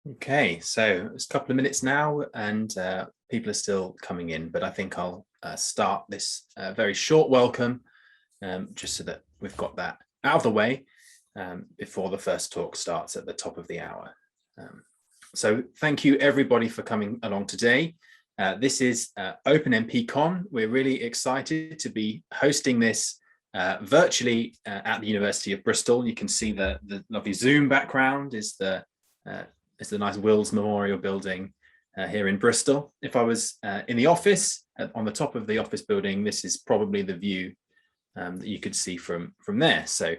Okay, so it's a couple of minutes now and people are still coming in, but I think I'll start this very short welcome just so that we've got that out of the way before the first talk starts at the top of the hour. So thank you everybody for coming along today. This is OpenMPCon. We're really excited to be hosting this virtually at the University of Bristol. You can see the lovely Zoom background is the nice Wills Memorial Building here in Bristol. If I was in the office, on the top of the office building, this is probably the view that you could see from there. So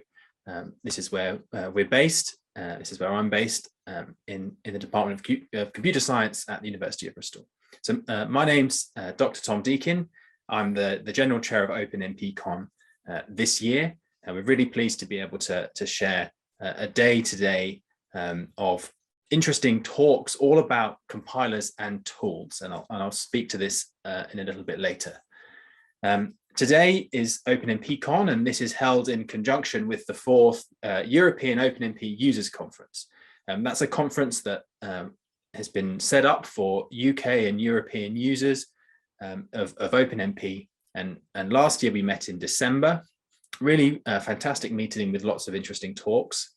this is where we're based. This is where I'm based in the Department of Computer Science at the University of Bristol. So my name's Dr. Tom Deakin. I'm the General Chair of OpenMPCon this year. And we're really pleased to be able to share a day today of interesting talks all about compilers and tools, and I'll speak to this in a little bit later. Today is OpenMPCon, and this is held in conjunction with the 4th European OpenMP Users Conference. That's a conference that has been set up for UK and European users of OpenMP, and last year we met in December. Really fantastic meeting with lots of interesting talks,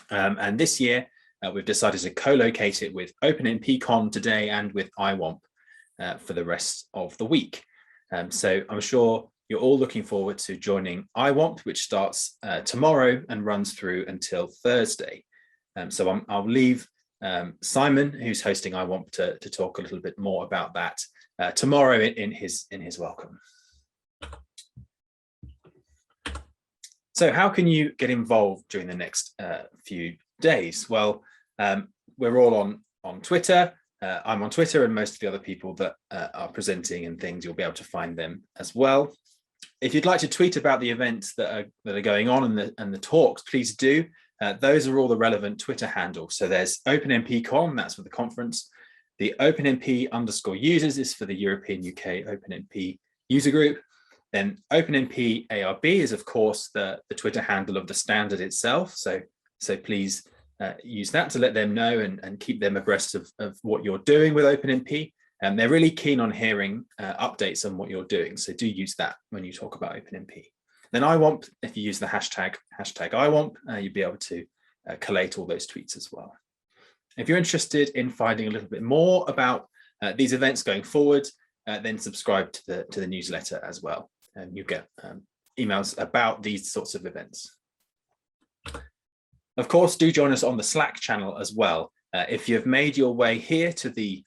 and this year we've decided to co-locate it with OpenMPCon today and with IWOMP for the rest of the week. So I'm sure you're all looking forward to joining IWOMP, which starts tomorrow and runs through until Thursday. So I'll leave Simon, who's hosting IWOMP, to talk a little bit more about that tomorrow in his welcome. So how can you get involved during the next few days? Well, we're all on Twitter. I'm on Twitter, and most of the other people that are presenting and things, you'll be able to find them as well. If you'd like to tweet about the events that are going on and the talks, please do. Those are all the relevant Twitter handles. So there's OpenMPCon, that's for the conference. The OpenMP_users is for the European UK OpenMP user group. Then OpenMP ARB is, of course, the Twitter handle of the standard itself. So please use that to let them know and keep them abreast of what you're doing with OpenMP. And they're really keen on hearing updates on what you're doing. So do use that when you talk about OpenMP. Then IWOMP, if you use the hashtag IWOMP, you'll be able to collate all those tweets as well. If you're interested in finding a little bit more about these events going forward, then subscribe to the newsletter as well. And you get emails about these sorts of events. Of course, do join us on the Slack channel as well. If you've made your way here to the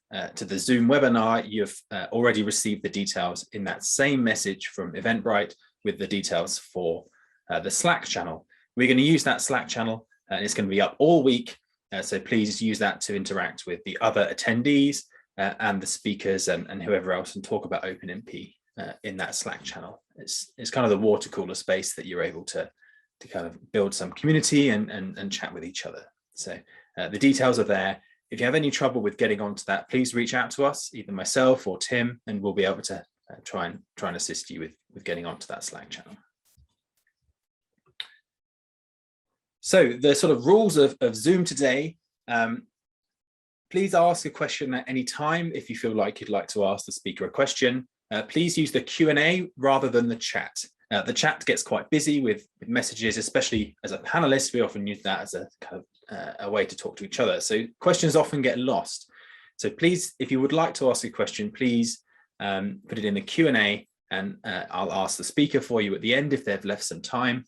Zoom webinar, you've already received the details in that same message from Eventbrite with the details for the Slack channel. We're going to use that Slack channel, and it's going to be up all week. So please use that to interact with the other attendees and the speakers and whoever else, and talk about OpenMP in that Slack channel. It's kind of the water cooler space that you're able to kind of build some community and chat with each other. So the details are there. If you have any trouble with getting onto that, please reach out to us, either myself or Tim, and we'll be able to try and assist you with getting onto that Slack channel. So the sort of rules of Zoom today, please ask a question at any time. If you feel like you'd like to ask the speaker a question, please use the Q&A rather than the chat. The chat gets quite busy with messages, especially as a panelist. We often use that as a kind of a way to talk to each other. So questions often get lost. So please, if you would like to ask a question, please put it in the Q&A, and I'll ask the speaker for you at the end if they've left some time.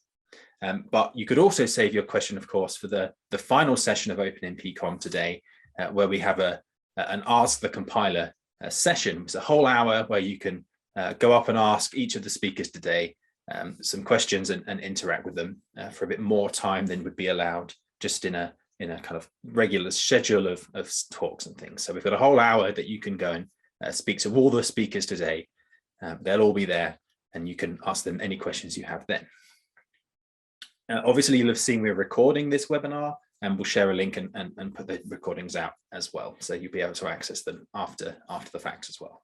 But you could also save your question, of course, for the final session of OpenMPCon today, where we have an Ask the Compiler session. It's a whole hour where you can go up and ask each of the speakers today some questions and interact with them for a bit more time than would be allowed just in a kind of regular schedule of talks and things. So we've got a whole hour that you can go and speak to all the speakers today. They'll all be there, and you can ask them any questions you have then. Obviously, you'll have seen we're recording this webinar, and we'll share a link and put the recordings out as well. So you'll be able to access them after the fact as well.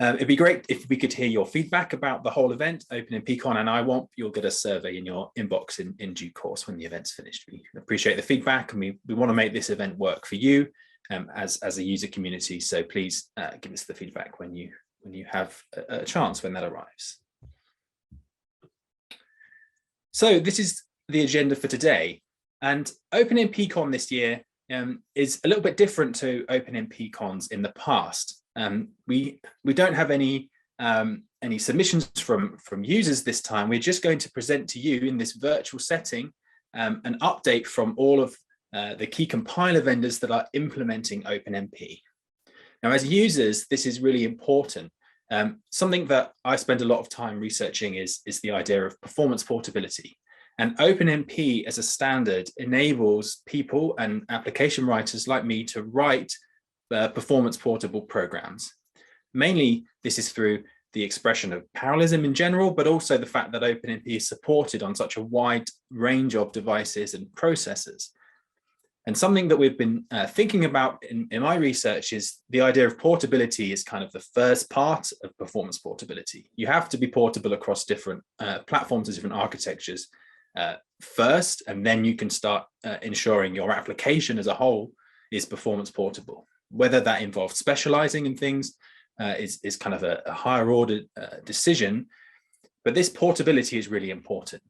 It'd be great if we could hear your feedback about the whole event, OpenMPCon and IWAMP. You'll get a survey in your inbox in due course when the event's finished. We appreciate the feedback, and we want to make this event work for you as a user community. So please give us the feedback when you have a chance when that arrives. So this is the agenda for today, and OpenMPCon this year is a little bit different to OpenMPCons in the past. We don't have any submissions from users this time. We're just going to present to you in this virtual setting an update from all of the key compiler vendors that are implementing OpenMP. Now, as users, this is really important. Something that I spend a lot of time researching is the idea of performance portability. And OpenMP as a standard enables people and application writers like me to write performance portable programs. Mainly, this is through the expression of parallelism in general, but also the fact that OpenMP is supported on such a wide range of devices and processors. And something that we've been thinking about in my research is the idea of portability is kind of the first part of performance portability. You have to be portable across different platforms and different architectures first, and then you can start ensuring your application as a whole is performance portable. Whether that involves specializing in things is kind of a higher order decision, but this portability is really important.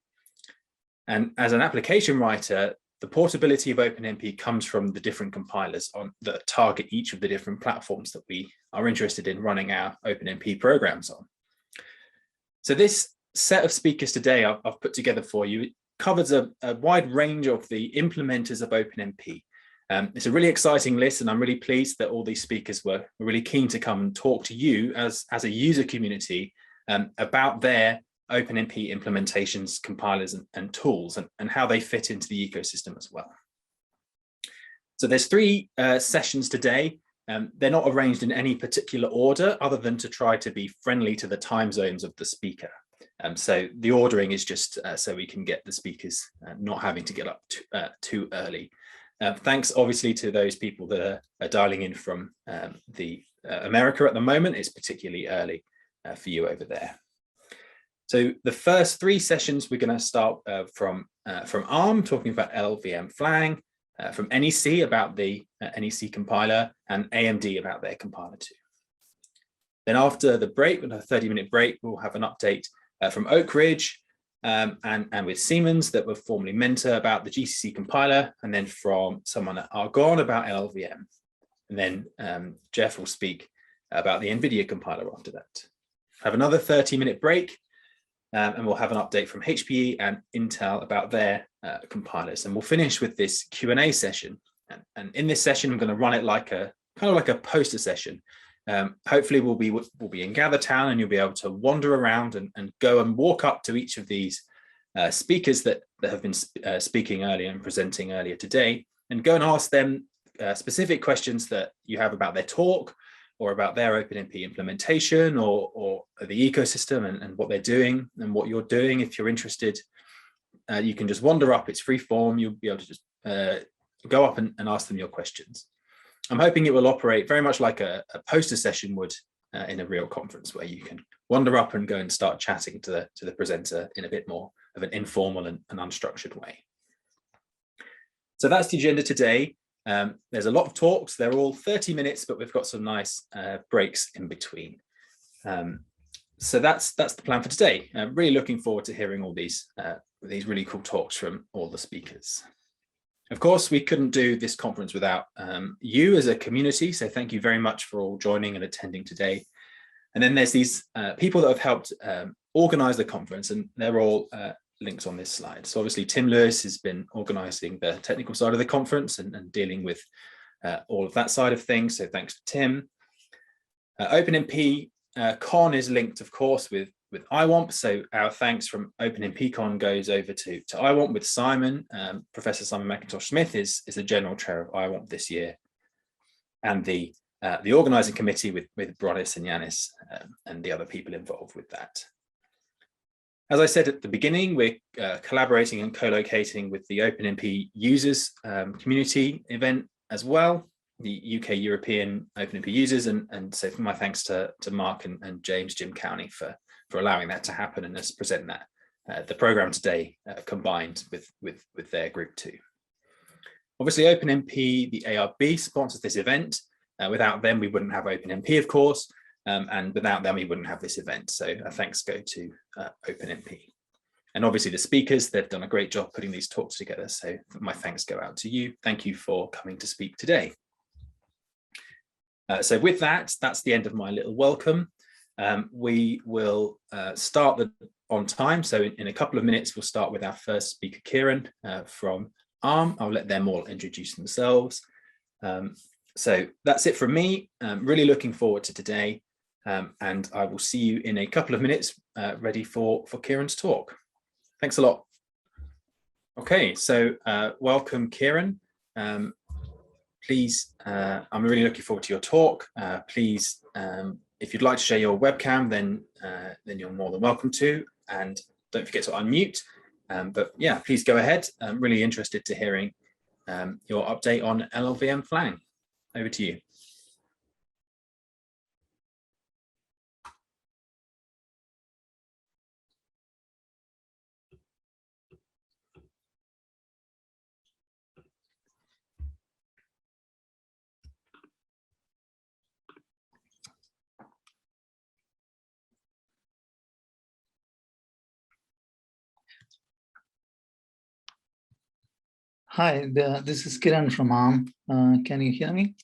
And as an application writer, the portability of OpenMP comes from the different compilers that target each of the different platforms that we are interested in running our OpenMP programs on. So this set of speakers today I've put together for you. It covers a wide range of the implementers of OpenMP. It's a really exciting list, and I'm really pleased that all these speakers were really keen to come and talk to you as a user community about their OpenMP implementations, compilers, and tools, and how they fit into the ecosystem as well. So there's three sessions today. They're not arranged in any particular order other than to try to be friendly to the time zones of the speaker. So the ordering is just so we can get the speakers not having to get up too early. Thanks obviously to those people that are dialing in from America at the moment. It's particularly early for you over there. So the first three sessions, we're going to start from ARM, talking about LLVM Flang, from NEC about the NEC compiler, and AMD about their compiler too. Then after the break, with a 30-minute break, we'll have an update from Oak Ridge and with Siemens that were formerly Mentor about the GCC compiler, and then from someone at Argonne about LLVM. And then Jeff will speak about the NVIDIA compiler after that. Have another 30-minute break, and we'll have an update from HPE and Intel about their compilers. And we'll finish with this Q&A session. And in this session, I'm going to run it like kind of like a poster session. Hopefully we'll be in Gather Town, and you'll be able to wander around and go and walk up to each of these speakers that have been speaking earlier and presenting earlier today, and go and ask them specific questions that you have about their talk or about their OpenMP implementation or the ecosystem and what they're doing and what you're doing. If you're interested, you can just wander up. It's free form. You'll be able to just go up and ask them your questions. I'm hoping it will operate very much like a poster session would in a real conference, where you can wander up and go and start chatting to the presenter in a bit more of an informal and unstructured way. So that's the agenda today. There's a lot of talks. They're all 30 minutes, but we've got some nice breaks in between. So that's the plan for today. I'm really looking forward to hearing all these really cool talks from all the speakers. Of course, we couldn't do this conference without you as a community, so thank you very much for all joining and attending today. And then there's these people that have helped organize the conference, and they're all linked on this slide. So obviously, Tim Lewis has been organizing the technical side of the conference and dealing with all of that side of things, so thanks to Tim. OpenMPCon is linked, of course, with IWAMP, so our thanks from OpenMPCon goes over to IWAMP with Simon. Professor Simon McIntosh-Smith is the general chair of IWAMP this year, and the organizing committee with Bronis and Yanis and the other people involved with that. As I said at the beginning, we're collaborating and co-locating with the OpenMP users community event as well. the UK European OpenMP users, and so my thanks to Mark and James Jim Cowney for allowing that to happen and us present that the program today combined with their group too. Obviously, OpenMP, the ARB, sponsors this event. Without them, we wouldn't have OpenMP, of course, and without them, we wouldn't have this event. So thanks go to OpenMP. And obviously the speakers, they've done a great job putting these talks together. So my thanks go out to you. Thank you for coming to speak today. So with that, that's the end of my little welcome. We will start on time. So in a couple of minutes, we'll start with our first speaker, Kieran from ARM. I'll let them all introduce themselves. So that's it from me. Really looking forward to today. And I will see you in a couple of minutes, ready for Kieran's talk. Thanks a lot. Okay, so welcome, Kieran. Please, I'm really looking forward to your talk. Please, if you'd like to share your webcam, then you're more than welcome to. And don't forget to unmute. But yeah, please go ahead. I'm really interested to hearing your update on LLVM Flang. Over to you. Hi, this is Kiran from ARM. Can you hear me?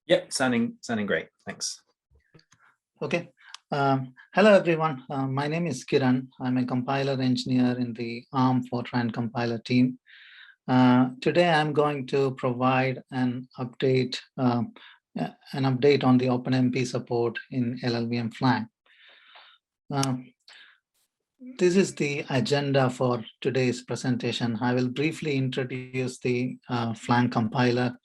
Yep, sounding great. Thanks. Okay. Hello, everyone. My name is Kiran. I'm a compiler engineer in the ARM Fortran compiler team. Today, I'm going to provide an update on the OpenMP support in LLVM Flang. This is the agenda for today's presentation. I will briefly introduce the Flang compiler.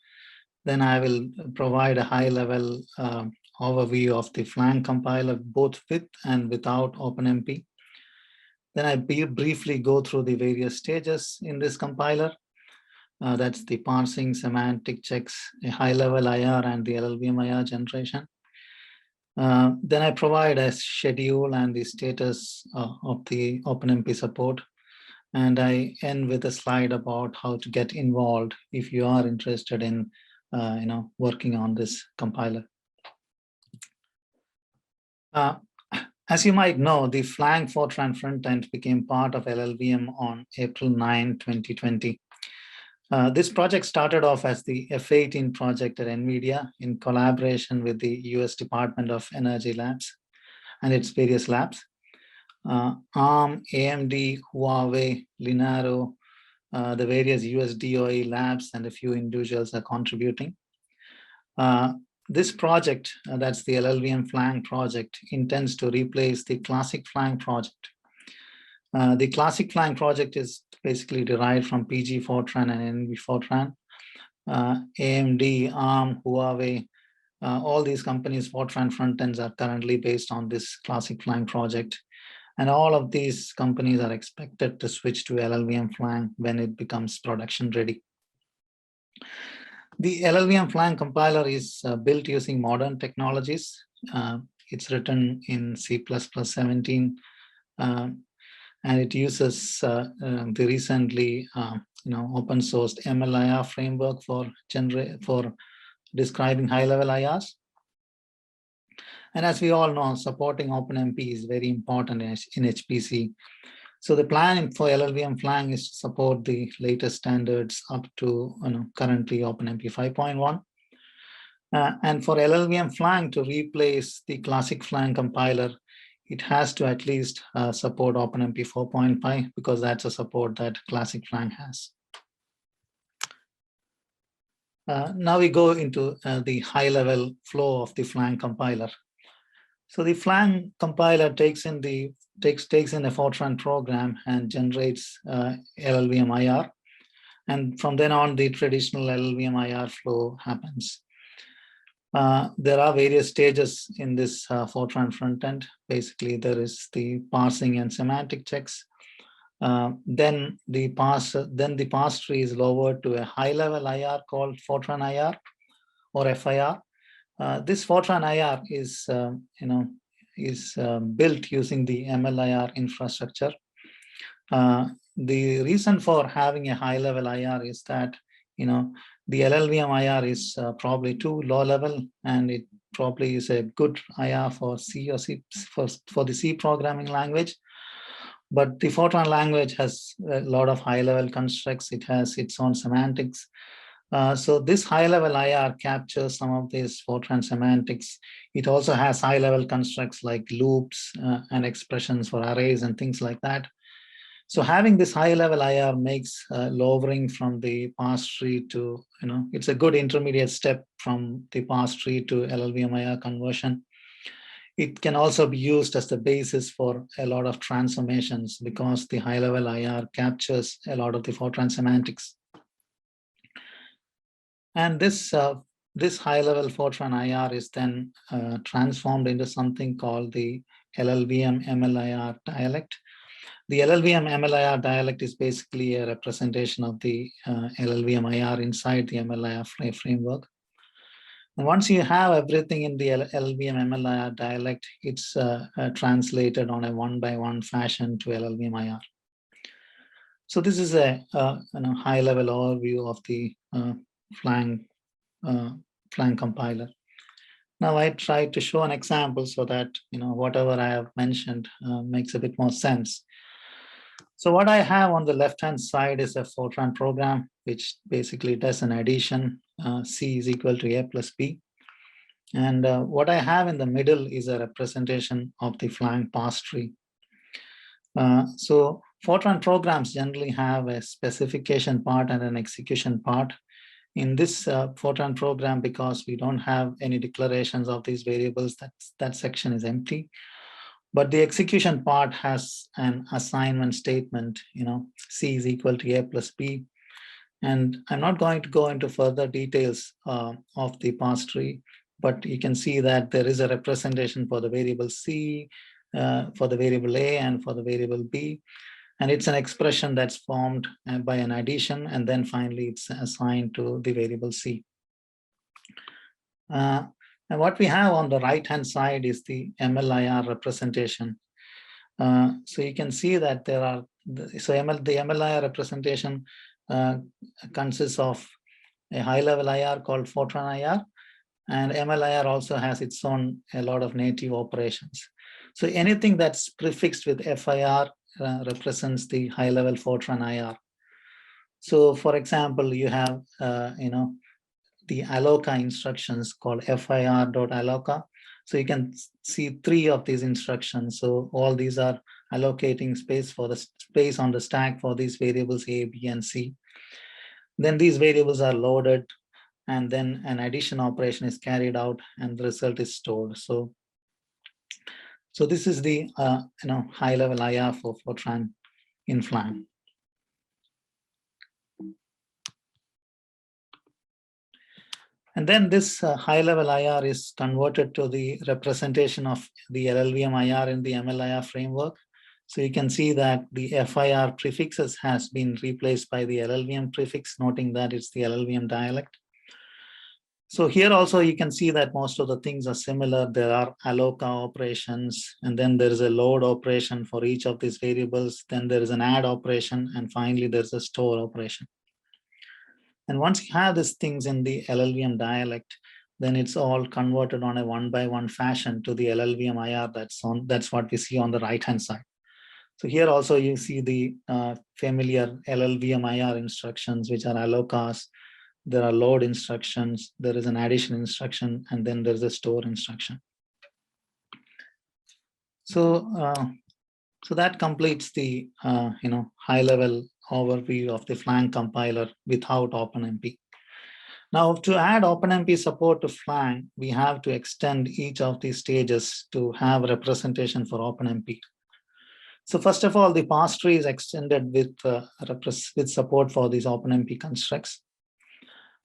Then I will provide a high-level overview of the Flang compiler, both with and without OpenMP. Then I briefly go through the various stages in this compiler. That's the parsing, semantic checks, a high-level IR, and the LLVM IR generation. Then I provide a schedule and the status of the OpenMP support. And I end with a slide about how to get involved if you are interested in working on this compiler. As you might know, the Flang Fortran frontend became part of LLVM on April 9, 2020. This project started off as the F18 project at NVIDIA in collaboration with the US Department of Energy labs and its various labs. ARM, AMD, Huawei, Linaro, the various US DOE labs, and a few individuals are contributing. This project, that's the LLVM Flang project, intends to replace the classic Flang project. The classic Flang project is basically derived from PG Fortran and NV Fortran. AMD, ARM, Huawei, all these companies' Fortran frontends are currently based on this classic Flang project. And all of these companies are expected to switch to LLVM Flang when it becomes production ready. The LLVM Flang compiler is built using modern technologies. It's written in C++17. And it uses the recently open sourced MLIR framework for describing high-level IRs. And as we all know, supporting OpenMP is very important in HPC. So the plan for LLVM Flang is to support the latest standards up to currently OpenMP 5.1. And for LLVM Flang to replace the classic Flang compiler, it has to at least support OpenMP 4.5 because that's a support that classic Flang has. Now we go into the high-level flow of the Flang compiler. So the Flang compiler takes in a Fortran program and generates LLVM IR. And from then on, the traditional LLVM IR flow happens. There are various stages in this Fortran frontend. Basically, there is the parsing and semantic checks. Then the pass tree is lowered to a high-level IR called Fortran IR or FIR. This Fortran IR is built using the MLIR infrastructure. The reason for having a high-level IR is that the LLVM IR is probably too low level, and it probably is a good IR for C or C for the C programming language. But the Fortran language has a lot of high-level constructs. It has its own semantics. So this high-level IR captures some of these Fortran semantics. It also has high-level constructs like loops and expressions for arrays and things like that. So having this high-level IR makes lowering from the pass tree to, it's a good intermediate step from the pass tree to LLVM IR conversion. It can also be used as the basis for a lot of transformations because the high-level IR captures a lot of the Fortran semantics. And this high-level Fortran IR is then transformed into something called the LLVM MLIR dialect. The LLVM MLIR dialect is basically a representation of the LLVM IR inside the MLIR framework. And once you have everything in the LLVM MLIR dialect, it's translated on a one-by-one fashion to LLVM IR. So this is a high-level overview of the Flang compiler. Now I tried to show an example so that whatever I have mentioned makes a bit more sense. So what I have on the left-hand side is a Fortran program, which basically does an addition. C is equal to A plus B. And what I have in the middle is a representation of the Flang pass tree. So Fortran programs generally have a specification part and an execution part. In this Fortran program, because we don't have any declarations of these variables, that section is empty. But the execution part has an assignment statement, C is equal to A plus B. And I'm not going to go into further details of the pass tree, but you can see that there is a representation for the variable C, for the variable A, and for the variable B. And it's an expression that's formed by an addition, and then finally it's assigned to the variable C. And what we have on the right-hand side is the MLIR representation. So you can see that there are, the MLIR representation consists of a high-level IR called Fortran IR, and MLIR also has its own a lot of native operations. So anything that's prefixed with FIR represents the high-level Fortran IR. So, for example, you have the alloca instructions called fir.alloca. So you can see 3 of these instructions. So all these are allocating space on the stack for these variables A, B, and C. Then these variables are loaded, and then an addition operation is carried out, and the result is stored. So this is the high-level IR for Fortran in Flang. And then this high-level IR is converted to the representation of the LLVM IR in the MLIR framework. So you can see that the FIR prefixes has been replaced by the LLVM prefix, noting that it's the LLVM dialect. So here also you can see that most of the things are similar. There are alloca operations, and then there is a load operation for each of these variables. Then there is an add operation, and finally there's a store operation. And once you have these things in the LLVM dialect, then it's all converted on a one-by-one fashion to the LLVM IR. That's what we see on the right-hand side. So here also you see the familiar LLVM IR instructions, which are allocas. There are load instructions, there is an addition instruction, and then there's a store instruction. So that completes the high-level overview of the Flang compiler without OpenMP. Now, to add OpenMP support to Flang, we have to extend each of these stages to have representation for OpenMP. So first of all, the pass tree is extended with support for these OpenMP constructs.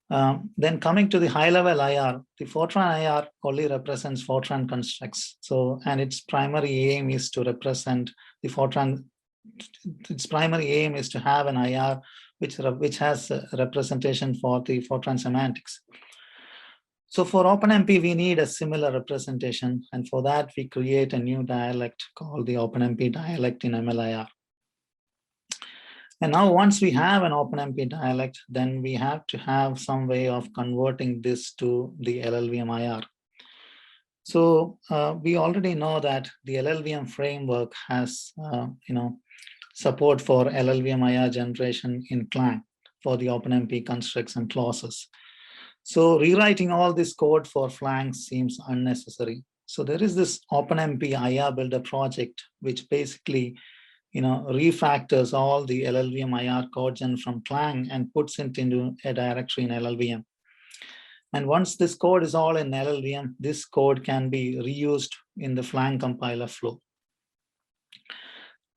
Then coming to the high-level IR, the Fortran IR only represents Fortran constructs. So, and its primary aim is to represent the Fortran its primary aim is to have an IR which has a representation for the Fortran semantics. So for OpenMP, we need a similar representation. And for that, we create a new dialect called the OpenMP dialect in MLIR. And now once we have an OpenMP dialect, then we have to have some way of converting this to the LLVM IR. So we already know that the LLVM framework has support for LLVM IR generation in Clang for the OpenMP constructs and clauses. So rewriting all this code for Flang seems unnecessary. So there is this OpenMP IR builder project, which basically refactors all the LLVM IR code gen from Clang and puts it into a directory in LLVM. And once this code is all in LLVM, this code can be reused in the Flang compiler flow.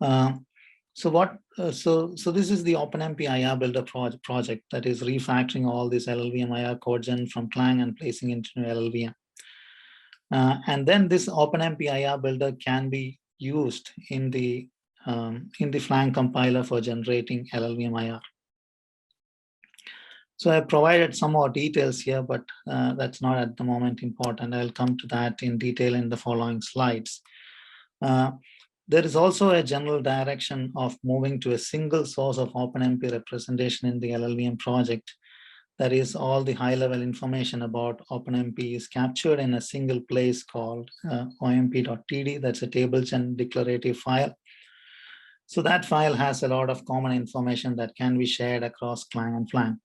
So this is the OpenMP IR builder project that is refactoring all this LLVM IR code gen from Clang and placing it into LLVM. And then this OpenMP IR builder can be used in the Flang compiler for generating LLVM IR. So I provided some more details here, but that's not at the moment important. I'll come to that in detail in the following slides. There is also a general direction of moving to a single source of OpenMP representation in the LLVM project. That is, all the high-level information about OpenMP is captured in a single place called omp.td. That's a table-gen declarative file. So that file has a lot of common information that can be shared across Clang and Flang.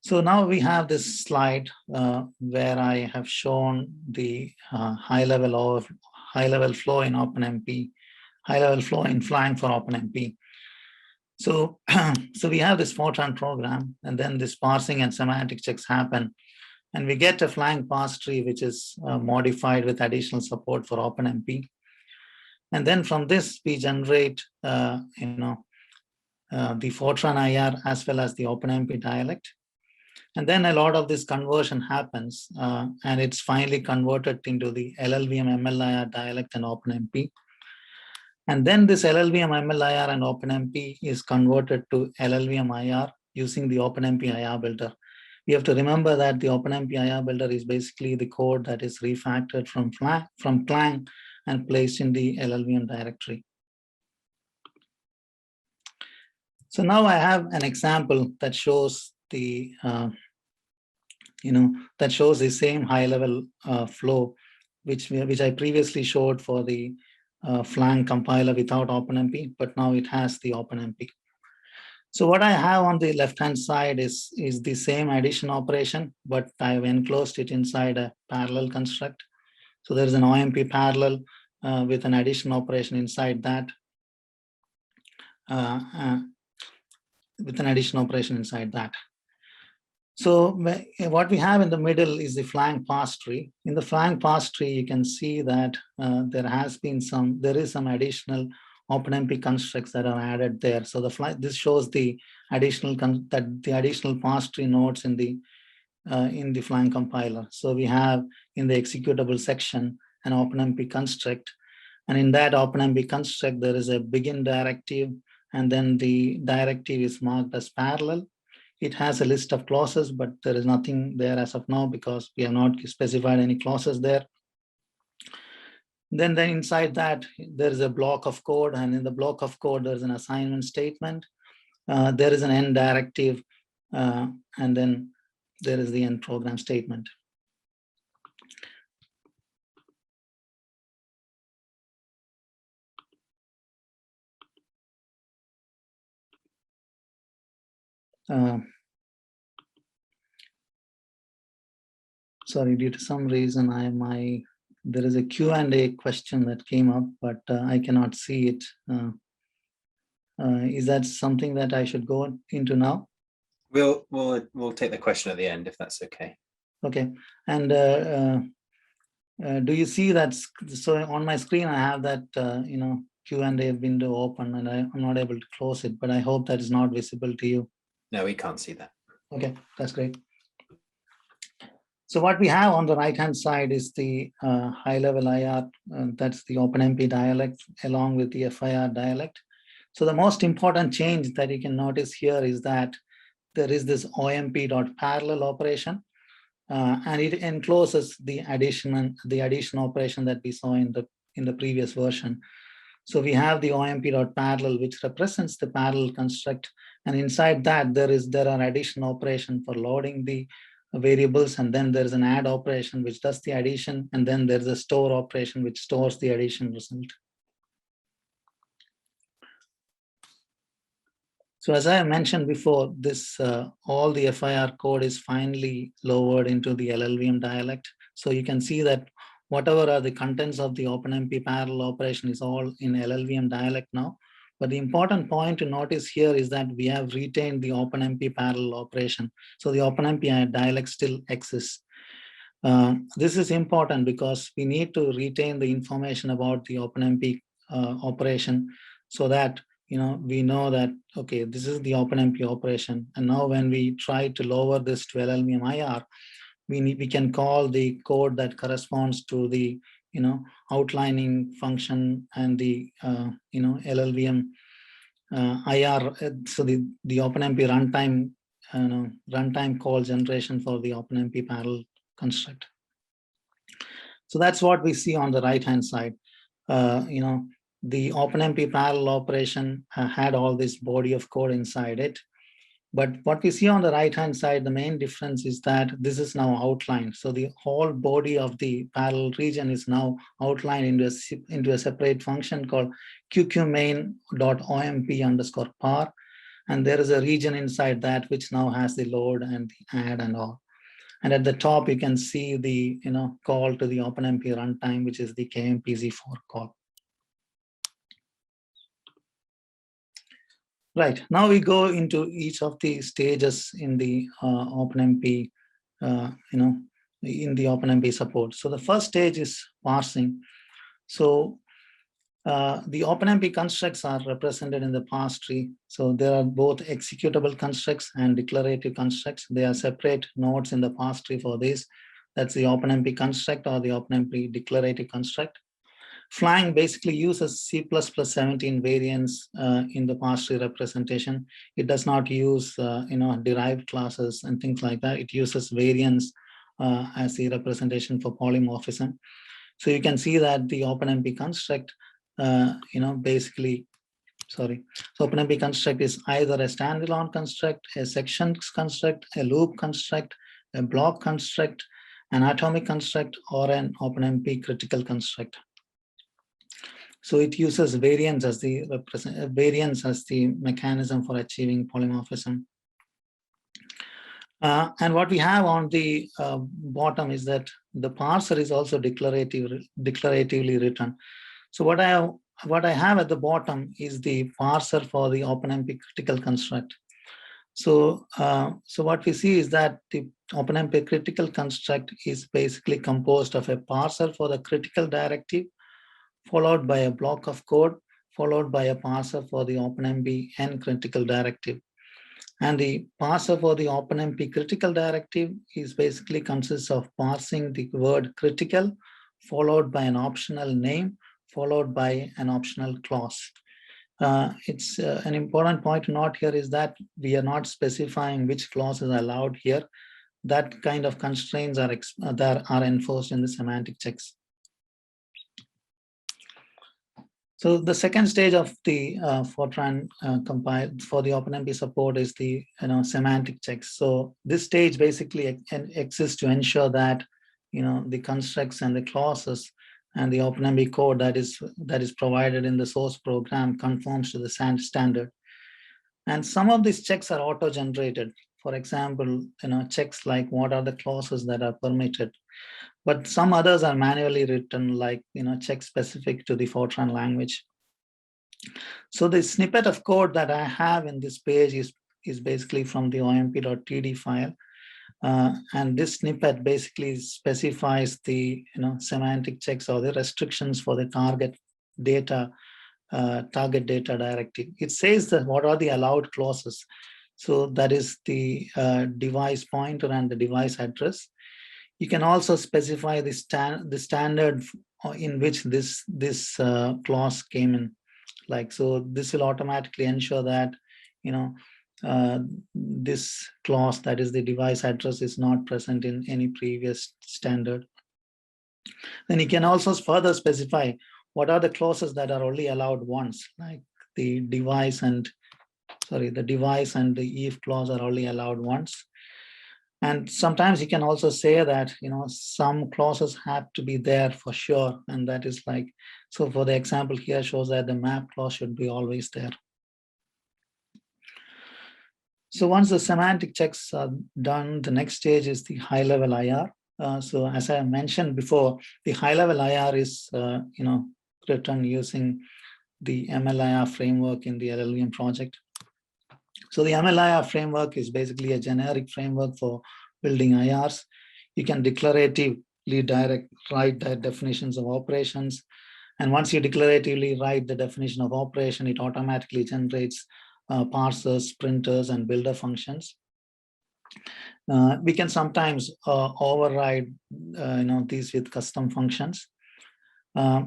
So now we have this slide where I have shown the high-level flow in OpenMP, high-level flow in Flang for OpenMP. So, so we have this Fortran program, and then this parsing and semantic checks happen, and we get a Flang parse tree which is modified with additional support for OpenMP. And then from this we generate, the Fortran IR as well as the OpenMP dialect. And then a lot of this conversion happens, and it's finally converted into the LLVM MLIR dialect and OpenMP. And then this LLVM MLIR and OpenMP is converted to LLVM IR using the OpenMP IR builder. We have to remember that the OpenMP IR builder is basically the code that is refactored from Clang and placed in the LLVM directory. So now I have an example that shows the same high-level flow, which I previously showed for the Flang compiler without OpenMP, but now it has the OpenMP. So what I have on the left-hand side is the same addition operation, but I've enclosed it inside a parallel construct. So there's an OMP parallel with an addition operation inside that. So what we have in the middle is the Flang parse tree. In the Flang parse tree, you can see that there is some additional OpenMP constructs that are added there. So this shows the additional parse tree nodes in the Flang compiler. So we have in the executable section an OpenMP construct, and in that OpenMP construct there is a begin directive, and then the directive is marked as parallel. It has a list of clauses, but there is nothing there as of now because we have not specified any clauses there. Then inside that, there is a block of code, and in the block of code, there's an assignment statement. There is an end directive, and then there is the end program statement. Sorry, due to some reason, there is a Q&A question that came up, but I cannot see it. Is that something that I should go into now? We'll take the question at the end if that's okay. Okay, and do you see that? So on my screen, I have that Q&A window open, and I'm not able to close it, but I hope that is not visible to you. No, we can't see that. Okay, that's great. So what we have on the right-hand side is the high-level IR, that's the OpenMP dialect along with the FIR dialect. So the most important change that you can notice here is that there is this OMP.parallel operation, and it encloses the addition operation that we saw in the previous version. So we have the OMP.parallel, which represents the parallel construct, and inside that there are addition operation for loading the variables, and then there's an add operation which does the addition, and then there's a store operation which stores the addition result. So as I mentioned before, this all the FIR code is finally lowered into the LLVM dialect. So you can see that whatever are the contents of the OpenMP parallel operation is all in LLVM dialect now. But the important point to notice here is that we have retained the OpenMP parallel operation. So the OpenMP dialect still exists. This is important because we need to retain the information about the OpenMP operation so that we know that, okay, this is the OpenMP operation. And now when we try to lower this to LLVM IR, we can call the code that corresponds to the outlining function and the LLVM IR. So the OpenMP runtime call generation for the OpenMP parallel construct. So that's what we see on the right hand side. The OpenMP parallel operation had all this body of code inside it. But what we see on the right-hand side, the main difference is that this is now outlined. So the whole body of the parallel region is now outlined into a separate function called qqmain.omp_par. And there is a region inside that which now has the load and the add and all. And at the top, you can see the call to the OpenMP runtime, which is the KMPZ4 call. Right, now we go into each of the stages in the OpenMP, in the OpenMP support. So the first stage is parsing. So the OpenMP constructs are represented in the parse tree. So there are both executable constructs and declarative constructs. They are separate nodes in the parse tree for this. That's the OpenMP construct or the OpenMP declarative construct. Flang basically uses C++ 17 variants in the parse tree representation. It does not use derived classes and things like that. It uses variants as the representation for polymorphism. So you can see that the OpenMP construct, So OpenMP construct is either a standalone construct, a sections construct, a loop construct, a block construct, an atomic construct, or an OpenMP critical construct. So it uses variance as the mechanism for achieving polymorphism. And what we have on the bottom is that the parser is also declaratively written. So what I have at the bottom is the parser for the OpenMP critical construct. So what we see is that the OpenMP critical construct is basically composed of a parser for the critical directive, followed by a block of code, followed by a parser for the OpenMP and critical directive. And the parser for the OpenMP critical directive is basically consists of parsing the word critical, followed by an optional name, followed by an optional clause. It's an important point to note here is that we are not specifying which clause is allowed here. That kind of constraints are enforced in the semantic checks. So the second stage of the Fortran compile for the OpenMP support is the semantic checks. So this stage basically exists to ensure that the constructs and the clauses and the OpenMP code that is provided in the source program conforms to the standard. And some of these checks are auto-generated. For example, checks like what are the clauses that are permitted. But some others are manually written, like checks specific to the Fortran language. So the snippet of code that I have in this page is basically from the omp.td file, and this snippet basically specifies the semantic checks or the restrictions for the target data directive. It says that what are the allowed clauses. So that is the device pointer and the device address. You can also specify the standard in which this clause came in. Like, so this will automatically ensure that, this clause, that is the device address, is not present in any previous standard. Then you can also further specify what are the clauses that are only allowed once, like the device and the if clause are only allowed once. And sometimes you can also say that, some clauses have to be there for sure. And that is like, so for the example here shows that the map clause should be always there. So once the semantic checks are done, the next stage is the high level IR. So as I mentioned before, the high level IR is, written using the MLIR framework in the LLVM project. So the MLIR framework is basically a generic framework for building IRs. You can declaratively write the definitions of operations. And once you declaratively write the definition of operation, it automatically generates parsers, printers, and builder functions. We can sometimes override these with custom functions.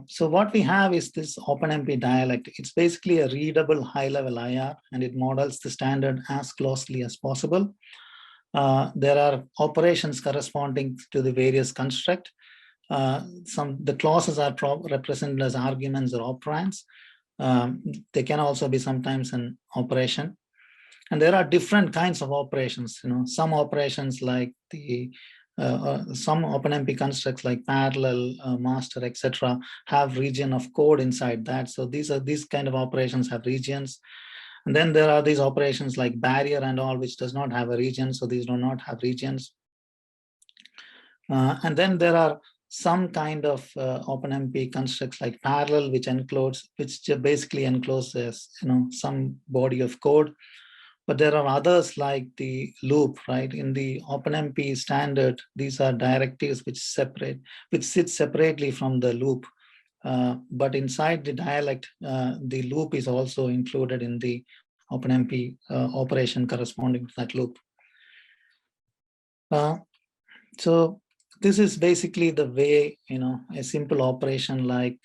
So what we have is this OpenMP dialect. It's basically a readable high-level IR, and it models the standard as closely as possible. There are operations corresponding to the various construct. The clauses are represented as arguments or operands. They can also be sometimes an operation. And there are different kinds of operations. Some operations like some OpenMP constructs like parallel, master, etc., have region of code inside that. So these kind of operations have regions. And then there are these operations like barrier and all, which does not have a region. So these do not have regions. And then there are some kind of OpenMP constructs like parallel, which basically encloses some body of code. But there are others like the loop, right? In the OpenMP standard, these are directives which sit separately from the loop. But inside the dialect, the loop is also included in the OpenMP operation corresponding to that loop. So this is basically the way, a simple operation like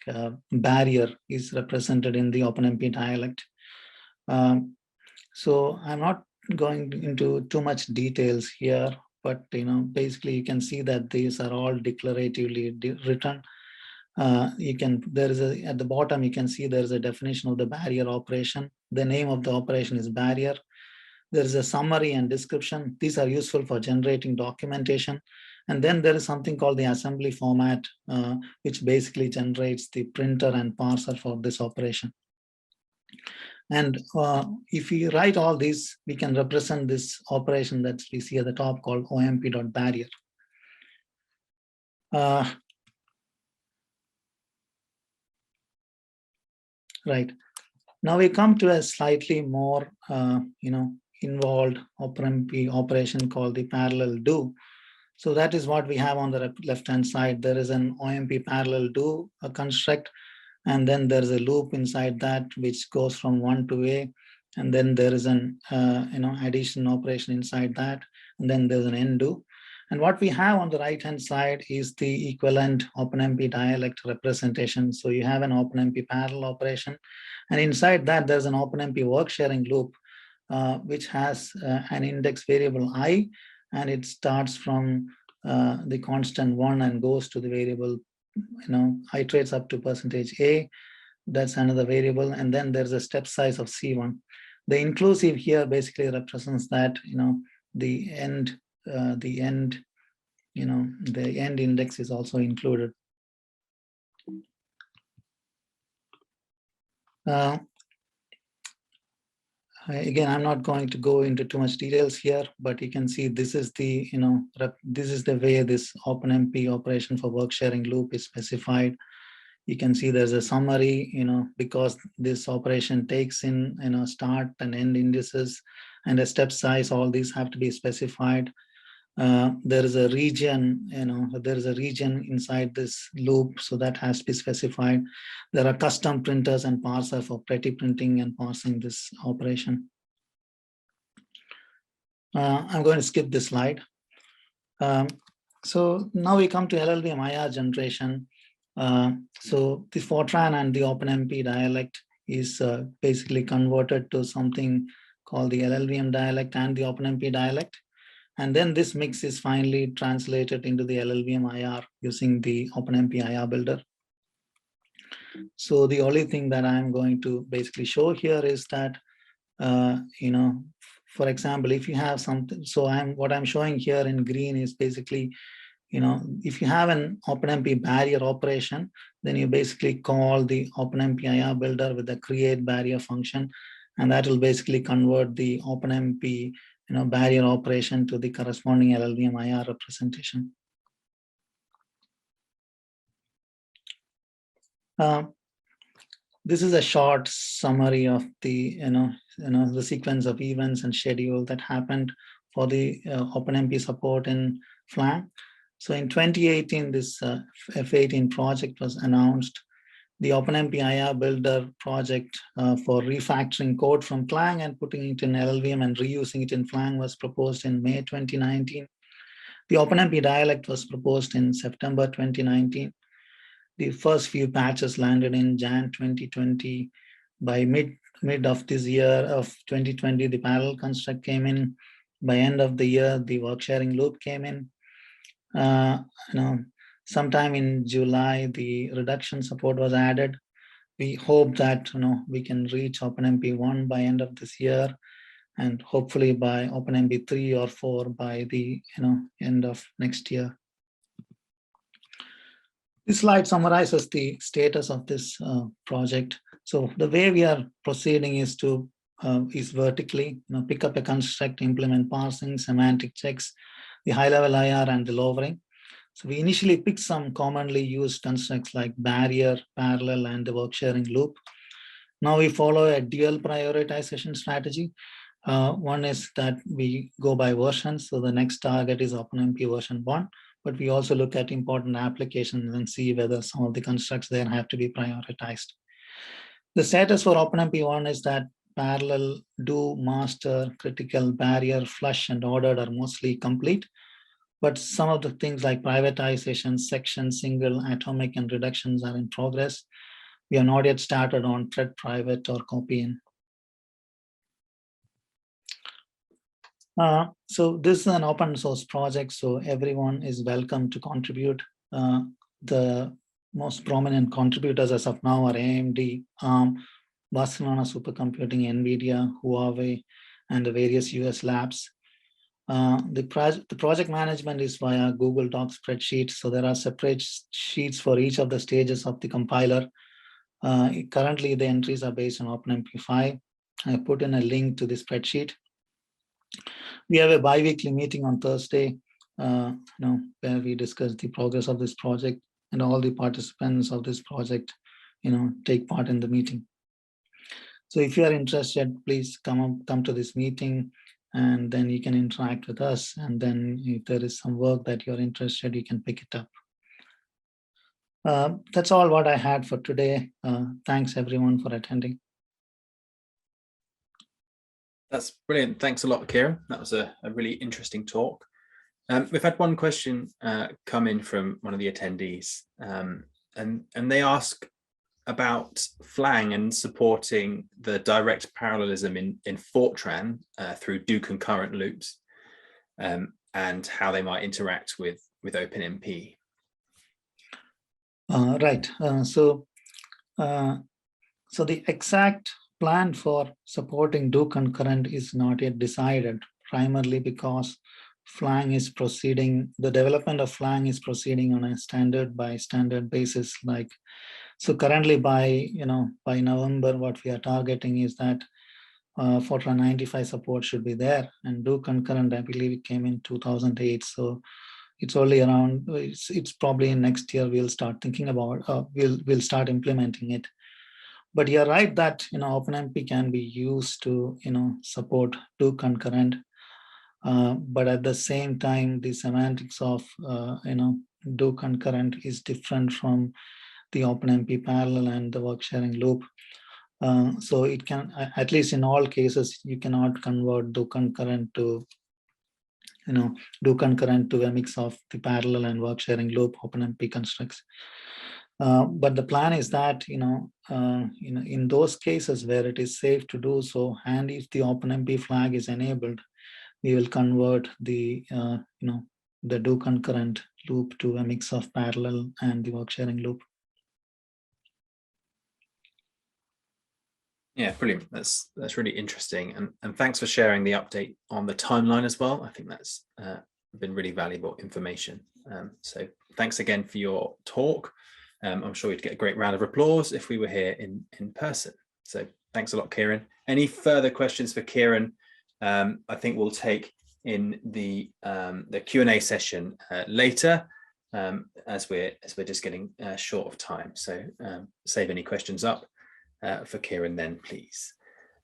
barrier is represented in the OpenMP dialect. So I'm not going into too much details here, but basically you can see that these are all declaratively written. At the bottom you can see there is a definition of the barrier operation. The name of the operation is barrier. There is a summary and description. These are useful for generating documentation. And then there is something called the assembly format, which basically generates the printer and parser for this operation. And if we write all these, we can represent this operation that we see at the top called omp.barrier. Right. Now we come to a slightly more, involved OpenMP operation called the parallel do. So that is what we have on the left-hand side. There is an OMP parallel do construct, and then there's a loop inside that which goes from 1 to A, and then there is an addition operation inside that, and then there's an end do. And what we have on the right-hand side is the equivalent OpenMP dialect representation. So you have an OpenMP parallel operation, and inside that there's an OpenMP work sharing loop, which has an index variable I, and it starts from the constant 1 and goes to the variable, iterates up to %A. That's another variable, and then there's a step size of C1. The inclusive here basically represents that the end index is also included. Again, I'm not going to go into too much details here, but you can see this is the this is the way this OpenMP operation for work sharing loop is specified. You can see there's a summary, because this operation takes in start and end indices and a step size. All these have to be specified. There is a region, there is a region inside this loop, so that has to be specified. There are custom printers and parser for pretty printing and parsing this operation. I'm going to skip this slide. So now we come to LLVM IR generation. So the Fortran and the OpenMP dialect is basically converted to something called the LLVM dialect and the OpenMP dialect. And then this mix is finally translated into the LLVM IR using the OpenMP IR builder. So the only thing that I'm going to basically show here is that, for example, if you have something, so what I'm showing here in green is basically, if you have an OpenMP barrier operation, then you basically call the OpenMP IR builder with the create barrier function, and that will basically convert the OpenMP barrier operation to the corresponding LLVM IR representation. This is a short summary of the the sequence of events and schedule that happened for the OpenMP support in Flang. So in 2018, this F18 project was announced. The OpenMP IR Builder project for refactoring code from Flang and putting it in LLVM and reusing it in Flang was proposed in May 2019. The OpenMP dialect was proposed in September 2019. The first few patches landed in Jan 2020. By mid of this year of 2020, the parallel construct came in. By end of the year, the work sharing loop came in. Sometime in July, the reduction support was added. We hope that we can reach OpenMP 1 by end of this year, and hopefully by OpenMP 3 or 4 by the end of next year. This slide summarizes the status of this project. So the way we are proceeding is vertically, pick up a construct, implement parsing, semantic checks, the high-level IR, and the lowering. So we initially picked some commonly used constructs like barrier, parallel, and the work sharing loop. Now we follow a dual prioritization strategy. One is that we go by versions. So the next target is OpenMP version 1, but we also look at important applications and see whether some of the constructs there have to be prioritized. The status for OpenMP 1 is that parallel, do, master, critical, barrier, flush, and ordered are mostly complete. But some of the things like privatization, section, single, atomic, and reductions are in progress. We are not yet started on thread private or copy in. So this is an open source project, so everyone is welcome to contribute. The most prominent contributors as of now are AMD, ARM, Barcelona Supercomputing, NVIDIA, Huawei, and the various US labs. The project management is via Google Docs spreadsheet, so there are separate sheets for each of the stages of the compiler. Currently, the entries are based on OpenMP5. I put in a link to the spreadsheet. We have a bi-weekly meeting on Thursday, where we discuss the progress of this project, and all the participants of this project, take part in the meeting. So if you are interested, please come to this meeting, and then you can interact with us. And then if there is some work that you're interested, you can pick it up. That's all what I had for today. Thanks everyone for attending. That's brilliant. Thanks a lot, Kieran. That was a really interesting talk. We've had one question come in from one of the attendees, and they ask about Flang and supporting the direct parallelism in Fortran through do concurrent loops, and how they might interact with OpenMP. Right. So the exact plan for supporting do concurrent is not yet decided, primarily because Flang is proceeding, the development of Flang is proceeding on a standard by standard basis. So currently by November, what we are targeting is that Fortran 95 support should be there, and do concurrent, I believe it came in 2008. So it's only around, it's probably in next year we'll start thinking about, we'll start implementing it. But you're right that OpenMP can be used to support do concurrent, but at the same time the semantics of do concurrent is different from the OpenMP parallel and the work sharing loop. So it can, at least in all cases, you cannot convert do concurrent to do concurrent to a mix of the parallel and work sharing loop OpenMP constructs. But the plan is that, in those cases where it is safe to do so, and if the OpenMP flag is enabled, we will convert the, the do concurrent loop to a mix of parallel and the work sharing loop. Yeah, brilliant. That's really interesting. And thanks for sharing the update on the timeline as well. I think that's been really valuable information. So thanks again for your talk. I'm sure we'd get a great round of applause if we were here in person. So thanks a lot, Kieran. Any further questions for Kieran? I think we'll take in the Q&A session later, as we're just getting short of time. So save any questions up for Kieran then, please.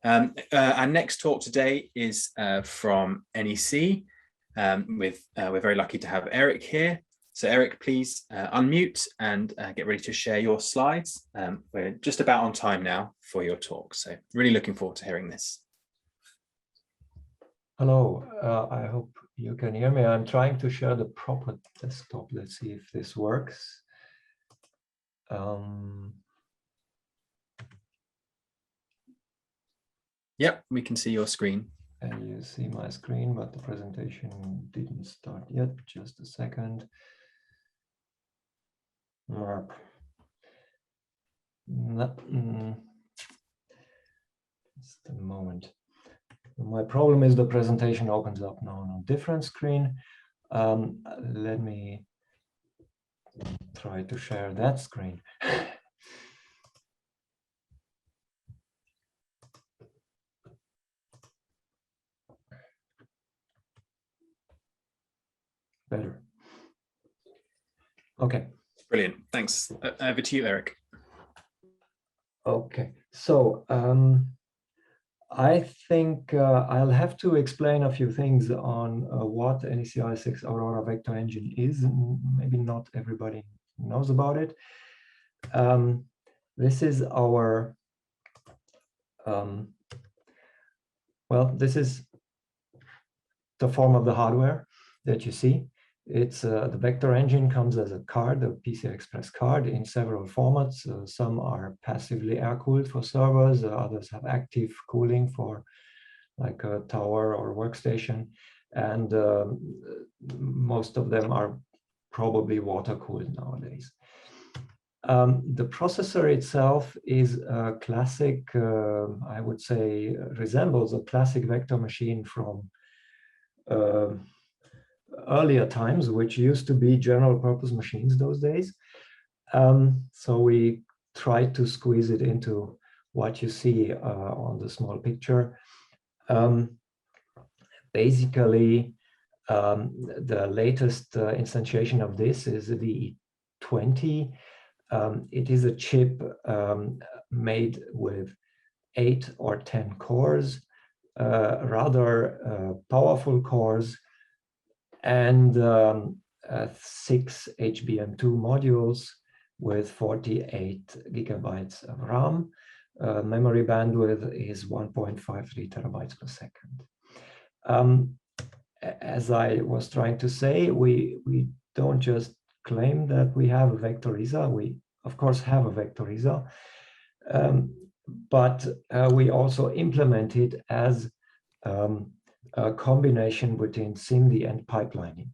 Our next talk today is from NEC. We're very lucky to have Eric here. So Eric, please unmute and get ready to share your slides. We're just about on time now for your talk. So really looking forward to hearing this. Hello, I hope you can hear me. I'm trying to share the proper desktop. Let's see if this works. Yep, we can see your screen. And you see my screen, but the presentation didn't start yet. Just a second. Just a moment. My problem is the presentation opens up now on a different screen. Let me try to share that screen. Better. Okay. Brilliant. Thanks. Over to you, Eric. Okay. So I think I'll have to explain a few things on what NEC-i6 Aurora Vector Engine is. Maybe not everybody knows about it. This is our, this is the form of the hardware that you see. It's the vector engine comes as a card, a PCI Express card, in several formats. Some are passively air-cooled for servers, others have active cooling for like a tower or workstation, and most of them are probably water-cooled nowadays. The processor itself is a classic, I would say, resembles a classic vector machine from earlier times, which used to be general purpose machines those days. So we tried to squeeze it into what you see on the small picture. Basically, the latest instantiation of this is the E20. It is a chip made with 8 or 10 cores, rather powerful cores, and 6 HBM2 modules with 48 gigabytes of RAM. Memory bandwidth is 1.53 terabytes per second. As I was trying to say, we don't just claim that we have a vectoriza. We, of course, have a vectoriza, but we also implement it as a combination between SIMD and pipelining.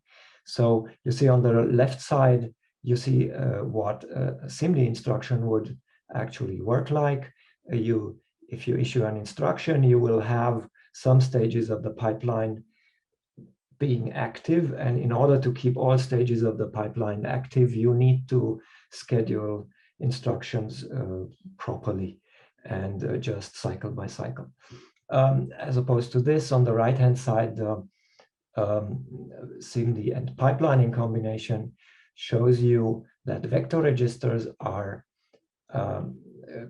So you see on the left side, you see what a SIMD instruction would actually work like. If you issue an instruction, you will have some stages of the pipeline being active, and in order to keep all stages of the pipeline active, you need to schedule instructions properly and just cycle by cycle. As opposed to this, on the right-hand side, the SIMD and pipelining combination shows you that vector registers are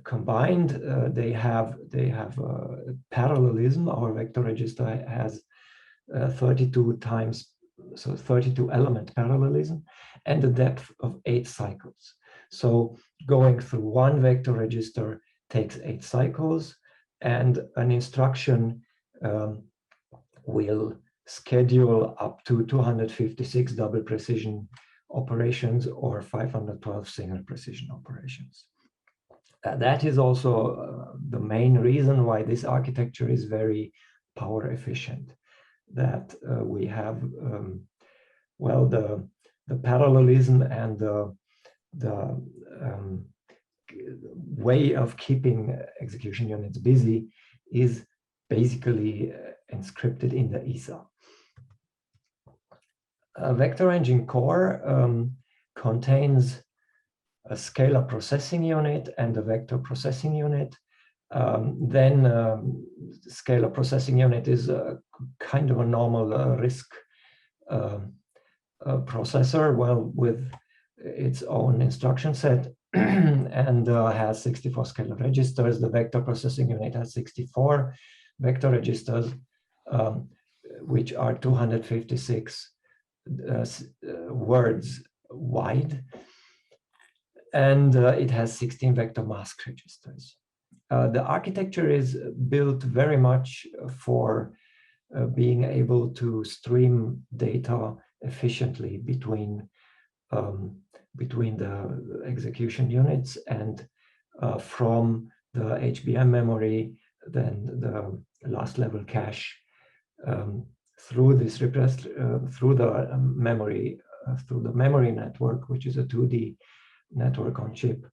combined. They have parallelism. Our vector register has 32 times, so 32 element parallelism, and a depth of 8 cycles. So going through one vector register takes 8 cycles, and an instruction will schedule up to 256 double precision operations or 512 single precision operations. That is also the main reason why this architecture is very power efficient. That we have, well, the parallelism and the way of keeping execution units busy is basically inscripted in the ESA. A vector engine core contains a scalar processing unit and a vector processing unit. Then scalar processing unit is a kind of a normal RISC processor, well, with its own instruction set and has 64 scalar registers. The vector processing unit has 64 vector registers, which are 256 words wide. And it has 16 vector mask registers. The architecture is built very much for being able to stream data efficiently between the execution units and from the HBM memory, then the last level cache, through this through the memory network, which is a 2D network on chip,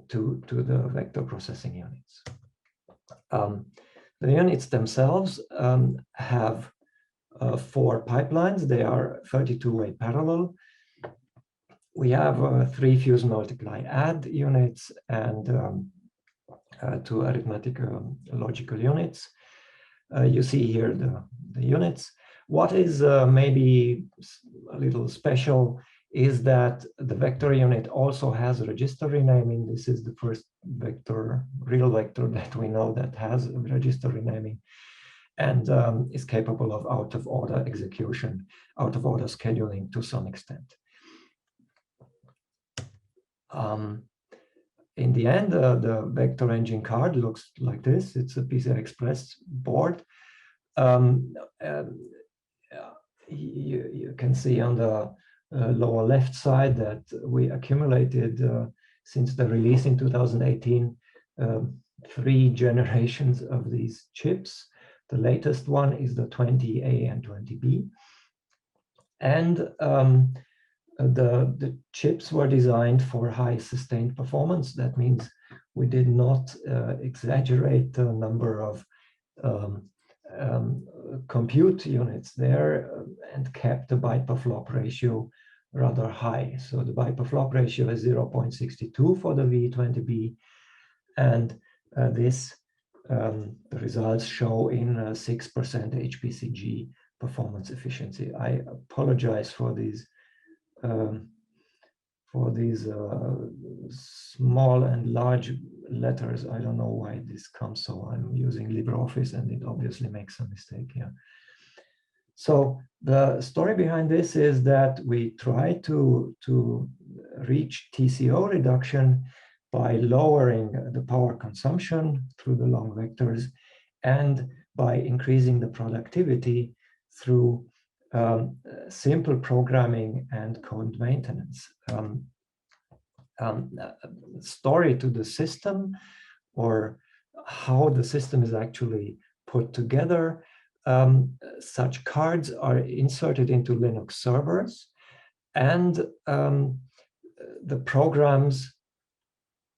to the vector processing units. The units themselves have 4 pipelines. They are 32-way parallel. We have 3 fuse multiply add units and 2 arithmetic logical units. You see here the units. What is maybe a little special is that the vector unit also has register renaming. This is the first vector, real vector that we know that has register renaming and is capable of out-of-order execution, out-of-order scheduling to some extent. In the end, the vector engine card looks like this. It's a PCI Express board. You can see on the lower left side that we accumulated since the release in 2018 3 generations of these chips. The latest one is the 20A and 20B. And the chips were designed for high sustained performance. That means we did not exaggerate the number of compute units there and kept the byte per flop ratio rather high. So the byte per flop ratio is 0.62 for the V20B, and the results show in 6% HPCG performance efficiency. I apologize for these small and large letters. I don't know why this comes, so I'm using LibreOffice and it obviously makes a mistake here. So the story behind this is that we try to reach TCO reduction by lowering the power consumption through the long vectors and by increasing the productivity through simple programming and code maintenance. Story to the system, or how the system is actually put together. Such cards are inserted into Linux servers, and the programs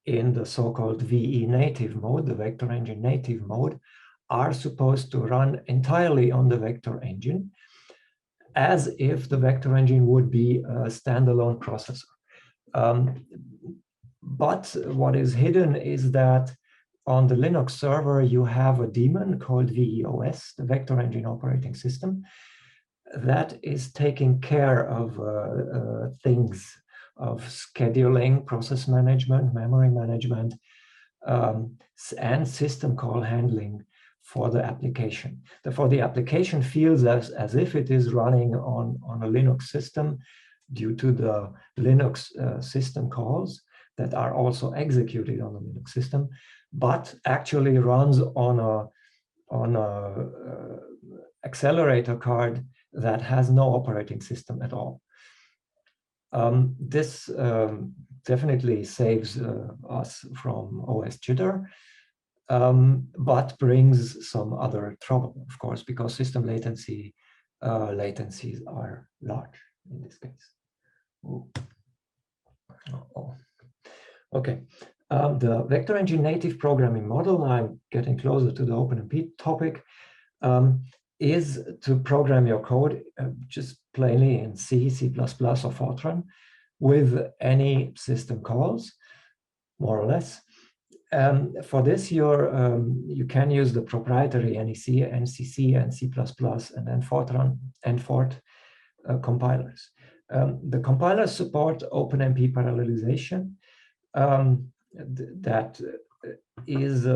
in the so-called VE native mode, the vector engine native mode, are supposed to run entirely on the vector engine, as if the vector engine would be a standalone processor. But what is hidden is that on the Linux server, you have a daemon called VEOS, the vector engine operating system, that is taking care of things of scheduling, process management, memory management, and system call handling for the application. Therefore, the application feels as if it is running on a Linux system due to the Linux system calls that are also executed on the Linux system, but actually runs on a accelerator card that has no operating system at all. This definitely saves us from OS jitter, but brings some other trouble, of course, because system latencies are large in this case. Ooh. Oh. Okay, the vector engine native programming model, I'm getting closer to the OpenMP topic, is to program your code just plainly in C, C++, or Fortran with any system calls, more or less. For this, you can use the proprietary NEC, NCC, and C++, and then Fortran and Fort compilers. The compilers support OpenMP parallelization that is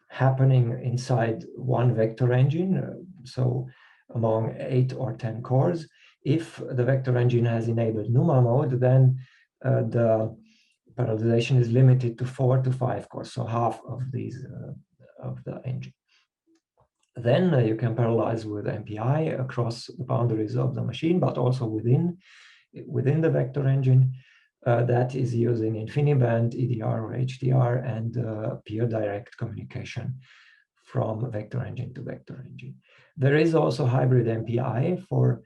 happening inside one vector engine, so among 8 or 10 cores. If the vector engine has enabled NUMA mode, then the parallelization is limited to 4 to 5 cores, so half of these of the engine. Then you can parallelize with MPI across the boundaries of the machine, but also within the vector engine that is using InfiniBand, EDR or HDR, and peer direct communication from vector engine to vector engine. There is also hybrid MPI for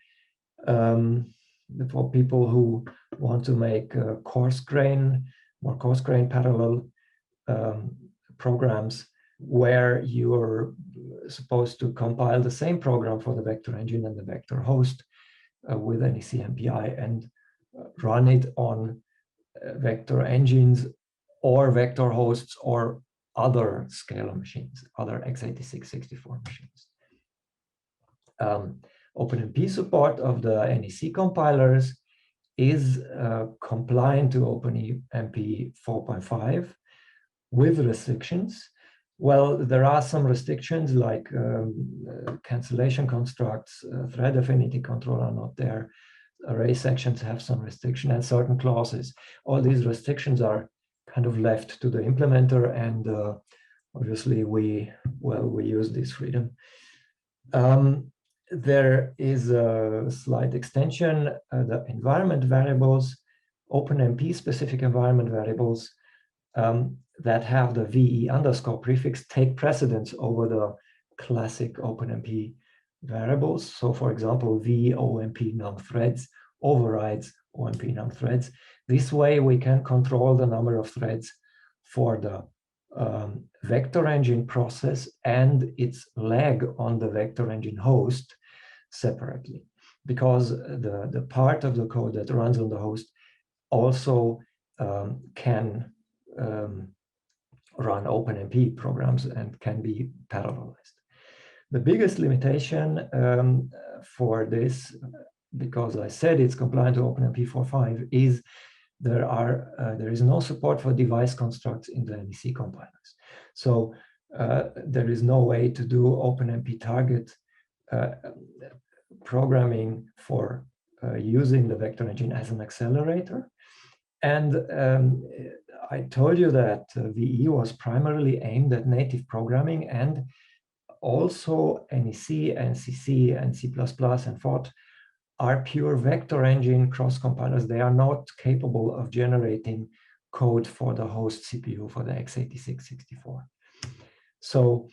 people who want to make more coarse grain parallel programs where you're supposed to compile the same program for the vector engine and the vector host with NEC MPI and run it on vector engines or vector hosts or other scalar machines, other x86-64 machines. OpenMP support of the NEC compilers is compliant to OpenMP 4.5 with restrictions. Well, there are some restrictions like cancellation constructs, thread affinity control are not there, array sections have some restriction, and certain clauses. All these restrictions are kind of left to the implementer, and obviously we use this freedom. There is a slight extension, the environment variables, OpenMP specific environment variables that have the VE underscore prefix take precedence over the classic OpenMP variables. So for example, VOMP num threads overrides OMP num threads. This way we can control the number of threads for the vector engine process and its lag on the vector engine host separately, because the part of the code that runs on the host also can run OpenMP programs and can be parallelized. The biggest limitation for this, because I said it's compliant to OpenMP 4.5, is there is no support for device constructs in the NEC compilers. So there is no way to do OpenMP target programming for using the vector engine as an accelerator. And I told you that VE was primarily aimed at native programming, and also NEC, NCC, and C++, and Fort are pure vector engine cross compilers. They are not capable of generating code for the host CPU for the x86-64. So,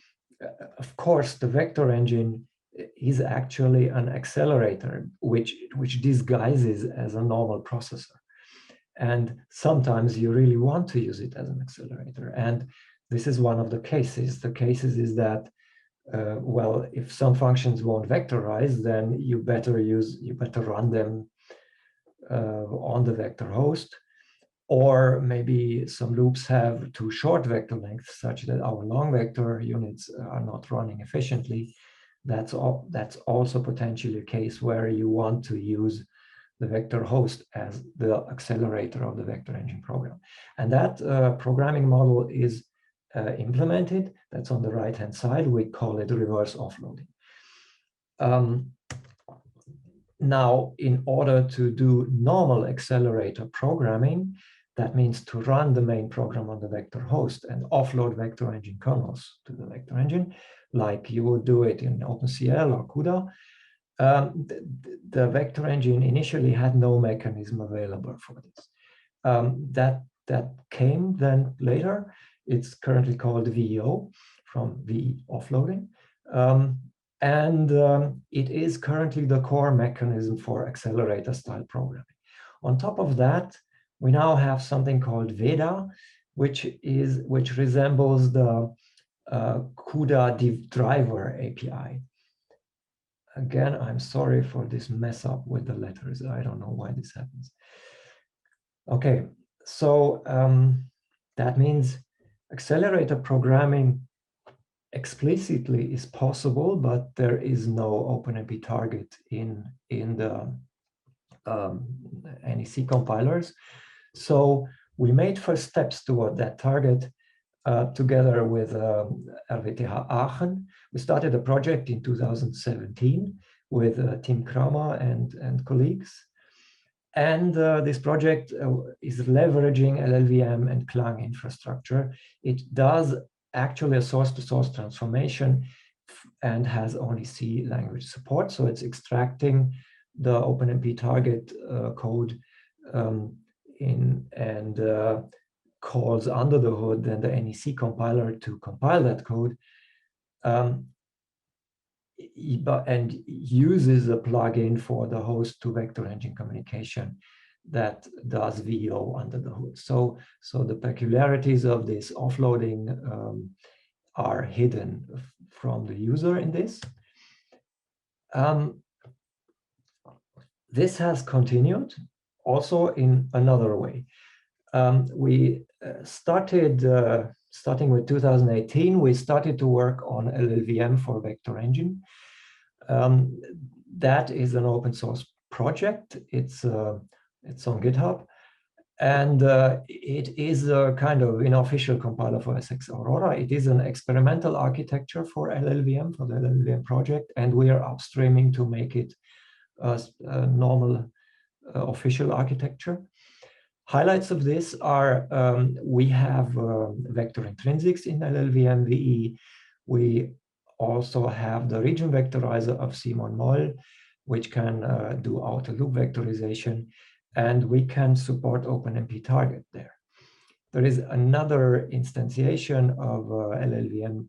of course, the vector engine is actually an accelerator, which disguises as a normal processor. And sometimes you really want to use it as an accelerator. And this is one of the cases. The cases is that, well, if some functions won't vectorize, then you better run them on the vector host. Or maybe some loops have too short vector lengths such that our long vector units are not running efficiently. That's also potentially a case where you want to use the vector host as the accelerator of the vector engine program. And that programming model is implemented. That's on the right-hand side. We call it reverse offloading. Now, in order to do normal accelerator programming, That means to run the main program on the vector host and offload vector engine kernels to the vector engine, like you would do it in OpenCL or CUDA. The vector engine initially had no mechanism available for this. That came then later. It's currently called VEO, from VE offloading. It is currently the core mechanism for accelerator style programming. On top of that, we now have something called VEDA, which resembles the CUDA driver API. Again, I'm sorry for this mess up with the letters. I don't know why this happens. Okay, so that means accelerator programming explicitly is possible, but there is no OpenMP target in the NEC compilers. So we made first steps toward that target together with RWTH Aachen. We started a project in 2017 with Tim Kramer and colleagues. And this project is leveraging LLVM and Flang infrastructure. It does actually a source-to-source transformation and has only C language support. So it's extracting the OpenMP target code and calls under the hood then the NEC compiler to compile that code, and uses a plugin for the host to vector engine communication that does VEO under the hood. So the peculiarities of this offloading are hidden from the user in this. This has continued also in another way. We starting with 2018, we started to work on LLVM for vector engine. That is an open source project. It's on GitHub, and it is a kind of unofficial compiler for SX Aurora. It is an experimental architecture for LLVM, for the LLVM project, and we are upstreaming to make it a normal official architecture. Highlights of this are we have vector intrinsics in LLVM VE. We also have the region vectorizer of Simon Moll, which can do outer loop vectorization, and we can support OpenMP target there. There is another instantiation of LLVM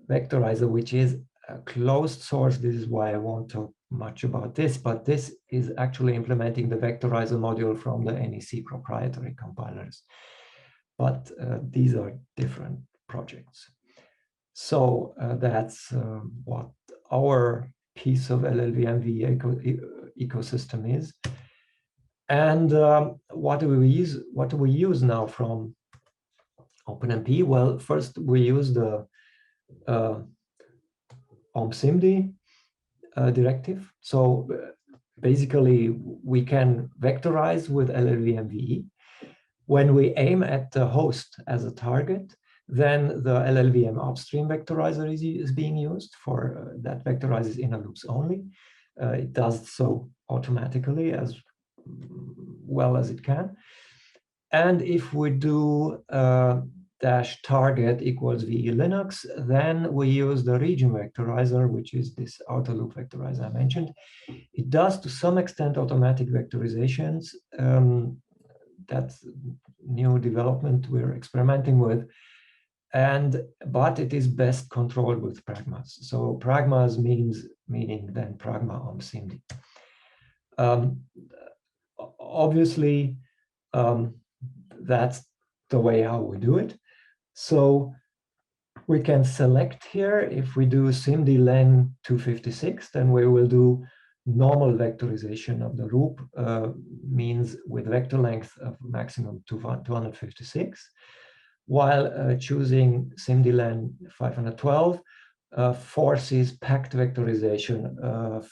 vectorizer, which is a closed source. This is why I won't talk much about this, but this is actually implementing the vectorizer module from the NEC proprietary compilers. But these are different projects. So that's what our piece of LLVM ecosystem is. And what do we use now from OpenMP? Well, first we use the OmpSIMD directive. So basically, we can vectorize with LLVM VE. When we aim at the host as a target, then the LLVM upstream vectorizer is being used for that vectorizes inner loops only. It does so automatically as well as it can. And if we do dash target equals VE Linux, then we use the region vectorizer, which is this outer loop vectorizer I mentioned. It does to some extent automatic vectorizations. That's new development we're experimenting with. But it is best controlled with pragmas. So pragmas meaning then pragma OmpSIMD. Obviously, that's the way how we do it. So we can select here, if we do SIMD len 256, then we will do normal vectorization of the loop, means with vector length of maximum 256, while choosing SIMD len 512 forces packed vectorization of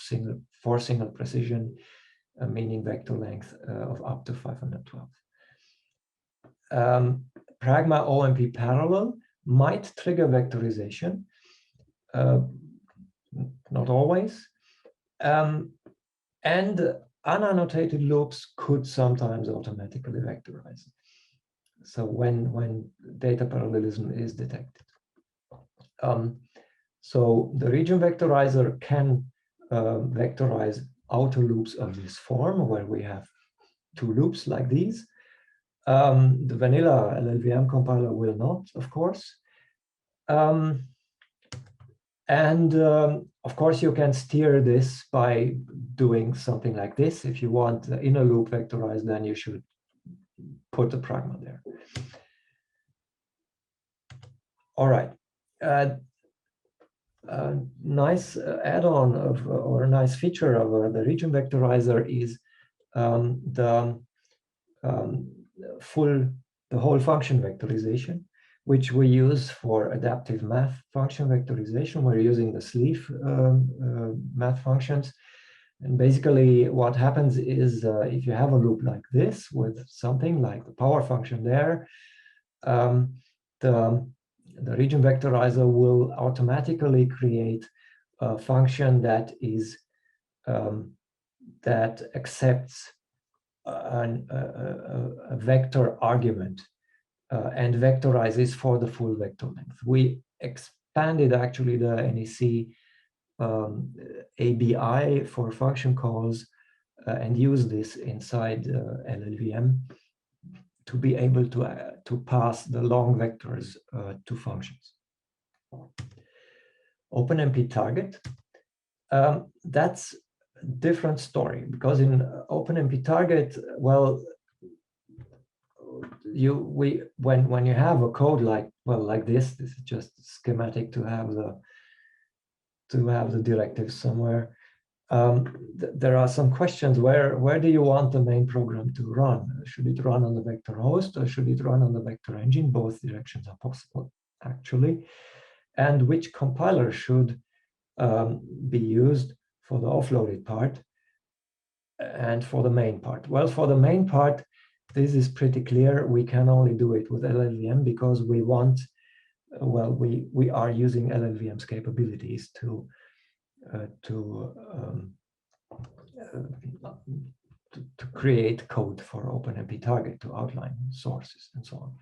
for single precision, meaning vector length of up to 512. Pragma OMP parallel might trigger vectorization, not always. And unannotated loops could sometimes automatically vectorize. So when data parallelism is detected. So the region vectorizer can vectorize outer loops of this form, where we have two loops like these. The vanilla LLVM compiler will not, of course. Of course, you can steer this by doing something like this. If you want the inner loop vectorized, then you should put the pragma there. All right. Nice add-on of, or a nice feature of the region vectorizer is the whole function vectorization, which we use for adaptive math function vectorization. We're using the sleeve math functions. And basically what happens is if you have a loop like this with something like the power function there, the region vectorizer will automatically create a function that is that accepts a vector argument and vectorizes for the full vector length. We expanded actually the NEC ABI for function calls and use this inside LLVM to be able to pass the long vectors to functions. OpenMP target, that's a different story, because in OpenMP target, well, when you have a code like this is just schematic to have the directives somewhere. There are some questions. Where do you want the main program to run? Should it run on the vector host, or should it run on the vector engine? Both directions are possible, actually. And which compiler should be used for the offloaded part and for the main part? Well, for the main part, this is pretty clear. We can only do it with LLVM because we want, well, we are using LLVM's capabilities to create code for OpenMP target, to outline sources and so on.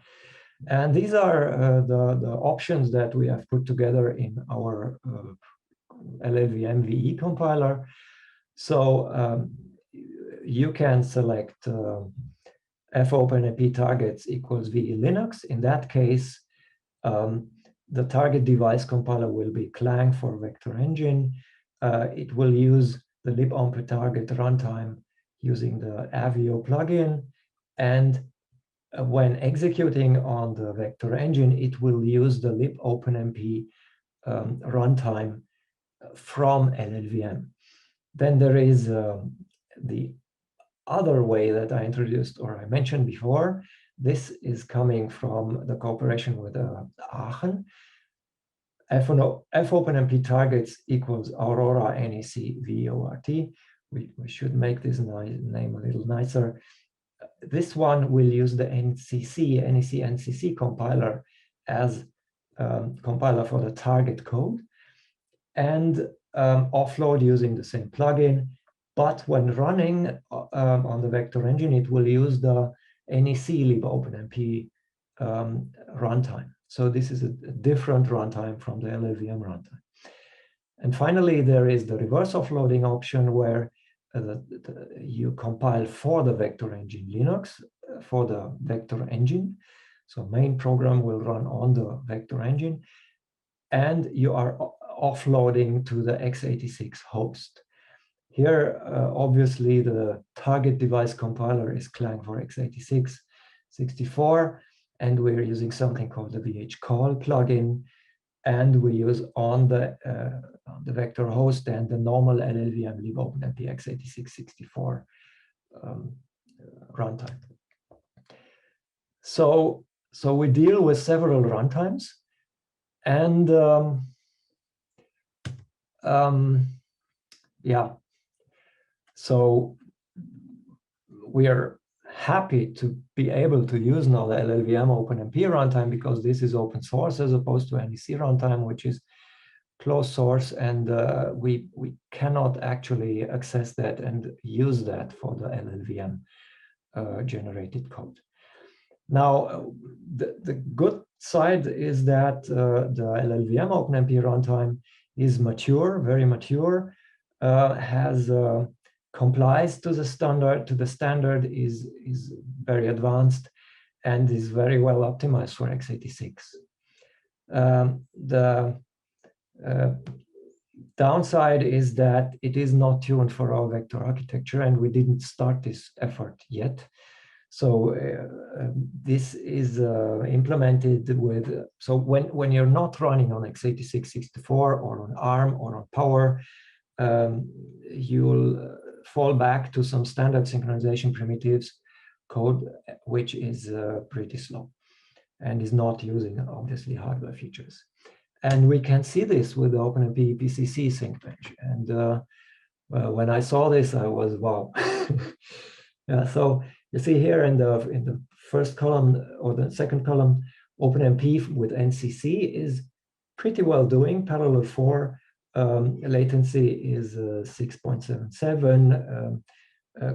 And these are the options that we have put together in our LLVM VE compiler. So you can select FOpenMP targets equals VE Linux. In that case, the target device compiler will be Clang for vector engine. It will use the libOpenMP target runtime using the Avio plugin. And when executing on the vector engine, it will use the libOpenMP runtime from LLVM. Then there is the other way that I introduced, or I mentioned before. This is coming from the cooperation with Aachen. FOpenMP targets equals Aurora NEC VORT. We should make this name a little nicer. This one will use the NEC compiler as compiler for the target code, and offload using the same plugin. But when running on the vector engine, it will use the NEC libOpenMP runtime. So this is a different runtime from the LLVM runtime. And finally, there is the reverse offloading option, where you compile for the vector engine Linux, for the vector engine. So main program will run on the vector engine, and you are offloading to the x86 host. Here, obviously, the target device compiler is Clang for x86 64, and we're using something called the vhcall plugin, and we use on the vector host and the normal LLVM libOpenMP x86 64 runtime. So we deal with several runtimes, and yeah. So we are happy to be able to use now the LLVM OpenMP runtime, because this is open source as opposed to NEC runtime, which is closed source, and we cannot actually access that and use that for the LLVM generated code. Now, the good side is that the LLVM OpenMP runtime is mature, very mature, complies to the standard, is very advanced, and is very well optimized for x86. The downside is that it is not tuned for our vector architecture, and we didn't start this effort yet. So this is implemented with, so when you're not running on x86-64 or on ARM or on Power, you'll fall back to some standard synchronization primitives code, which is pretty slow and is not using, obviously, hardware features. And we can see this with the OpenMP PCC sync bench. And when I saw this, I was, wow. Yeah, so you see here in the first column or the second column, OpenMP with NCC is pretty well doing. Parallel 4 latency is 6.77.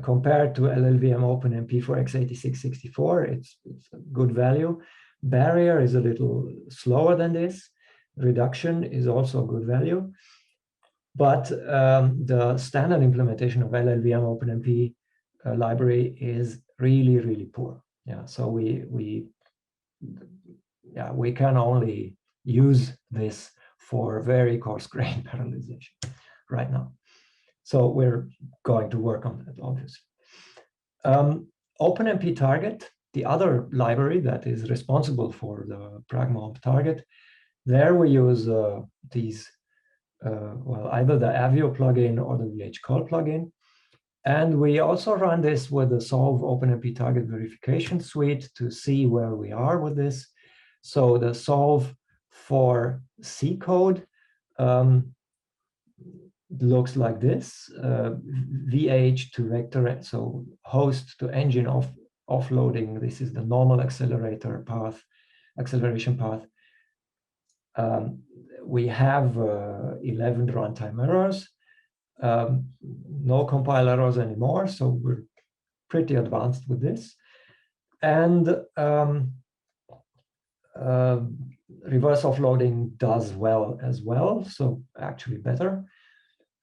Compared to LLVM OpenMP for x86-64, it's a good value. Barrier is a little slower than this. Reduction is also a good value. But the standard implementation of LLVM OpenMP library is really, really poor. Yeah, so we can only use this for very coarse-grained parallelization right now. So we're going to work on that, obviously. OpenMP target, the other library that is responsible for the pragma target, there we use these, well, either the Avio plugin or the VHCall plugin. And we also run this with the Solve OpenMP target verification suite to see where we are with this. So the Solve for C code looks like this, VH to vector, so host to engine offloading. This is the normal acceleration path. We have 11 runtime errors, no compile errors anymore, so we're pretty advanced with this. And reverse offloading does well as well, so actually better.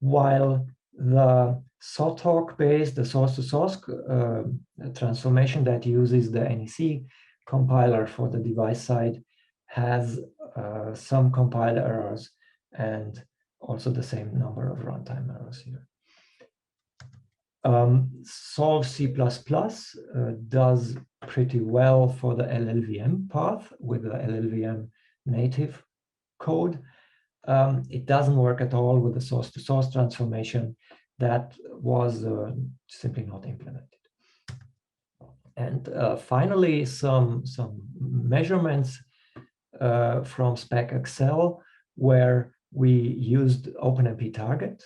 While the SOTOC-based, the source-to-source transformation that uses the NEC compiler for the device side has some compile errors and also the same number of runtime errors here. Solve C++ does pretty well for the LLVM path with the LLVM native code. It doesn't work at all with the source-to-source transformation that was simply not implemented. And finally, some measurements from Spec Excel where we used OpenMP target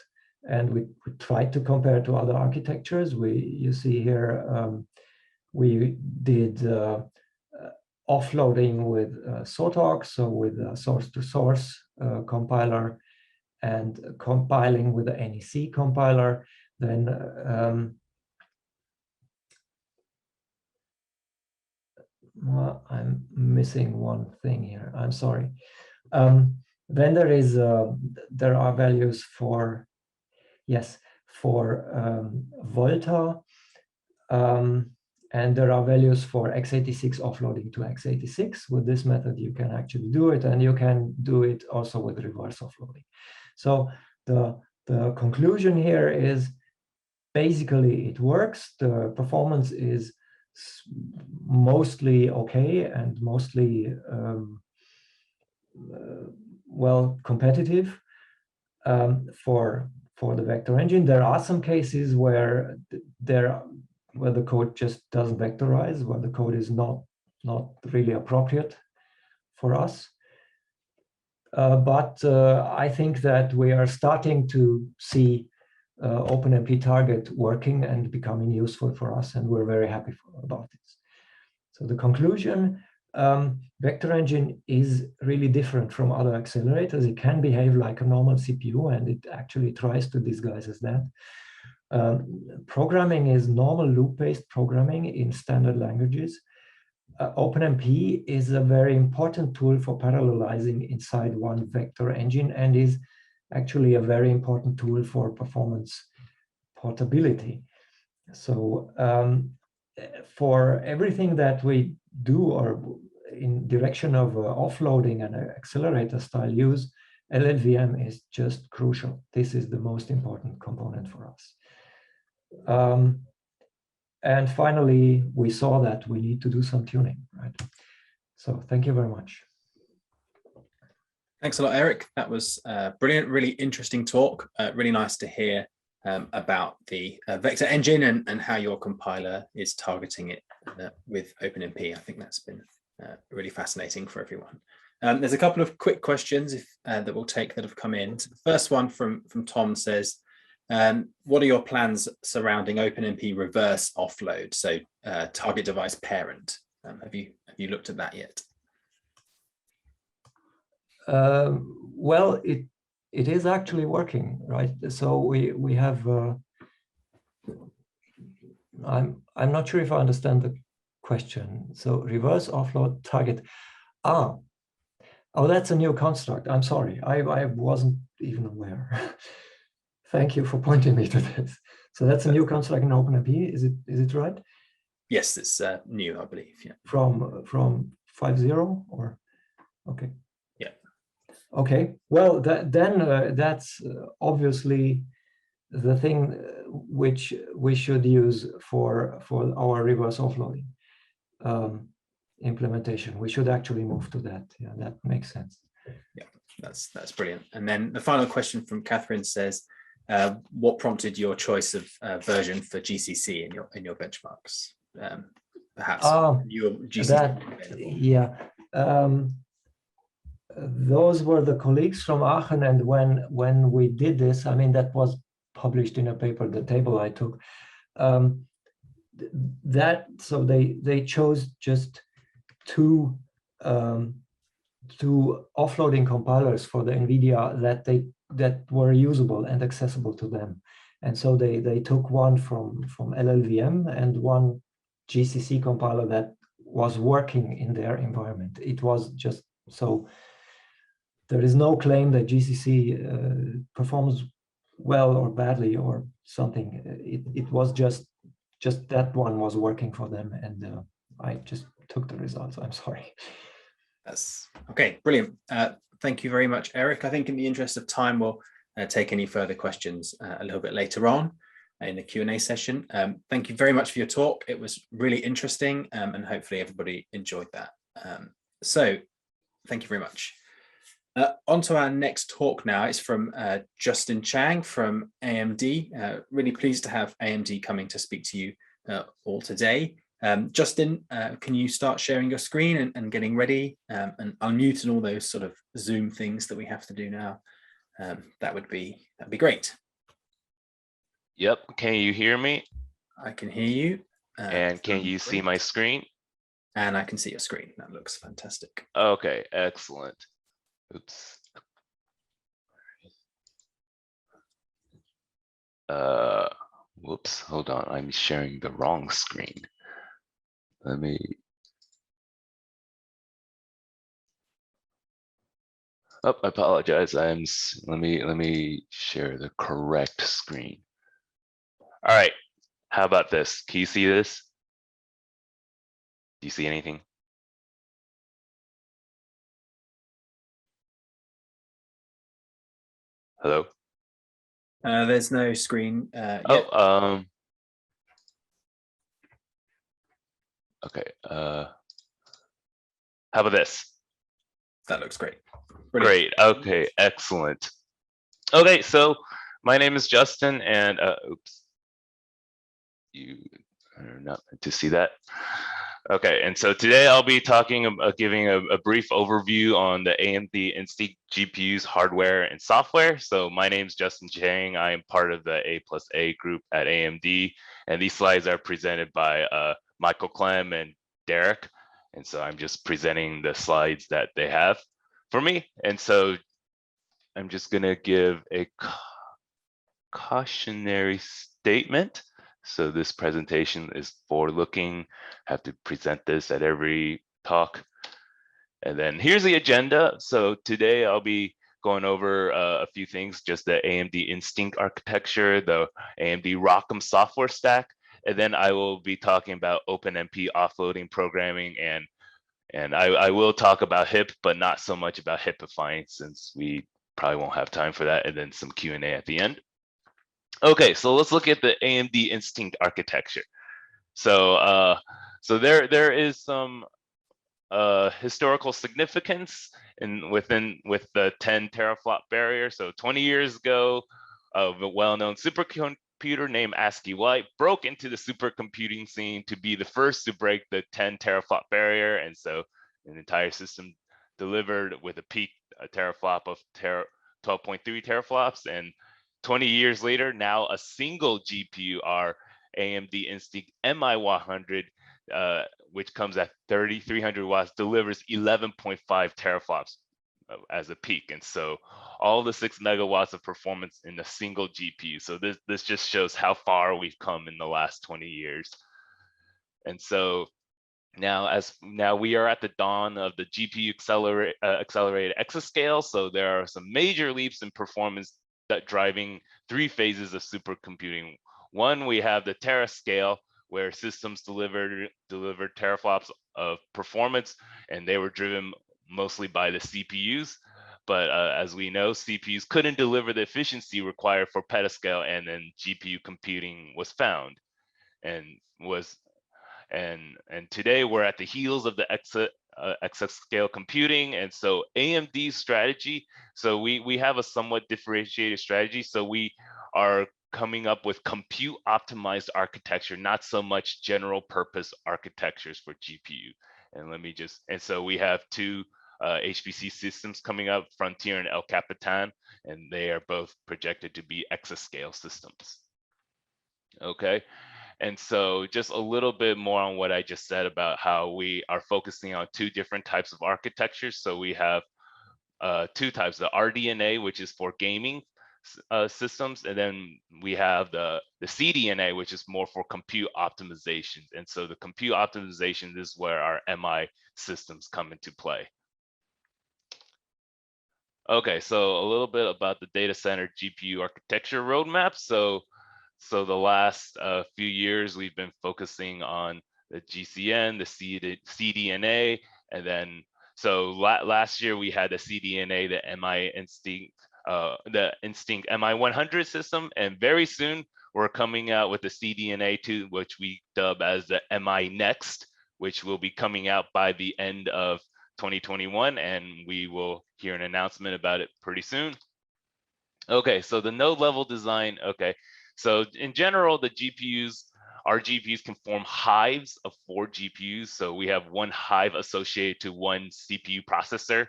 and we tried to compare to other architectures. You see here, we did offloading with SOTOC, so with a source-to-source compiler, and compiling with the NEC compiler. Then well, I'm missing one thing here. I'm sorry. Then there are values for, yes, for Volta, and there are values for x86 offloading to x86. With this method, you can actually do it, and you can do it also with reverse offloading. So the conclusion here is basically it works. The performance is mostly okay and mostly well competitive for the vector engine. There are some cases where the code just doesn't vectorize, where the code is not really appropriate for us. But I think that we are starting to see OpenMP target working and becoming useful for us, and we're very happy about it. So the conclusion, vector engine is really different from other accelerators. It can behave like a normal CPU, and it actually tries to disguise as that. Programming is normal loop-based programming in standard languages. OpenMP is a very important tool for parallelizing inside one vector engine and is actually a very important tool for performance portability. So for everything that we do or in direction of offloading and accelerator style use, LLVM is just crucial. This is the most important component for us. And finally, we saw that we need to do some tuning, right? So thank you very much. Thanks a lot, Eric. That was brilliant, really interesting talk. Really nice to hear about the vector engine and how your compiler is targeting it with OpenMP. I think that's been really fascinating for everyone. There's a couple of quick questions that we'll take that have come in. So the first one from Tom says, what are your plans surrounding OpenMP reverse offload? So target device parent. Have you looked at that yet? Well, it is actually working, right? So we have. I'm not sure if I understand the question. So reverse offload target. Oh, that's a new construct. I'm sorry, I wasn't even aware. Thank you for pointing me to this. So that's a new construct in OpenMP. Is it right? Yes, it's new, I believe. Yeah. From 5.0 or okay. Yeah. Okay. Well, that's obviously the thing which we should use for our reverse offloading implementation. We should actually move to that. Yeah, that makes sense. Yeah, that's brilliant. And then the final question from Catherine says, what prompted your choice of version for GCC in your benchmarks? Perhaps your GCC yeah. Those were the colleagues from Aachen, and when we did this, I mean, that was published in a paper, the table I took. So they chose just two offloading compilers for the NVIDIA that were usable and accessible to them, and so they took one from LLVM and one GCC compiler that was working in their environment. It was just so. There is no claim that GCC performs well or badly or something. It was just that one was working for them, and I just took the results. I'm sorry. That's okay. Brilliant. Thank you very much, Eric. I think in the interest of time, we'll take any further questions a little bit later on in the Q&A session. Thank you very much for your talk. It was really interesting, and hopefully everybody enjoyed that. So thank you very much. On to our next talk now. It's from Justin Chang from AMD. Really pleased to have AMD coming to speak to you all today. Justin, can you start sharing your screen and getting ready and unmute and all those sort of Zoom things that we have to do now? That'd be great. Yep. Can you hear me? I can hear you. And can you see my screen? And I can see your screen. That looks fantastic. Okay, excellent. Oops. Whoops, hold on. I'm sharing the wrong screen. Let me. Oh, I apologize. Let me share the correct screen. All right. How about this? Can you see this? Do you see anything? Hello? There's no screen yet. Okay. How about this? That looks great. Brilliant. Great. Okay, excellent. Okay, so my name is Justin, and oops. You are not meant to see that. Okay, and so today I'll be talking giving a brief overview on the AMD Instinct GPU's hardware and software. So my name is Justin Chang. I am part of the A+A group at AMD, and these slides are presented by Michael Clem and Derek. And so I'm just presenting the slides that they have for me. And so I'm just gonna give a cautionary statement So this presentation is forward-looking. Have to present this at every talk. And then here's the agenda. So today I'll be going over a few things, just the AMD Instinct architecture, the AMD ROCm software stack, and then I will be talking about OpenMP offloading programming, and I will talk about HIP, but not so much about HIPifying, since we probably won't have time for that, and then some Q&A at the end. Okay, so let's look at the AMD Instinct architecture. So there is some historical significance with the 10 teraflop barrier. So 20 years ago, a well-known supercomputer named ASCII White broke into the supercomputing scene to be the first to break the 10 teraflop barrier, and so an entire system delivered with a peak teraflop of 12.3 teraflops. And 20 years later, now a single GPU, our AMD Instinct MI100, which comes at 3,300 watts, delivers 11.5 teraflops as a peak. And so all the 6 megawatts of performance in a single GPU. So this just shows how far we've come in the last 20 years. And so now we are at the dawn of the GPU accelerated exascale. So there are some major leaps in performance that driving 3 phases of supercomputing. One, we have the terascale, where systems delivered teraflops of performance, and they were driven mostly by the CPUs. But as we know, CPUs couldn't deliver the efficiency required for petascale, and then GPU computing was found, and today we're at the heels of the exascale computing. And so AMD's strategy, so we have a somewhat differentiated strategy. So we are coming up with compute optimized architecture, not so much general purpose architectures for GPU. And so we have 2 HPC systems coming up, Frontier and El Capitan, and they are both projected to be exascale systems. Okay. And so just a little bit more on what I just said about how we are focusing on 2 different types of architectures. So we have 2 types, the RDNA, which is for gaming systems, and then we have the CDNA, which is more for compute optimization. And so the compute optimization is where our MI systems come into play. Okay, so a little bit about the data center GPU architecture roadmap. So the last few years, we've been focusing on the GCN, the CDNA, and then so last year we had the CDNA, the MI Instinct, the Instinct MI100 system, and very soon we're coming out with the CDNA 2, which we dub as the MI Next, which will be coming out by the end of 2021, and we will hear an announcement about it pretty soon. Okay, so the node level design. Okay, so in general, our GPUs can form hives of 4 GPUs. So we have 1 hive associated to 1 CPU processor.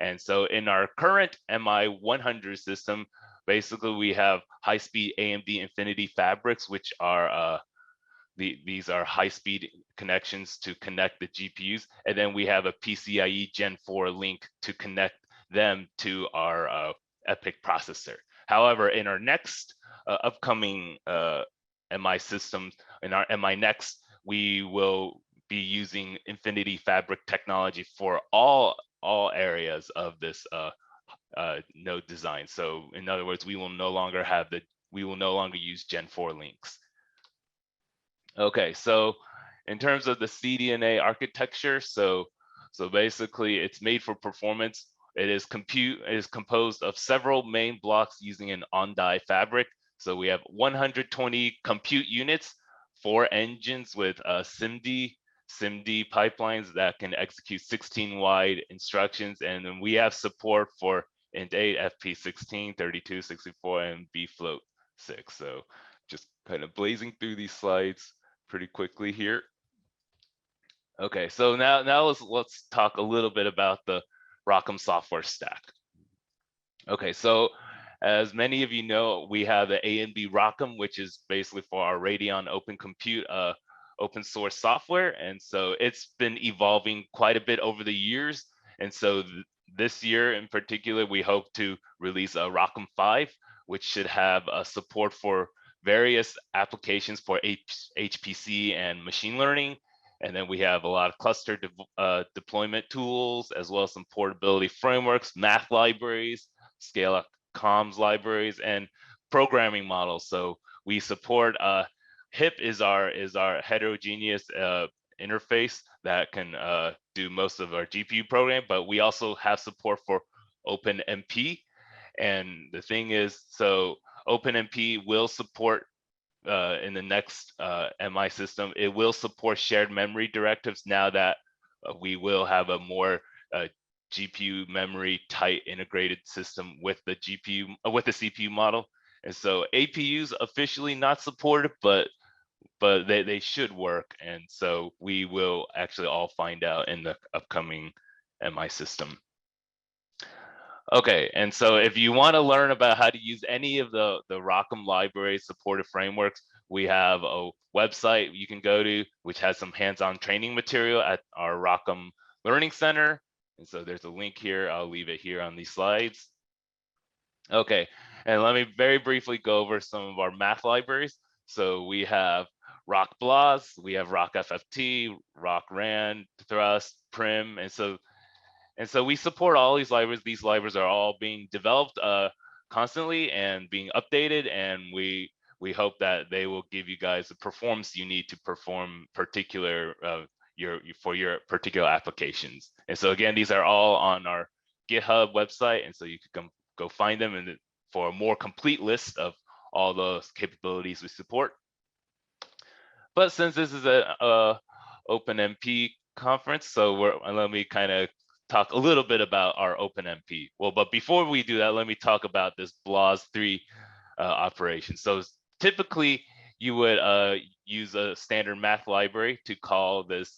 And so in our current MI100 system, basically we have high-speed AMD Infinity Fabrics, which are these are high-speed connections to connect the GPUs. And then we have a PCIe Gen 4 link to connect them to our EPYC processor. However, in our next upcoming MI systems, in our MI Next, we will be using Infinity Fabric technology for all areas of this node design. So in other words, we will no longer use Gen 4 links. Okay, so in terms of the CDNA architecture, so basically it's made for performance. It is composed of several main blocks using an on-die fabric. So we have 120 compute units, 4 engines with SIMD pipelines that can execute 16 wide instructions, and then we have support for int8, FP16, 32, 64, and bfloat 6. So just kind of blazing through these slides pretty quickly here. Okay, so now let's talk a little bit about the ROCm software stack. Okay, so as many of you know, we have the AMD ROCm, which is basically for our Radeon Open Compute open source software. And so it's been evolving quite a bit over the years. And so this year in particular, we hope to release a ROCm 5, which should have support for various applications for HPC and machine learning. And then we have a lot of cluster deployment tools, as well as some portability frameworks, math libraries, scale-up comms libraries, and programming models. So we support HIP is our heterogeneous interface that can do most of our GPU program, but we also have support for OpenMP. And the thing is, so OpenMP will support in the next MI system, it will support shared memory directives now that we will have a more GPU memory tight integrated system with the GPU with the CPU model. And so APUs officially not supported, but they should work. And so we will actually all find out in the upcoming MI system. Okay, and so if you want to learn about how to use any of the ROCm library supported frameworks, we have a website you can go to, which has some hands-on training material at our ROCm Learning Center. And so there's a link here. I'll leave it here on these slides. Okay, and let me very briefly go over some of our math libraries. So we have ROC-BLAS, we have ROC-FFT, ROC-RAN, Thrust, Prim, and so we support all these libraries. These libraries are all being developed constantly and being updated, and we hope that they will give you guys the performance you need to perform particular for your particular applications. And so again, these are all on our GitHub website, and so you can go find them and for a more complete list of all those capabilities we support. But since this is a OpenMP conference, so let me kind of talk a little bit about our OpenMP. Well, but before we do that, let me talk about this BLAS3 operation. So typically, you would use a standard math library to call this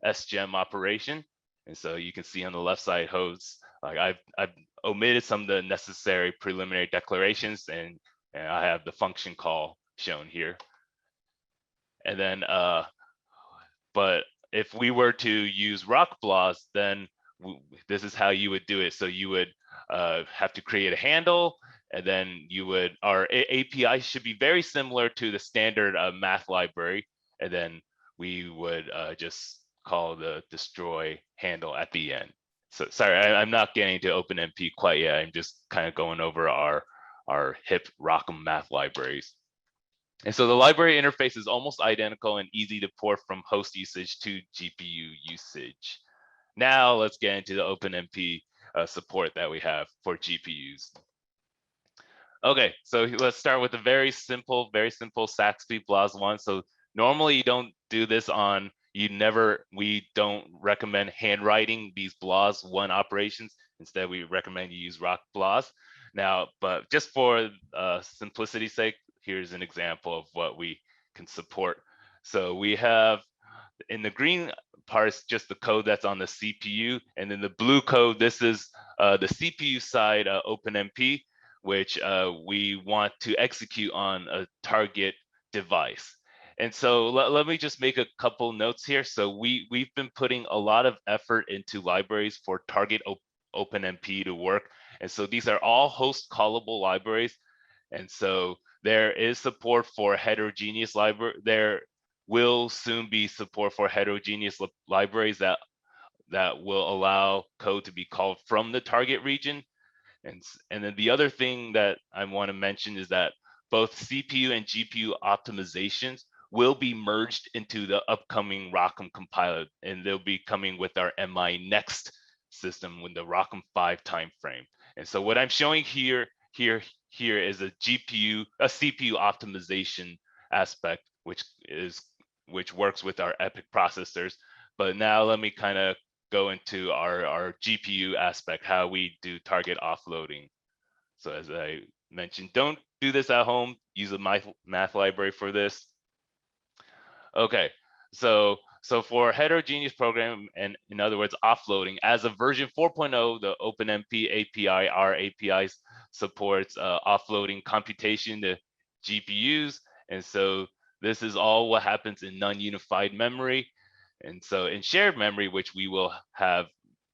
SGEM operation. And so you can see on the left side hosts, like I've omitted some of the necessary preliminary declarations, and I have the function call shown here. And then, but if we were to use ROC-BLAS, then this is how you would do it. So you would have to create a handle, and then our API should be very similar to the standard math library. And then we would just call the destroy handle at the end. So sorry, I'm not getting to OpenMP quite yet. I'm just kind of going over our HIP ROCm math libraries. And so the library interface is almost identical and easy to port from host usage to GPU usage. Now let's get into the OpenMP support that we have for GPUs. Okay, so let's start with a very simple Saxby BLAS1. So normally you don't do this on, we don't recommend handwriting these BLAS1 operations. Instead, we recommend you use ROC-BLAS. Now, but just for simplicity's sake, here's an example of what we can support. So we have in the green parts just the code that's on the CPU, and then the blue code, this is the CPU side OpenMP, which we want to execute on a target device. And so let me just make a couple notes here. So we've been putting a lot of effort into libraries for target OpenMP to work. And so these are all host callable libraries. And so there is support for heterogeneous library. There will soon be support for heterogeneous libraries that will allow code to be called from the target region. And then the other thing that I want to mention is that both CPU and GPU optimizations will be merged into the upcoming ROCm compiler, and they'll be coming with our MI next system with the ROCm 5 timeframe. And so what I'm showing here is a CPU optimization aspect, which works with our EPYC processors. But now let me kind of go into our GPU aspect, how we do target offloading. So as I mentioned, don't do this at home. Use a math library for this. Okay, so for heterogeneous programming, and in other words, offloading, as of version 4.0, the OpenMP API, our APIs supports offloading computation to GPUs. And so this is all what happens in non-unified memory. And so in shared memory, which we will have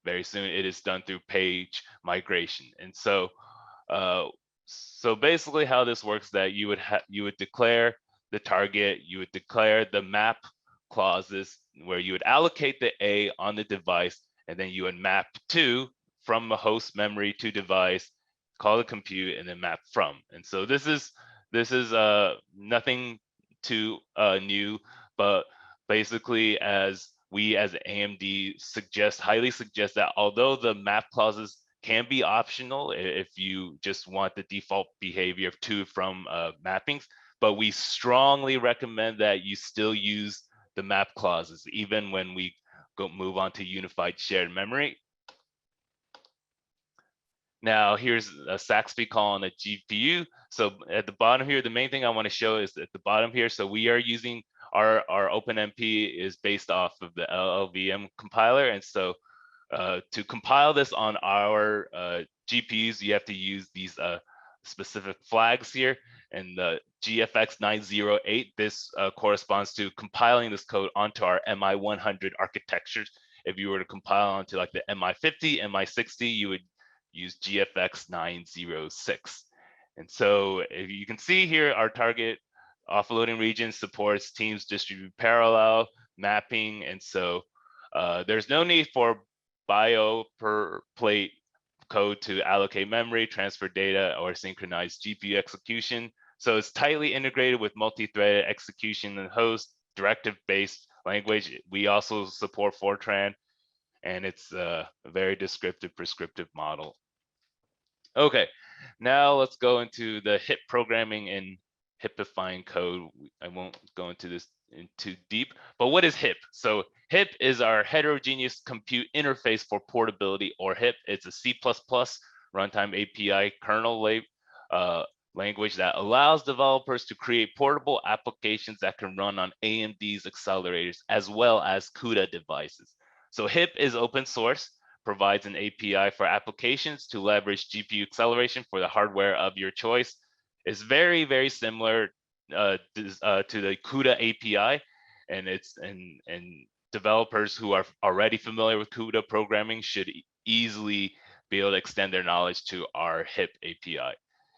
very soon, it is done through page migration. And so So basically how this works that you would declare the target, you would declare the map clauses where you would allocate the A on the device, and then you would map to from the host memory to device, call the compute, and then map from. And so this is nothing too new, but basically as we as AMD highly suggest that although the map clauses can be optional if you just want the default behavior of to from mappings, but we strongly recommend that you still use the map clauses even when we move on to unified shared memory. Now here's a Saxby call on a GPU. So at the bottom here, the main thing I want to show is at the bottom here. So we are using our OpenMP is based off of the LLVM compiler, and so to compile this on our GPUs, you have to use these specific flags here. And the GFX 908, this corresponds to compiling this code onto our MI100 architectures. If you were to compile onto like the MI50, MI60, you would use GFX 906. And so if you can see here, our target offloading region supports teams distributed parallel mapping. And so there's no need for bio per plate code to allocate memory, transfer data, or synchronize GPU execution. So it's tightly integrated with multi-threaded execution and host directive-based language. We also support Fortran, and it's a very descriptive prescriptive model. Okay, now let's go into the HIP programming and HIPifying code. I won't go into this too deep, but what is HIP? So HIP is our heterogeneous compute interface for portability, or HIP. It's a C++ runtime API kernel language that allows developers to create portable applications that can run on AMD's accelerators as well as CUDA devices. So HIP is open source, provides an API for applications to leverage GPU acceleration for the hardware of your choice. It's very, very similar to the CUDA API, and developers who are already familiar with CUDA programming should easily be able to extend their knowledge to our HIP API.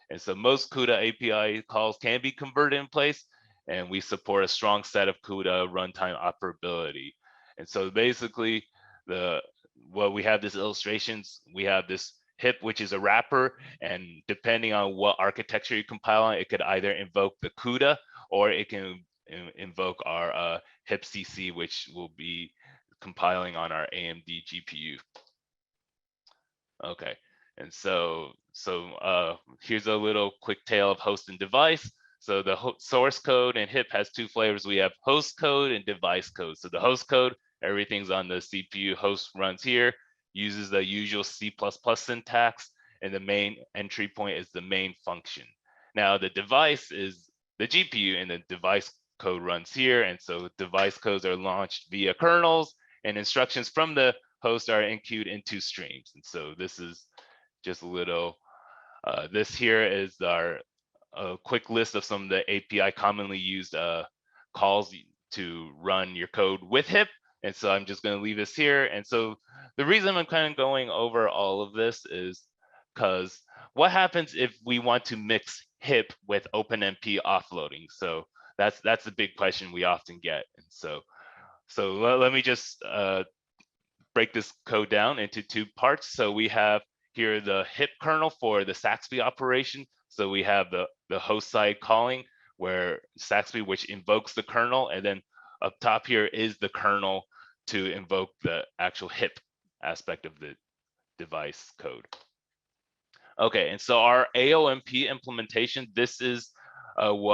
And so most CUDA API calls can be converted in place, and we support a strong set of CUDA runtime operability. And so basically, we have this illustrations, we have this HIP, which is a wrapper, and depending on what architecture you compile on, it could either invoke the CUDA or it can invoke our HIPCC, which will be compiling on our AMD GPU. Okay, and so here's a little quick tale of host and device. So the source code in HIP has two flavors. We have host code and device code. So the host code, everything's on the CPU, host runs here, uses the usual C++ syntax, and the main entry point is the main function. Now the device is the GPU, and the device code runs here. And so device codes are launched via kernels, and instructions from the host are enqueued into streams. And so this is just a little, this here is our quick list of some of the API commonly used calls to run your code with HIP. And so I'm just going to leave this here. And so the reason I'm kind of going over all of this is because what happens if we want to mix HIP with OpenMP offloading? So that's the big question we often get. And so let me just break this code down into two parts. So we have here the HIP kernel for the Saxby operation. So we have the host side calling where Saxby, which invokes the kernel, and then up top here is the kernel to invoke the actual HIP aspect of the device code. Okay, and so our AOMP implementation, this is our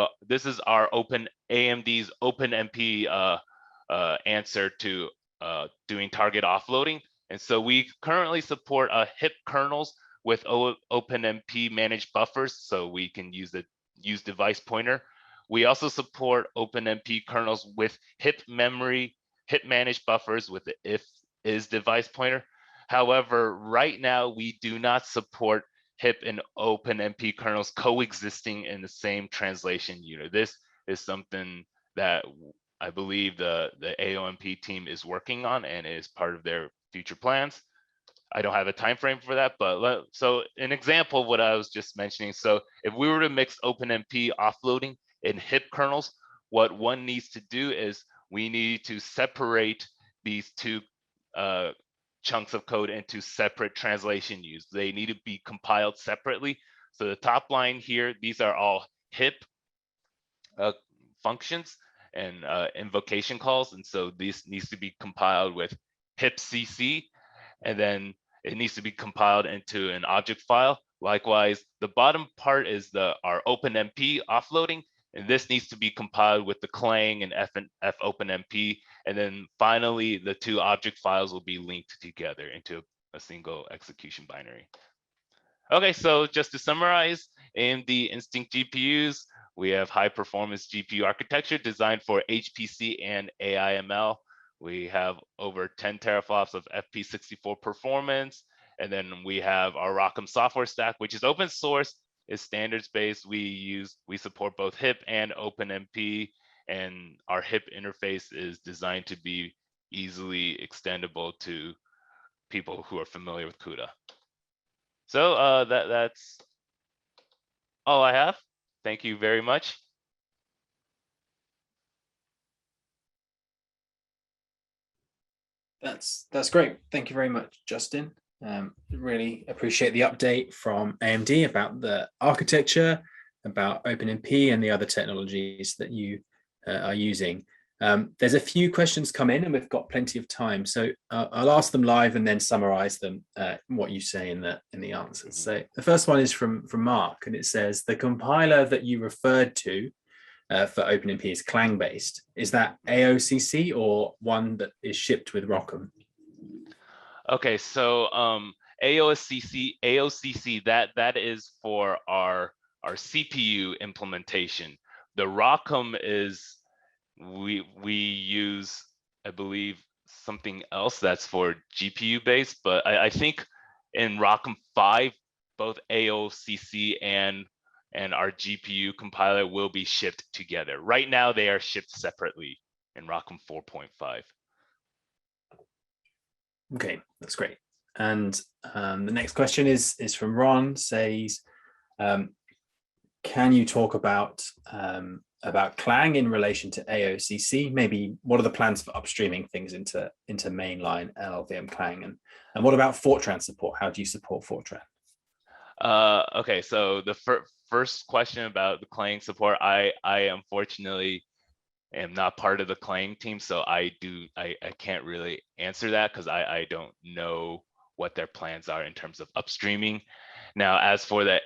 AMD's OpenMP answer to doing target offloading. And so we currently support HIP kernels with OpenMP managed buffers, so we can use device pointer. We also support OpenMP kernels with HIP memory, HIP managed buffers with the if-is device pointer. However, right now we do not support HIP and OpenMP kernels coexisting in the same translation unit. This is something that I believe the AOMP team is working on and is part of their future plans. I don't have a time frame for that, but so an example of what I was just mentioning. So if we were to mix OpenMP offloading and HIP kernels, what one needs to do is we need to separate these two chunks of code into separate translation use. They need to be compiled separately. So the top line here, these are all HIP functions and invocation calls. And so this needs to be compiled with HIPCC, and then it needs to be compiled into an object file. Likewise, the bottom part is our OpenMP offloading, and this needs to be compiled with the Clang and F OpenMP. And then finally, the two object files will be linked together into a single execution binary. Okay, so just to summarize, AMD Instinct GPUs, we have high performance GPU architecture designed for HPC and AI/ML. We have over 10 teraflops of FP64 performance. And then we have our ROCm software stack, which is open source, is standards-based. We support both HIP and OpenMP, and our HIP interface is designed to be easily extendable to people who are familiar with CUDA. So that's all I have. Thank you very much. That's great. Thank you very much, Justin. Really appreciate the update from AMD about the architecture, about OpenMP and the other technologies that you are using. There's a few questions come in and we've got plenty of time. So I'll ask them live and then summarize them, what you say in the answers. So the first one is from Mark, and it says, the compiler that you referred to for OpenMP is Clang based. Is that AOCC or one that is shipped with ROCm? Okay, so AOCC, that is for our CPU implementation. The ROCm is we use, I believe, something else that's for GPU based, but I think in ROCm 5, both AOCC and our GPU compiler will be shipped together. Right now, they are shipped separately in ROCm 4.5. Okay, that's great. And the next question is from Ron, says, can you talk about Clang in relation to AOCC? Maybe what are the plans for upstreaming things into mainline LLVM Clang? And what about Fortran support? How do you support Fortran? Okay, so the first question about the Clang support, I unfortunately am not part of the Clang team, so I can't really answer that because I don't know what their plans are in terms of upstreaming. Now, as for the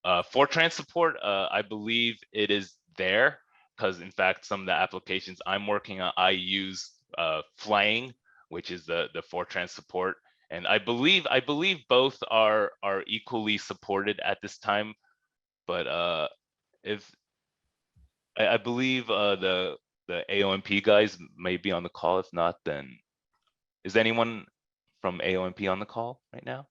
Fortran support, I believe it is there because in fact, some of the applications I'm working on, I use Flang, which is the Fortran support. And I believe both are equally supported at this time, but if I believe the AOMP guys may be on the call. If not, then is anyone from AOMP on the call right now?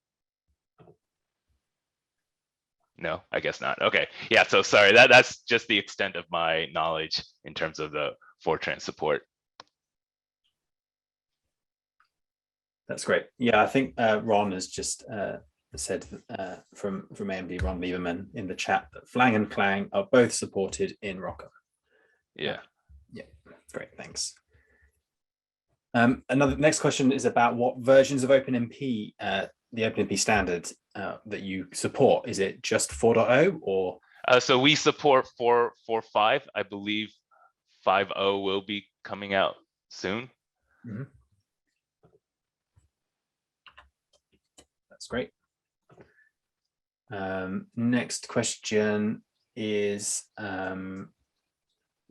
No, I guess not. Okay, yeah. So sorry, that's just the extent of my knowledge in terms of the Fortran support. That's great. Yeah, I think Ron has just said from AMD, Ron Lieberman in the chat, that Flang and Clang are both supported in ROCm. Yeah. Yeah, great, thanks. Next question is about what versions of OpenMP, the OpenMP standard that you support. Is it just 4.0 or? So we support 4.5. I believe 5.0 will be coming out soon. Mm-hmm. That's great. Next question is,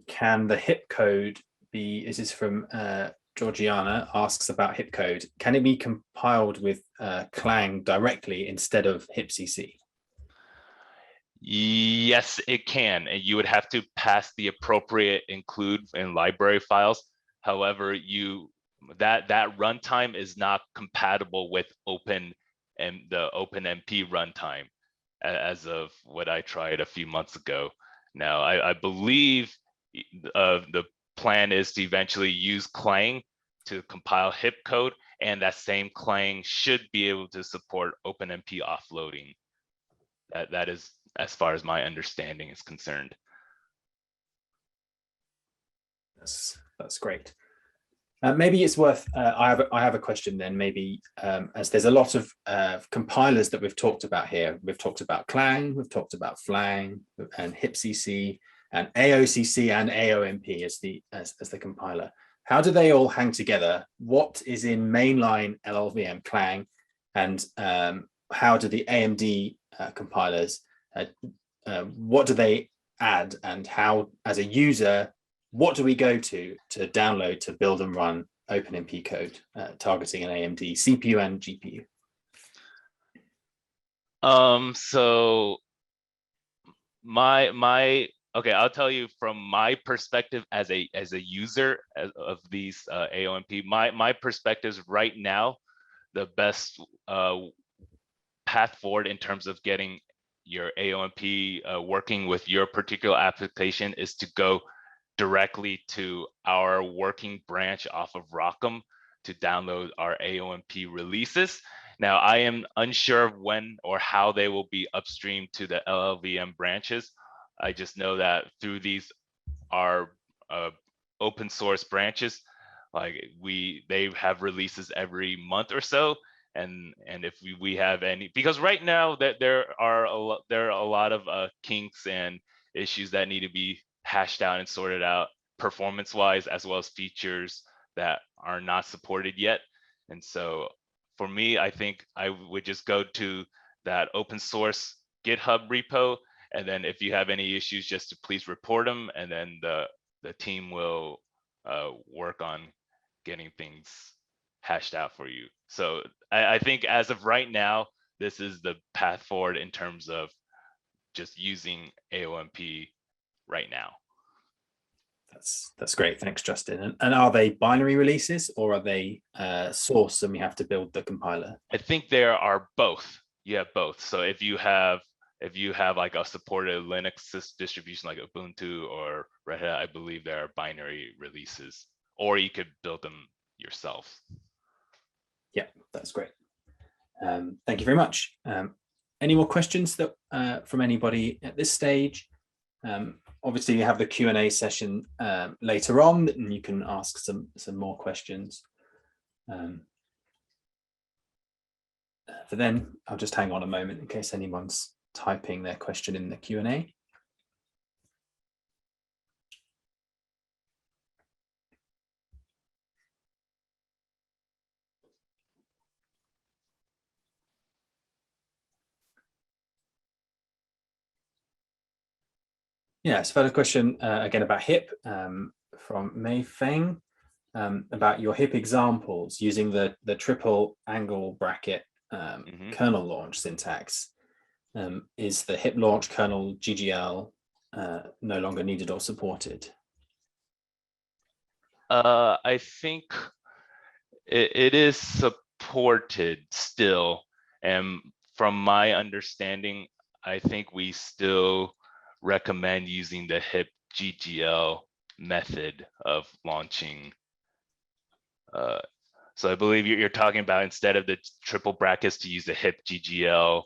can the HIP code be, this is from Georgiana, asks about HIP code. Can it be compiled with Clang directly instead of HIPCC? Yes, it can. And you would have to pass the appropriate include in library files. However, that runtime is not compatible with the OpenMP runtime as of what I tried a few months ago. Now, I believe the plan is to eventually use Clang to compile HIP code, and that same Clang should be able to support OpenMP offloading. That is as far as my understanding is concerned. That's great. Maybe it's worth, I have a question then, maybe, as there's a lot of compilers that we've talked about here. We've talked about Clang, we've talked about Flang and HipCC and AOCC and AOMP as the compiler. How do they all hang together? What is in mainline LLVM Clang, and how do the AMD compilers, what do they add, and how, as a user, what do we go to download to build and run OpenMP code targeting an AMD CPU and GPU? So okay, I'll tell you from my perspective as a user of these AOMP, my perspective is right now, the best path forward in terms of getting your AOMP working with your particular application is to go directly to our working branch off of ROCm to download our AOMP releases. Now, I am unsure of when or how they will be upstream to the LLVM branches. I just know that through these are open source branches, like they have releases every month or so. And if we have any, because right now that there are a lot of kinks and issues that need to be hashed out and sorted out performance wise, as well as features that are not supported yet. And so for me, I think I would just go to that open source GitHub repo, and then if you have any issues, just to please report them, and then the team will work on getting things hashed out for you. So I think as of right now, this is the path forward in terms of just using AOMP right now. That's great. Thanks, Justin. And are they binary releases, or are they source and we have to build the compiler? I think there are both. You have both. So if you have like a supported Linux distribution like Ubuntu or Red Hat, I believe there are binary releases, or you could build them yourself. Yeah, that's great. Thank you very much. Any more questions that from anybody at this stage? Obviously, you have the Q&A session later on, and you can ask some more questions. For then, I'll just hang on a moment in case anyone's typing their question in the Q&A. Yeah, so I've had a question again about HIP from Mei Feng about your HIP examples using the triple angle bracket kernel launch syntax. Is the HIP launch kernel GGL no longer needed or supported? I think it is supported still, and from my understanding, I think we still recommend using the HIP GGL method of launching. So I believe you're talking about, instead of the triple brackets, to use the HIP GGL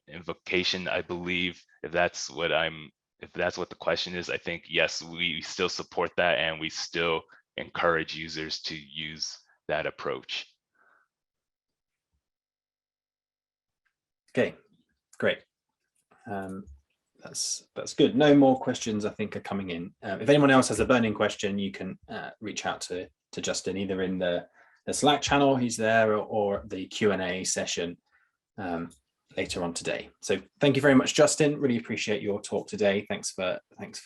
invocation. I believe if that's what the question is, I think yes, we still support that, and we still encourage users to use that approach. Okay, great. That's good. No more questions, I think, are coming in. If anyone else has a burning question, you can reach out to Justin, either in the Slack channel, he's there, or the Q&A session later on today. So thank you very much, Justin. Really appreciate your talk today. Thanks for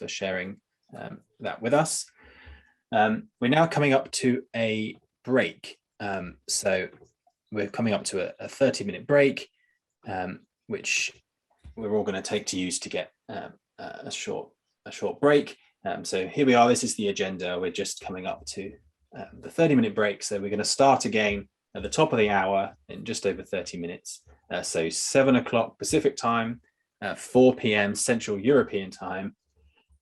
sharing that with us. We're now coming up to a break. So we're coming up to a 30-minute break, which we're all going to take to use to get a short break. So here we are. This is the agenda. We're just coming up to the 30-minute break. So we're going to start again at the top of the hour in just over 30 minutes. So 7 o'clock Pacific time, 4 p.m. Central European time,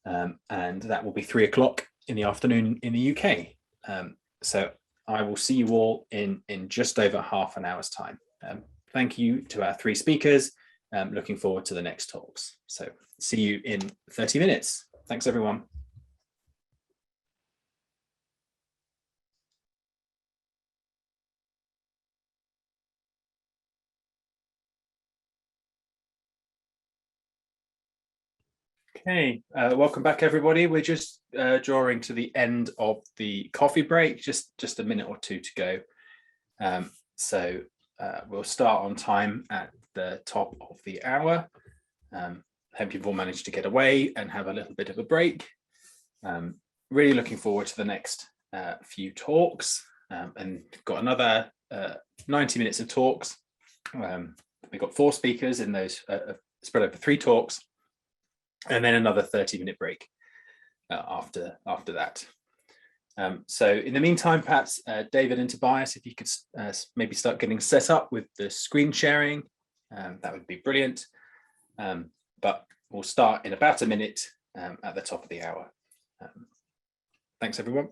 and that will be 3 o'clock in the afternoon in the UK. So I will see you all in just over half an hour's time. Thank you to our 3 speakers. Looking forward to the next talks. So see you in 30 minutes. Thanks, everyone. Okay, welcome back, everybody. We're just drawing to the end of the coffee break, just a minute or 2 to go. So we'll start on time at the top of the hour. Hope you've all managed to get away and have a little bit of a break. Really looking forward to the next few talks, and we've got another 90 minutes of talks. We've got 4 speakers in those spread over 3 talks, and then another 30-minute break after that. So in the meantime, perhaps David and Tobias, if you could maybe start getting set up with the screen sharing, that would be brilliant. But we'll start in about a minute at the top of the hour. Thanks, everyone.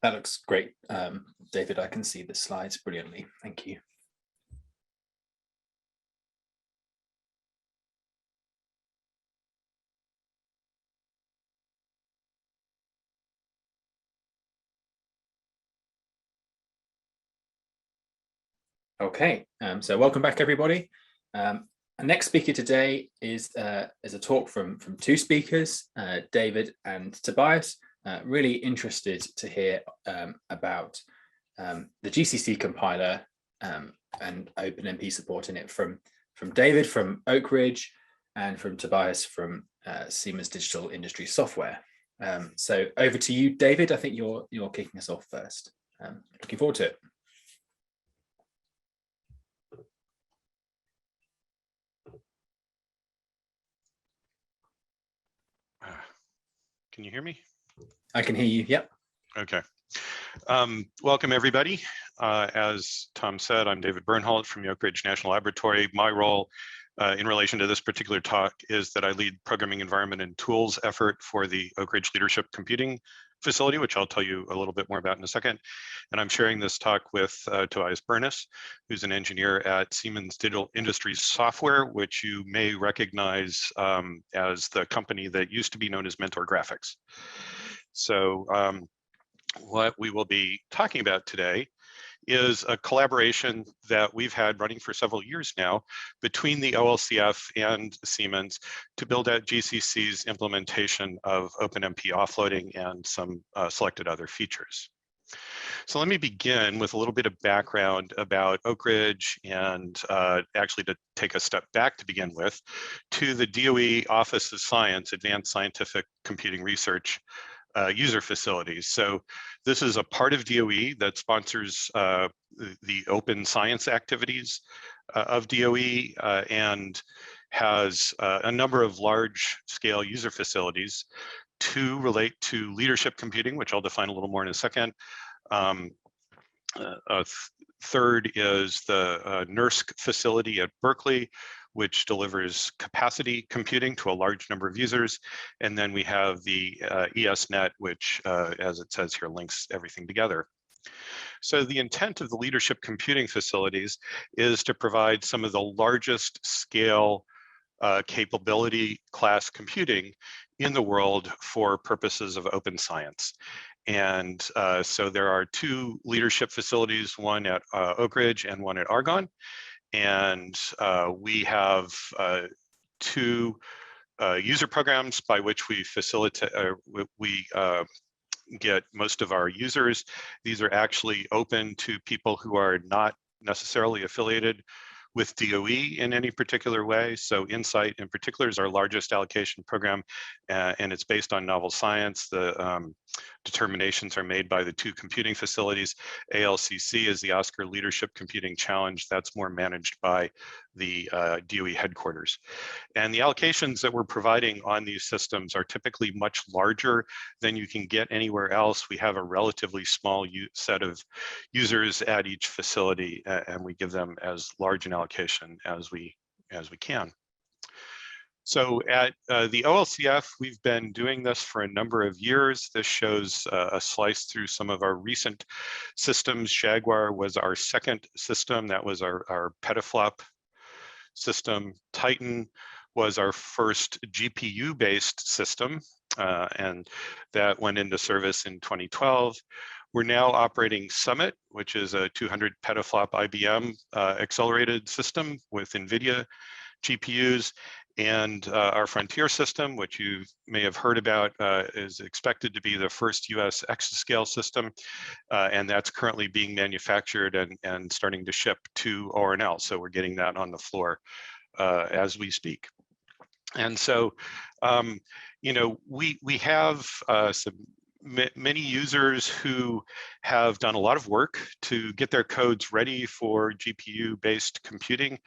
That looks great, David. I can see the slides brilliantly. Thank you. Okay, so welcome back, everybody. Our next speaker today is a talk from 2 speakers, David and Tobias. Really interested to hear about the GCC compiler and OpenMP support in it from David from Oak Ridge and from Tobias from Siemens Digital Industry Software. So over to you, David. I think you're kicking us off first. Looking forward to it. Can you hear me? I can hear you, yep. Okay. Welcome, everybody. As Tom said, I'm David Bernhold from the Oak Ridge National Laboratory. My role in relation to this particular talk is that I lead programming environment and tools effort for the Oak Ridge Leadership Computing Facility, which I'll tell you a little bit more about in a second. And I'm sharing this talk with Tobias Bernis, who's an engineer at Siemens Digital Industry Software, which you may recognize as the company that used to be known as Mentor Graphics. So what we will be talking about today is a collaboration that we've had running for several years now between the OLCF and Siemens to build out GCC's implementation of OpenMP offloading and some selected other features. So let me begin with a little bit of background about Oak Ridge and actually to take a step back to begin with to the DOE Office of Science, Advanced Scientific Computing Research user facilities. So this is a part of DOE that sponsors the open science activities of DOE and has a number of large scale user facilities. 2 relate to leadership computing, which I'll define a little more in a second. Third is the NERSC facility at Berkeley, which delivers capacity computing to a large number of users. And then we have the ESNet, which, as it says here, links everything together. So the intent of the leadership computing facilities is to provide some of the largest scale capability class computing in the world for purposes of open science. And so there are 2 leadership facilities, one at Oak Ridge and one at Argonne. And we have 2 user programs by which we facilitate, we get most of our users. These are actually open to people who are not necessarily affiliated with DOE in any particular way. So Insight in particular is our largest allocation program, and it's based on novel science. The determinations are made by the 2 computing facilities. ALCC is the Oscar Leadership Computing Challenge. That's more managed by the DOE headquarters. And the allocations that we're providing on these systems are typically much larger than you can get anywhere else. We have a relatively small set of users at each facility, and we give them as large an allocation as we can. So at the OLCF, we've been doing this for a number of years. This shows a slice through some of our recent systems. Jaguar was our second system. That was our petaflop system. Titan was our first GPU-based system, and that went into service in 2012. We're now operating Summit, which is a 200 petaflop IBM accelerated system with NVIDIA GPUs, and our Frontier system, which you may have heard about, is expected to be the first US exascale system, and that's currently being manufactured and starting to ship to ORNL. So we're getting that on the floor as we speak. And so, you know, we have many users who have done a lot of work to get their codes ready for GPU-based computing,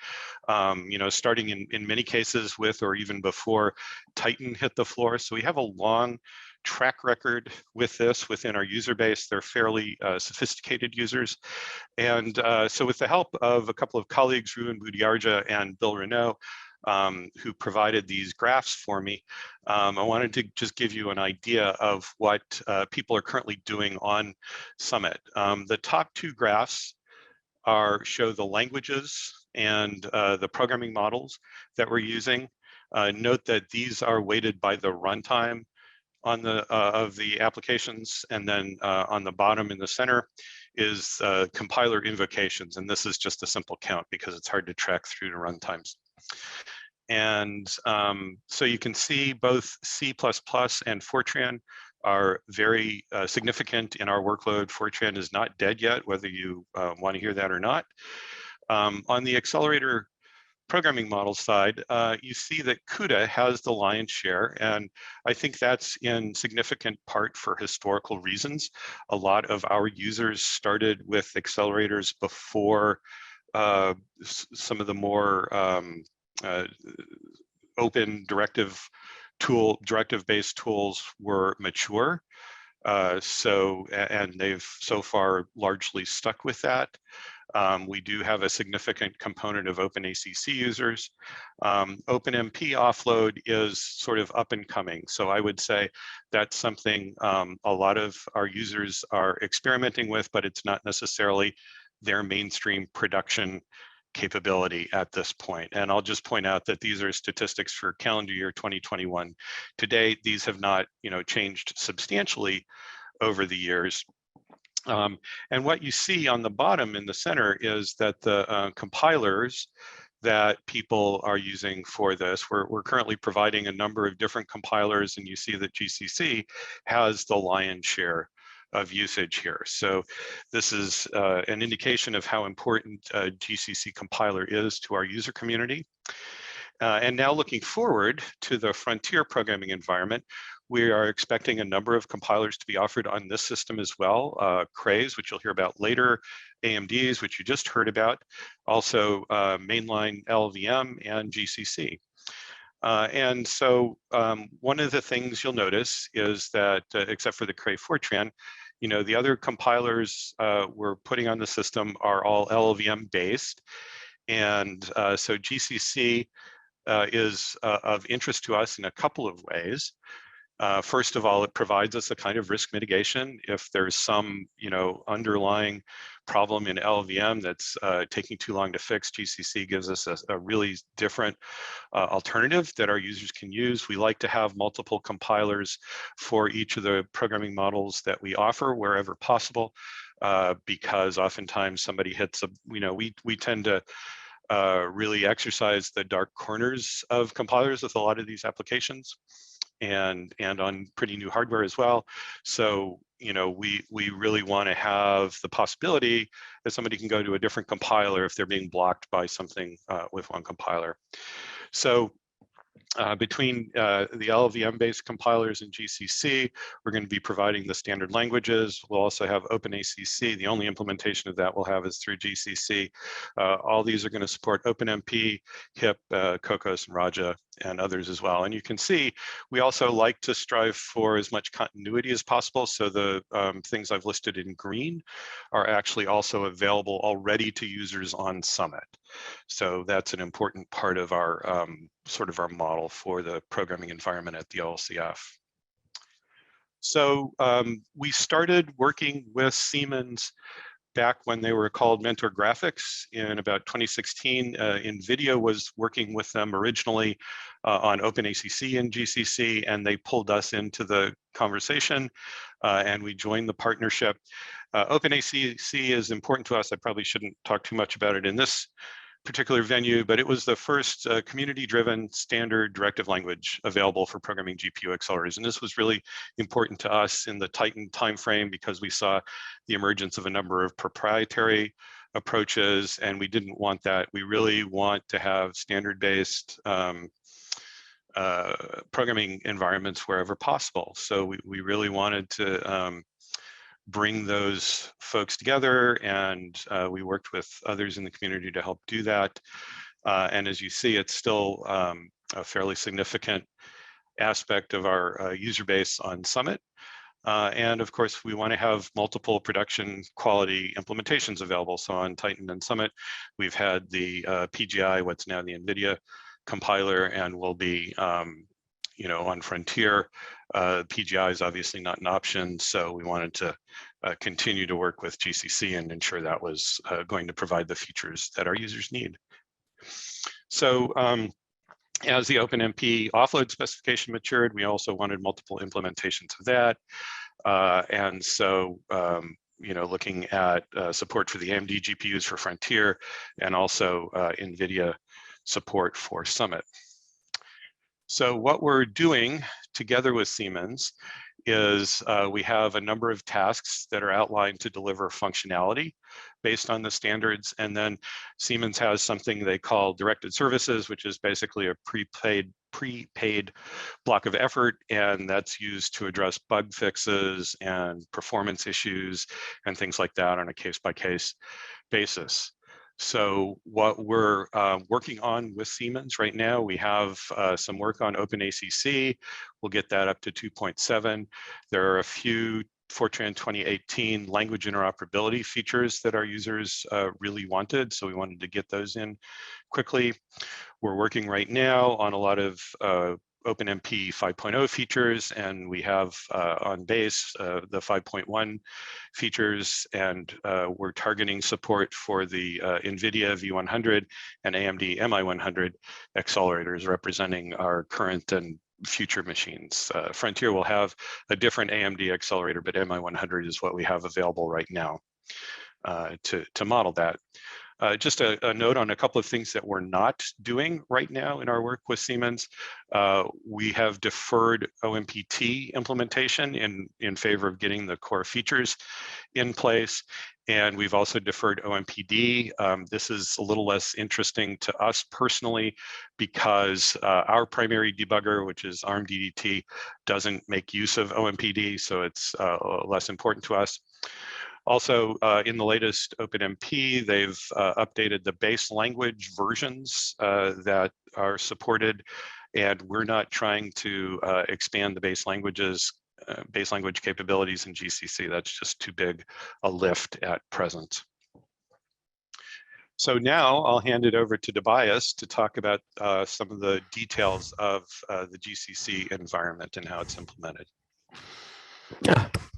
you know, starting in many cases with or even before Titan hit the floor. So we have a long track record with this within our user base. They're fairly sophisticated users. And so with the help of a couple of colleagues, Ruben Boudiarja and Bill Renaud, who provided these graphs for me, I wanted to just give you an idea of what people are currently doing on Summit. The top two graphs show the languages and the programming models that we're using. Note that these are weighted by the runtime on the of the applications, and then on the bottom in the center is compiler invocations, and this is just a simple count because it's hard to track through to runtimes. And so you can see both C++ and Fortran are very significant in our workload. Fortran is not dead yet, whether you want to hear that or not. On the accelerator programming model side, you see that CUDA has the lion's share, and I think that's in significant part for historical reasons. A lot of our users started with accelerators before some of the more open directive-based tools were mature. And they've so far largely stuck with that. We do have a significant component of OpenACC users. OpenMP offload is sort of up and coming. So I would say that's something a lot of our users are experimenting with, but it's not necessarily their mainstream production capability at this point. And I'll just point out that these are statistics for calendar year 2021. To date, these have not, you know, changed substantially over the years. And what you see on the bottom in the center is that the compilers that people are using for this, we're currently providing a number of different compilers, and you see that GCC has the lion's share of usage here. So this is an indication of how important GCC compiler is to our user community. And now looking forward to the Frontier programming environment, we are expecting a number of compilers to be offered on this system as well. Crays, which you'll hear about later, AMDs, which you just heard about, also mainline LLVM and GCC. And so one of the things you'll notice is that, except for the Cray Fortran, you know, the other compilers we're putting on the system are all LLVM based. And so GCC is of interest to us in a couple of ways. First of all, it provides us a kind of risk mitigation. If there's some, you know, underlying problem in LLVM that's taking too long to fix, GCC gives us a really different alternative that our users can use. We like to have multiple compilers for each of the programming models that we offer wherever possible, because oftentimes somebody hits a, you know, we tend to really exercise the dark corners of compilers with a lot of these applications, and on pretty new hardware as well. So, you know, we really want to have the possibility that somebody can go to a different compiler if they're being blocked by something with one compiler. So between the LLVM-based compilers and GCC, we're going to be providing the standard languages. We'll also have OpenACC. The only implementation of that we'll have is through GCC. All these are going to support OpenMP, HIP, Cocos, and Raja and others as well. And you can see we also like to strive for as much continuity as possible. So the things I've listed in green are actually also available already to users on Summit. So that's an important part of our sort of our model for the programming environment at the OLCF. So we started working with Siemens back when they were called Mentor Graphics in about 2016. NVIDIA was working with them originally on OpenACC and GCC, and they pulled us into the conversation, and we joined the partnership. OpenACC is important to us. I probably shouldn't talk too much about it in this particular venue, but it was the first community-driven standard directive language available for programming GPU accelerators. And this was really important to us in the Titan timeframe because we saw the emergence of a number of proprietary approaches, and we didn't want that. We really want to have standard-based programming environments wherever possible. So we really wanted to bring those folks together, and we worked with others in the community to help do that. And as you see, it's still a fairly significant aspect of our user base on Summit. And of course, we want to have multiple production quality implementations available. So on Titan and Summit, we've had the PGI, what's now the NVIDIA compiler, and will be on Frontier. PGI is obviously not an option, so we wanted to continue to work with GCC and ensure that was going to provide the features that our users need. So as the OpenMP offload specification matured, we also wanted multiple implementations of that. And so looking at support for the AMD GPUs for Frontier, and also NVIDIA support for Summit. So what we're doing together with Siemens is we have a number of tasks that are outlined to deliver functionality based on the standards. And then Siemens has something they call directed services, which is basically a prepaid block of effort. And that's used to address bug fixes and performance issues and things like that on a case-by-case basis. So what we're working on with Siemens right now, we have some work on OpenACC. We'll get that up to 2.7. There are a few Fortran 2018 language interoperability features that our users really wanted, so we wanted to get those in quickly. We're working right now on a lot of OpenMP 5.0 features, and we have on base the 5.1 features, and we're targeting support for the NVIDIA V100 and AMD MI100 accelerators representing our current and future machines. Frontier will have a different AMD accelerator, but MI100 is what we have available right now to model that. Just a note on a couple of things that we're not doing right now in our work with Siemens. We have deferred OMPT implementation in favor of getting the core features in place. And we've also deferred OMPD. This is a little less interesting to us personally because our primary debugger, which is ARMDDT, doesn't make use of OMPD, so it's less important to us. Also, in the latest OpenMP, they've updated the base language versions that are supported, and we're not trying to expand the base language capabilities in GCC. That's just too big a lift at present. So now I'll hand it over to Tobias to talk about some of the details of the GCC environment and how it's implemented.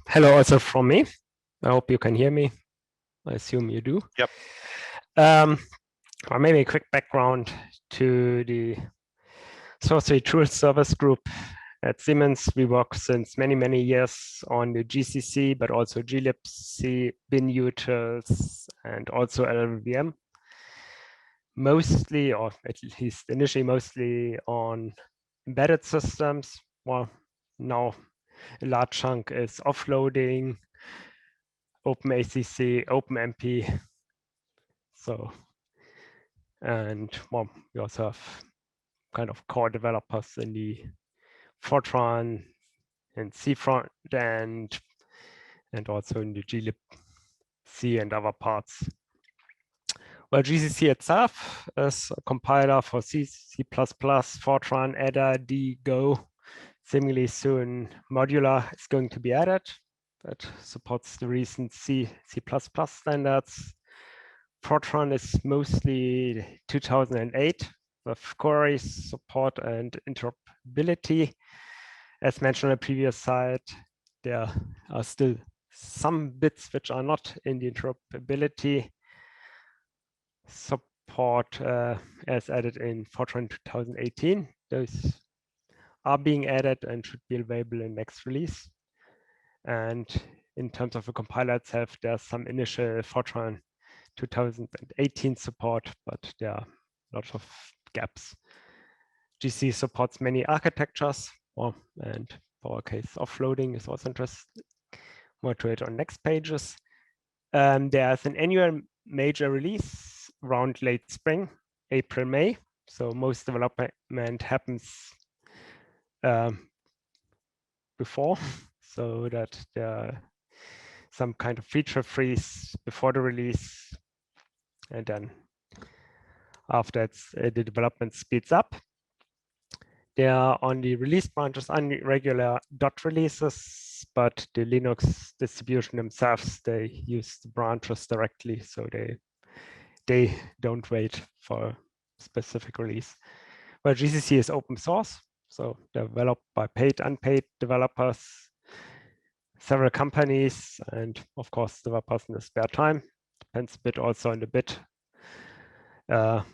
Hello also from me. I hope you can hear me. I assume you do. Yep. Or maybe a quick background to the Source Tools Service Group at Siemens. We work since many, many years on the GCC, but also glibc, bin utils, and also LLVM. Mostly, or at least initially, mostly on embedded systems. Well, now a large chunk is offloading, OpenACC, OpenMP. So, and well, we also have kind of core developers in the Fortran and C front end, and also in the glibc and other parts. Well, GCC itself is a compiler for C, C++, Fortran, Ada, D, Go. Similarly, soon Modular is going to be added. That supports the recent C, C++ standards. Fortran is mostly 2008 with Cray support and interoperability. As mentioned on the previous slide, there are still some bits which are not in the interoperability support as added in Fortran 2018. Those are being added and should be available in next release. And in terms of the compiler itself, there's some initial Fortran 2018 support, but there are lots of gaps. GC supports many architectures, and for our case, offloading is also interesting. More to it on next pages. There's an annual major release around late spring, April, May. So most development happens before, so that there are some kind of feature freeze before the release, and then after it's, the development speeds up. There are on the release branches regular dot releases, but the Linux distribution themselves, they use the branches directly, so they don't wait for a specific release. Well, GCC is open source, so developed by paid, unpaid developers, several companies, and of course, developers in the spare time. Depends a bit also on the bit of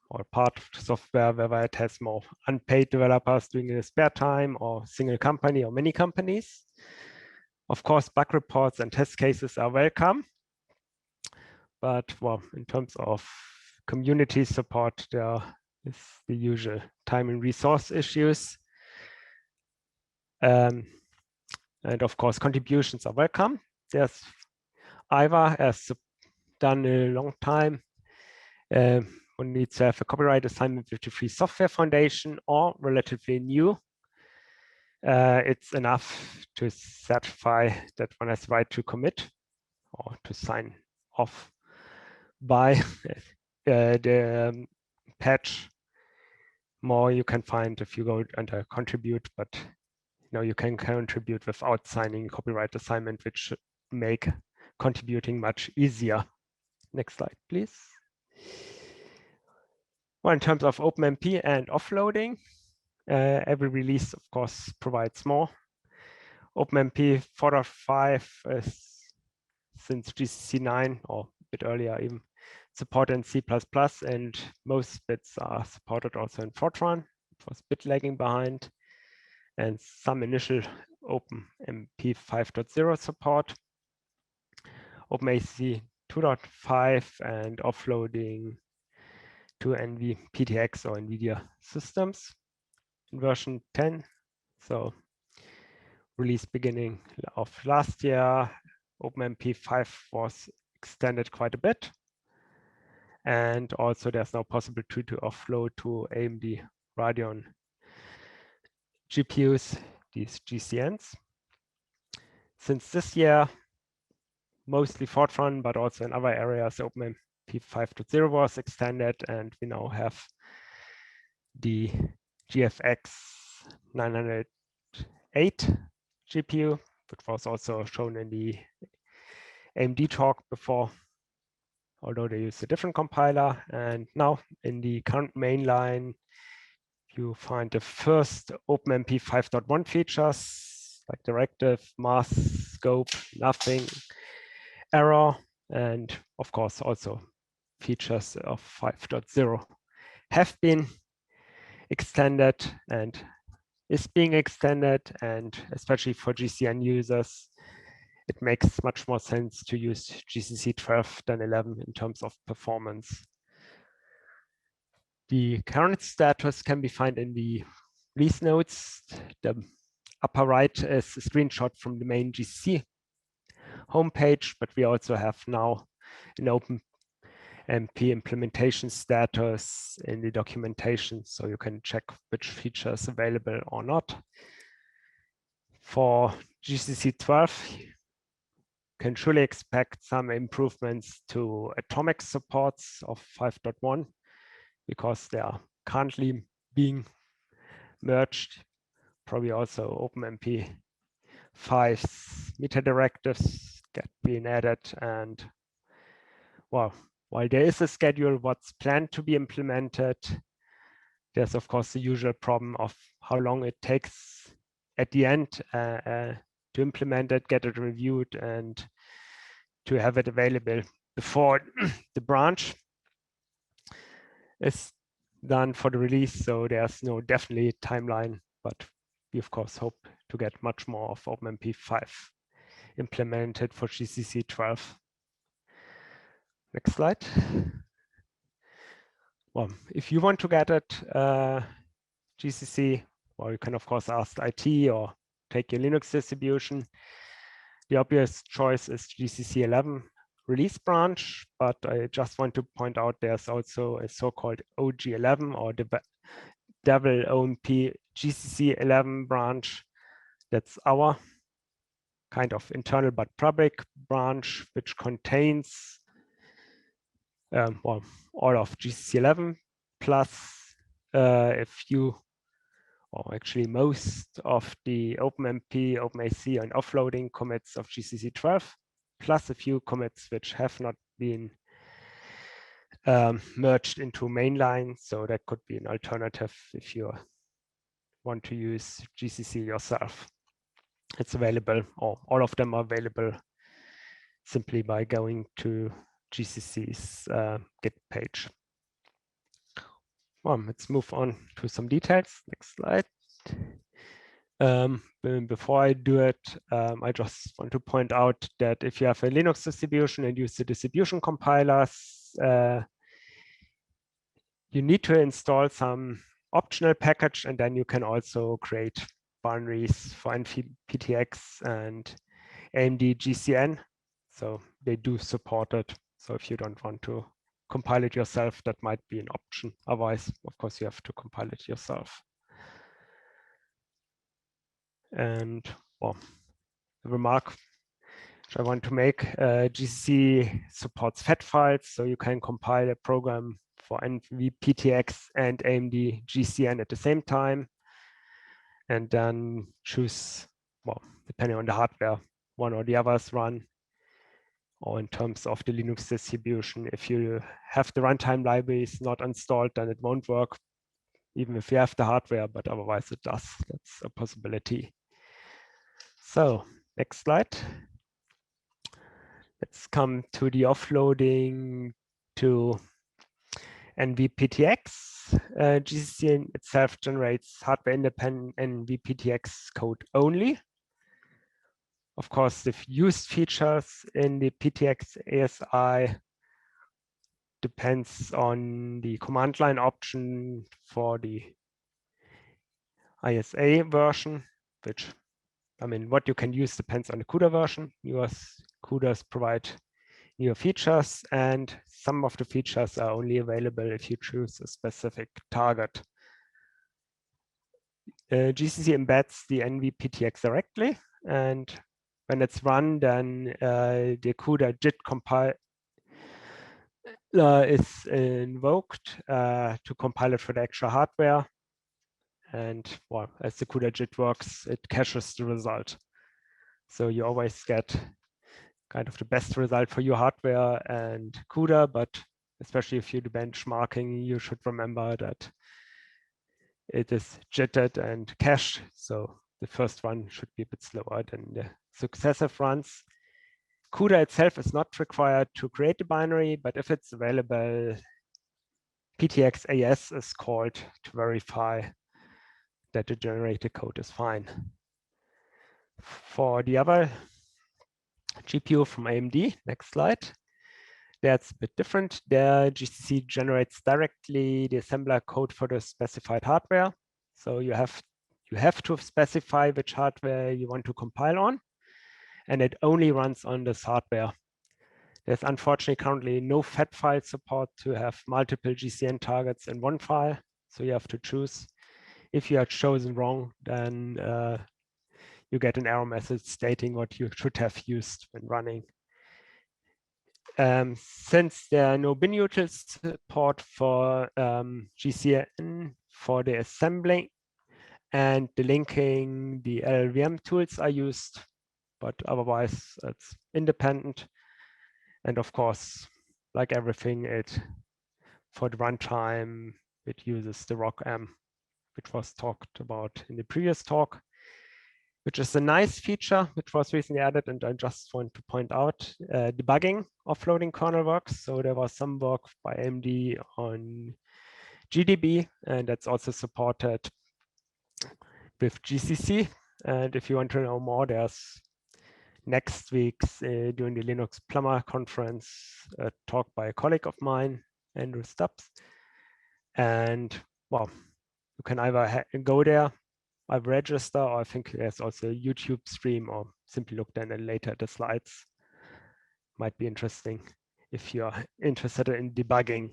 or part of the software, whether it has more unpaid developers doing it in spare time or single company or many companies. Of course, bug reports and test cases are welcome. But well, in terms of community support, there is the usual time and resource issues. And of course, contributions are welcome. There's IVA has done a long time. One needs to have a copyright assignment with the Free Software Foundation or relatively new. It's enough to certify that one has the right to commit or to sign off by the patch. More you can find if you go under contribute, but you can contribute without signing a copyright assignment, which should make contributing much easier. Next slide, please. Well, in terms of OpenMP and offloading, every release, of course, provides more. OpenMP 4.5 is since GCC 9 or a bit earlier even supported in C++, and most bits are supported also in Fortran. It was a bit lagging behind, and some initial OpenMP 5.0 support. OpenAC 2.5 and offloading to NVPTX or NVIDIA systems in version 10. So release beginning of last year, OpenMP 5 was extended quite a bit. And also there's now possibility to offload to AMD Radeon GPUs, these GCNs. Since this year, mostly Fortran, but also in other areas, OpenMP 5.0 was extended, and we now have the GFX 908 GPU, which was also shown in the AMD talk before, although they use a different compiler. And now in the current mainline, you find the first OpenMP 5.1 features like directive, mask, scope, nothing, error, and of course also features of 5.0 have been extended and is being extended, and especially for GCN users, it makes much more sense to use GCC 12 than 11 in terms of performance. The current status can be found in the release notes. The upper right is a screenshot from the main GCC homepage, but we also have now an OpenMP implementation status in the documentation, so you can check which feature is available or not. For GCC 12, can surely expect some improvements to atomic supports of 5.1 because they are currently being merged. Probably also OpenMP 5's meta directives get being added. And well, while there is a schedule what's planned to be implemented, there's of course the usual problem of how long it takes at the end to implement it, get it reviewed, and to have it available before the branch is done for the release. So there's no definitely timeline, but we of course hope to get much more of OpenMP 5 implemented for GCC 12. Next slide. Well, if you want to get it GCC, well, you can of course ask IT or take your Linux distribution. The obvious choice is GCC 11 release branch, but I just want to point out there's also a so-called OG11 or Devil OMP GCC 11 branch. That's our kind of internal but public branch, which contains well, all of GCC 11 plus a few, or actually most of the OpenMP, OpenAC, and offloading commits of GCC 12, plus a few commits which have not been merged into mainline. So that could be an alternative if you want to use GCC yourself. It's available, or all of them are available simply by going to GCC's Git page. Well, let's move on to some details. Next slide. Before I do it, I just want to point out that if you have a Linux distribution and use the distribution compilers, you need to install some optional package, and then you can also create binaries for NVPTX and AMD GCN. So they do support it. So if you don't want to compile it yourself, that might be an option. Otherwise, of course, you have to compile it yourself. And well, the remark which I want to make, GCC supports FAT files, so you can compile a program for NVPTX and AMD GCN at the same time, and then choose, well, depending on the hardware, one or the others run. Or in terms of the Linux distribution, if you have the runtime libraries not installed, then it won't work, even if you have the hardware, but otherwise it does. That's a possibility. So next slide. Let's come to the offloading to NVPTX. GCC itself generates hardware-independent NVPTX code only. Of course, the used features in the PTX ASI depends on the command line option for the ISA version, which, I mean, what you can use depends on the CUDA version. US CUDAs provide new features, and some of the features are only available if you choose a specific target. GCC embeds the NVPTX directly, and when it's run, then the CUDA JIT compile is invoked to compile it for the extra hardware. And well, as the CUDA JIT works, it caches the result. So you always get kind of the best result for your hardware and CUDA, but especially if you do benchmarking, you should remember that it is JITted and cached. So the first one should be a bit slower than the successive runs. CUDA itself is not required to create a binary, but if it's available, PTX AS is called to verify that the generated code is fine. For the other GPU from AMD, next slide, that's a bit different. There, GCC generates directly the assembler code for the specified hardware. So you have to specify which hardware you want to compile on, and it only runs on this hardware. There's unfortunately currently no FAT file support to have multiple GCN targets in one file, so you have to choose. If you are chosen wrong, then you get an error message stating what you should have used when running. Since there are no bin util support for GCN for the assembling and the linking, the LLVM tools are used, but otherwise it's independent. And of course, like everything, for the runtime, it uses the ROCm, which was talked about in the previous talk, which is a nice feature which was recently added. And I just want to point out debugging offloading kernel works. So there was some work by AMD on GDB, and that's also supported with GCC. And if you want to know more, there's next week's during the Linux Plumber conference, a talk by a colleague of mine, Andrew Stubbs. And well, you can either go there, I've registered, or I think there's also a YouTube stream, or simply look then later at the slides. Might be interesting if you're interested in debugging.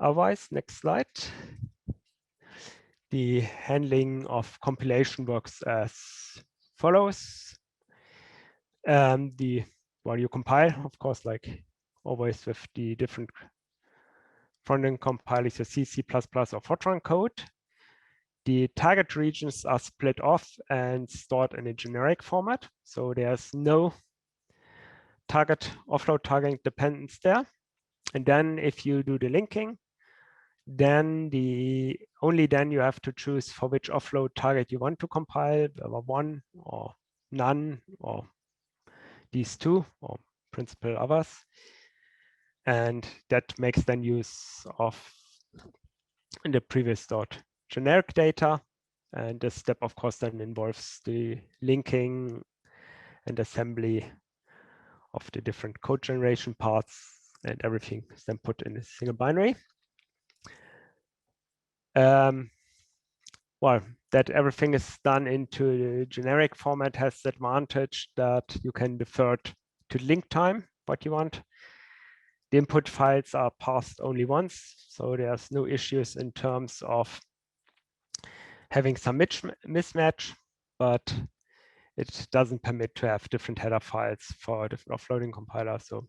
Otherwise, next slide. The handling of compilation works as follows. Well, you compile, of course, like always with the different front-end compilers, so C, C++, or Fortran code. The target regions are split off and stored in a generic format. So there's no offload targeting dependence there. And then if you do the linking, then only then you have to choose for which offload target you want to compile, whether one or none, or these two, or principal others. And that makes then use of the previous stored generic data. And this step, of course, then involves the linking and assembly of the different code generation parts, and everything is then put in a single binary. Well, that everything is done into the generic format has the advantage that you can defer to link time what you want. The input files are passed only once, so there's no issues in terms of having some mismatch, but it doesn't permit to have different header files for different offloading compilers. So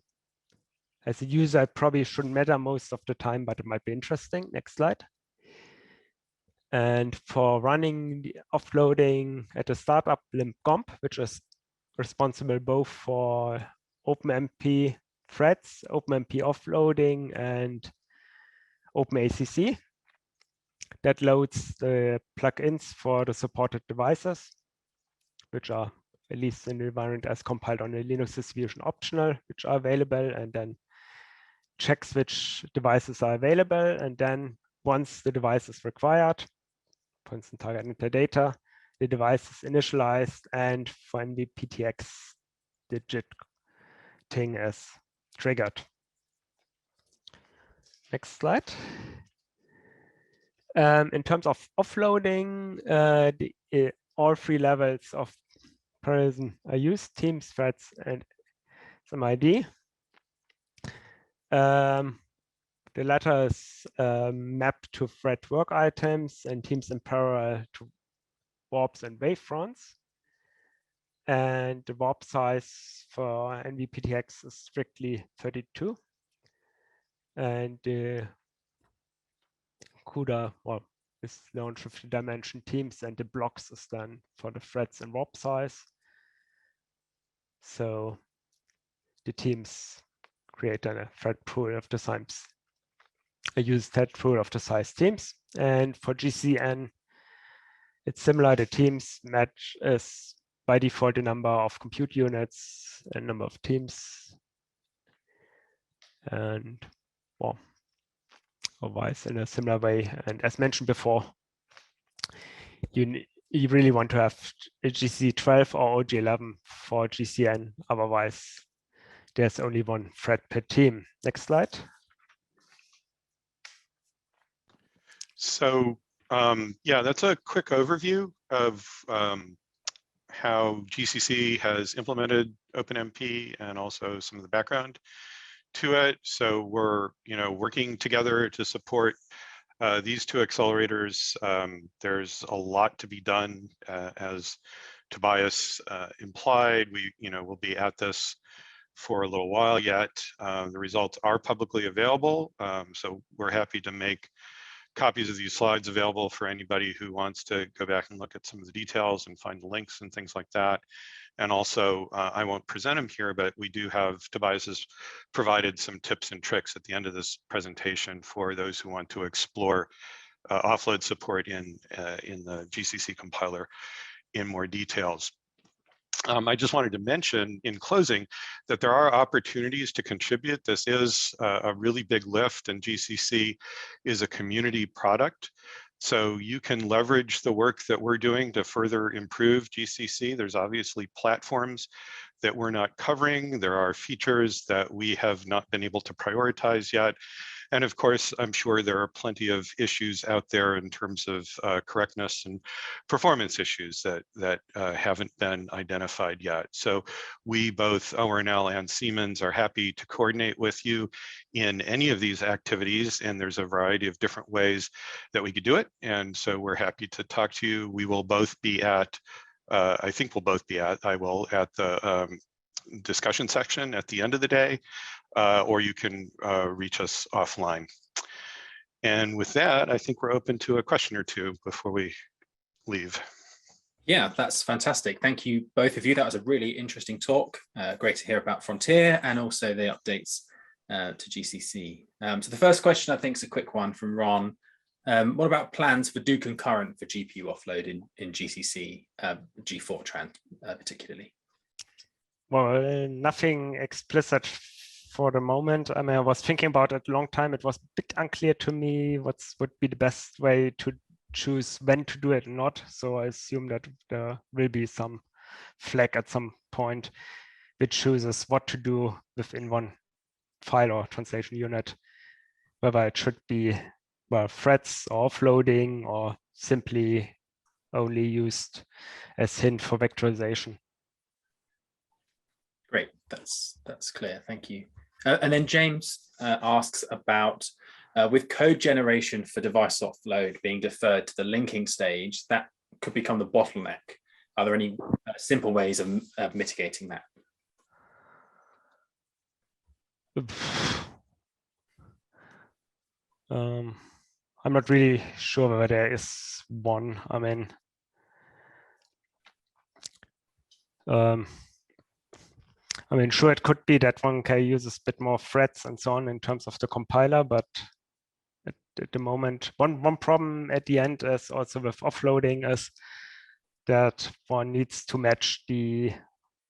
as a user, it probably shouldn't matter most of the time, but it might be interesting. Next slide. And for running the offloading at the startup, limbcomp, which is responsible both for OpenMP threads, OpenMP offloading, and OpenACC. That loads the plugins for the supported devices, which are, at least in the environment as compiled on the Linux distribution, optional, which are available, and then checks which devices are available. And then once the device is required, for instance, target metadata, the device is initialized, and for NVPTX, the JIT thing is triggered. Next slide. In terms of offloading, all three levels of parallelism are used: teams, threads, and some ID. The latter is mapped to thread work items, and teams in parallel to warps and wavefronts. And the warp size for NVPTX is strictly 32. And the CUDA, well, is launched with the dimension teams, and the blocks is done for the threads and warp size. So the teams create a thread pool of the size. I use thread pool of the size teams. And for GCN, it's similar. The teams match is by default the number of compute units and number of teams. And well, otherwise in a similar way. And as mentioned before, you really want to have a GC12 or OG11 for GCN. Otherwise, there's only one thread per team. Next slide. So yeah, that's a quick overview of how GCC has implemented OpenMP and also some of the background to it. So we're working together to support these two accelerators. There's a lot to be done as Tobias implied, we will be at this for a little while yet. The results are publicly available, so we're happy to make copies of these slides available for anybody who wants to go back and look at some of the details and find the links and things like that. And also, I won't present them here, but we do have, Tobias has provided some tips and tricks at the end of this presentation for those who want to explore offload support in the GCC compiler in more details. I just wanted to mention in closing that there are opportunities to contribute. This is a really big lift, and GCC is a community product. So you can leverage the work that we're doing to further improve GCC. There's obviously platforms that we're not covering. There are features that we have not been able to prioritize yet. And of course, I'm sure there are plenty of issues out there in terms of correctness and performance issues that haven't been identified yet. So we, both ORNL and Siemens, are happy to coordinate with you in any of these activities. And there's a variety of different ways that we could do it. And so we're happy to talk to you. We will both be at, I think we'll both be at, I will, at the discussion section at the end of the day, or you can reach us offline. And with that, I think we're open to a question or two before we leave. Yeah, that's fantastic. Thank you, both of you. That was a really interesting talk. Great to hear about Frontier and also the updates to GCC. So the first question, I think, is a quick one from Ron. What about plans for do concurrent for GPU offload in GCC, G4 particularly? Well, nothing explicit for the moment. I mean, I was thinking about it a long time. It was a bit unclear to me what would be the best way to choose when to do it or not. So I assume that there will be some flag at some point which chooses what to do within one file or translation unit, whether it should be, well, threads or offloading or simply only used as hint for vectorization. Great, that's clear, thank you. And then James asks about, with code generation for device offload being deferred to the linking stage, that could become the bottleneck. Are there any simple ways of mitigating that? I'm not really sure whether there is one. I mean, sure, it could be that one can use a bit more threads and so on in terms of the compiler, but at the moment, one problem at the end is also with offloading is that one needs to match the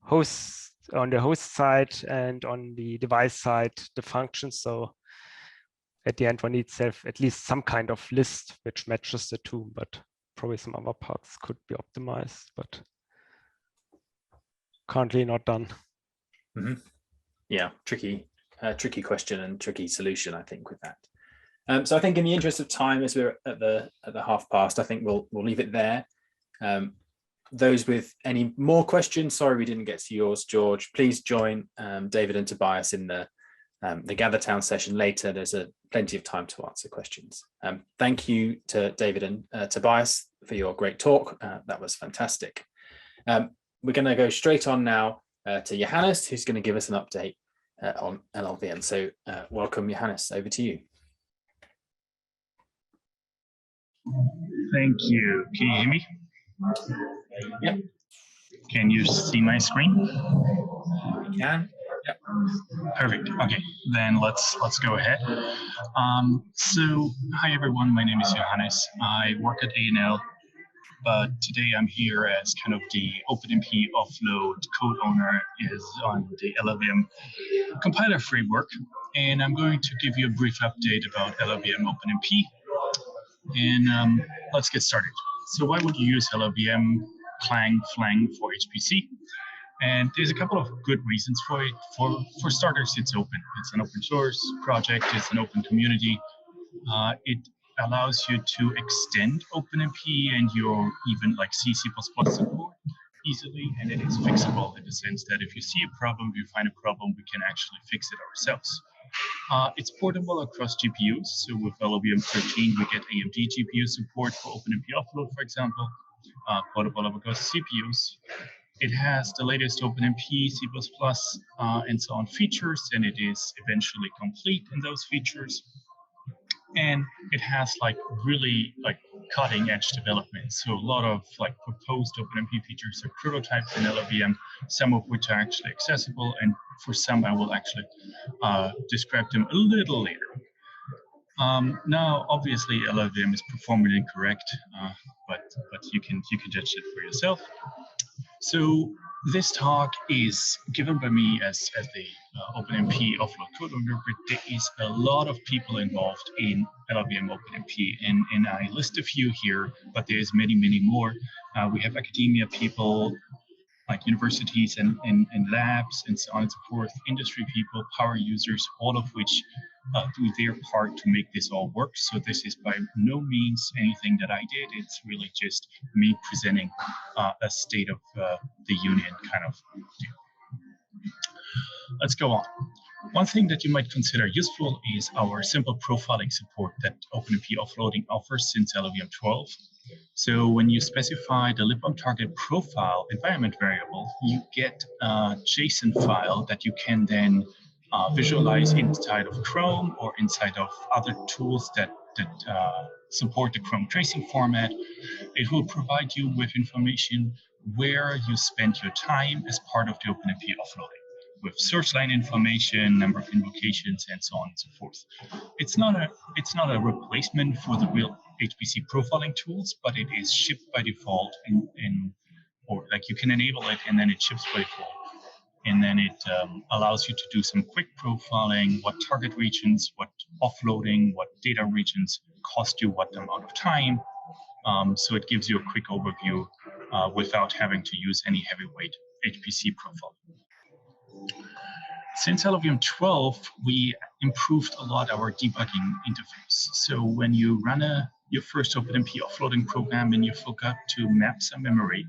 host on the host side and on the device side, the functions. So at the end, one needs to have at least some kind of list which matches the two, but probably some other parts could be optimized, but currently not done. Mm-hmm. Yeah, tricky question and tricky solution, I think, with that. So I think in the interest of time, as we're at the 1:30, I think we'll leave it there. Those with any more questions, sorry we didn't get to yours, George, please join David and Tobias in the GatherTown session later. There's plenty of time to answer questions. Thank you to David and Tobias for your great talk. That was fantastic. We're going to go straight on now to Johannes, who's going to give us an update on LLVM. So welcome, Johannes, over to you. Thank you. Can you hear me? Yep. Can you see my screen? We can. Yep. Perfect. Okay, then let's go ahead. So hi everyone, my name is Johannes. I work at ANL, but today I'm here as kind of the OpenMP offload code owner is on the LLVM compiler framework, and I'm going to give you a brief update about LLVM OpenMP. And let's get started. So why would you use LLVM Flang for HPC? And there's a couple of good reasons for it. For starters, it's open. It's an open source project. It's an open community. It allows you to extend OpenMP and your even like C++ support easily, and it is fixable in the sense that if you see a problem, if you find a problem, we can actually fix it ourselves. It's portable across GPUs. So with LLVM 13, we get AMD GPU support for OpenMP offload, for example. portable because CPUs. It has the latest OpenMP, C++, and so on features, and it is eventually complete in those features. And it has like really like cutting edge development. So a lot of like proposed OpenMP features are prototypes in LLVM, some of which are actually accessible, and for some I will actually describe them a little later. Now, obviously, LLVM is performing incorrect, but you can judge it for yourself. So this talk is given by me as the OpenMP offload code owner, but there is a lot of people involved in LLVM OpenMP, and I list a few here, but there's many, many more. We have academia people, like universities and labs and so on and so forth, industry people, power users, all of which do their part to make this all work. So this is by no means anything that I did. It's really just me presenting a state of the union kind of deal. Let's go on. One thing that you might consider useful is our simple profiling support that OpenMP offloading offers since LLVM 12. So when you specify the libom target profile environment variable, you get a JSON file that you can then visualize inside of Chrome or inside of other tools that support the Chrome tracing format. It will provide you with information where you spent your time as part of the OpenMP offloading, with source line information, number of invocations, and so on and so forth. It's not a replacement for the real HPC profiling tools, but it is shipped by default, or like you can enable it and then it ships by default. And then it allows you to do some quick profiling, what target regions, what offloading, what data regions cost you what amount of time. So it gives you a quick overview without having to use any heavyweight HPC profiling. Since LLVM 12, we improved a lot our debugging interface. So when you run your first OpenMP offloading program and you forgot to map some memory,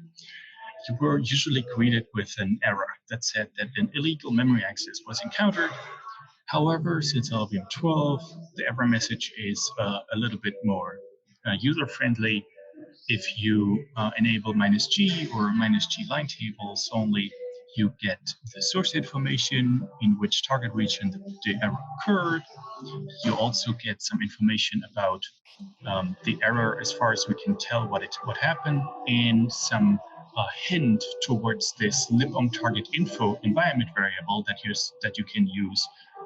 you were usually greeted with an error that said that an illegal memory access was encountered. However, since LLVM 12, the error message is a little bit more user-friendly. If you enable -G or -G line tables only, you get the source information in which target region the error occurred. You also get some information about the error as far as we can tell what happened, and some hint towards this libom target info environment variable that you can use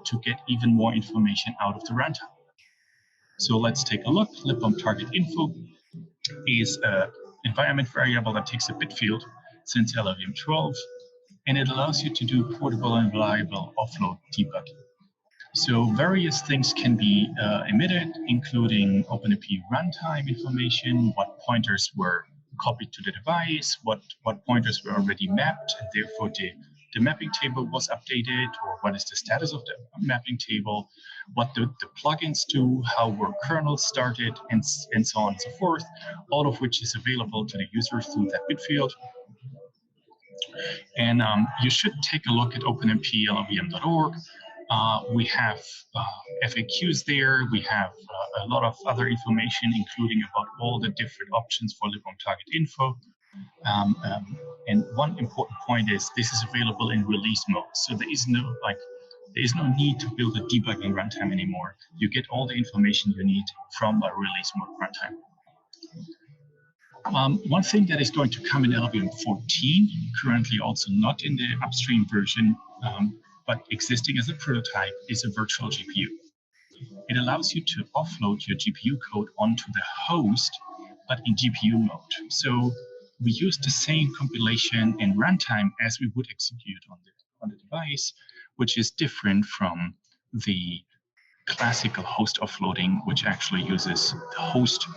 to get even more information out of the runtime. So let's take a look. Libom target info is an environment variable that takes a bit field since LLVM 12, and it allows you to do portable and reliable offload debugging. So various things can be emitted, including OpenMP runtime information, what pointers were copied to the device, what pointers were already mapped, and therefore the mapping table was updated, or what is the status of the mapping table, what the plugins do, how were kernels started, and so on and so forth, all of which is available to the user through that bit field. And you should take a look at openmp.llvm.org. We have FAQs there. We have a lot of other information, including about all the different options for libom target info. And one important point is this is available in release mode. So there is no need to build a debugging runtime anymore. You get all the information you need from a release mode runtime. One thing that is going to come in LLVM 14, currently also not in the upstream version, but existing as a prototype, is a virtual GPU. It allows you to offload your GPU code onto the host, but in GPU mode. So we use the same compilation and runtime as we would execute on the device, which is different from the classical host offloading, which actually uses the host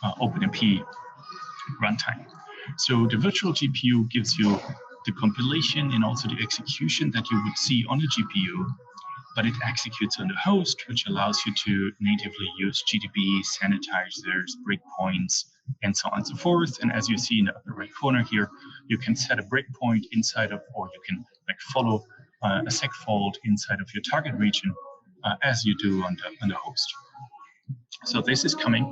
OpenMP runtime. So the virtual GPU gives you the compilation and also the execution that you would see on the GPU, but it executes on the host, which allows you to natively use GDB, sanitizers, breakpoints, and so on and so forth. And as you see in the upper right corner here, you can set a breakpoint inside of, or you can follow a segfault inside of your target region as you do on the host. So this is coming.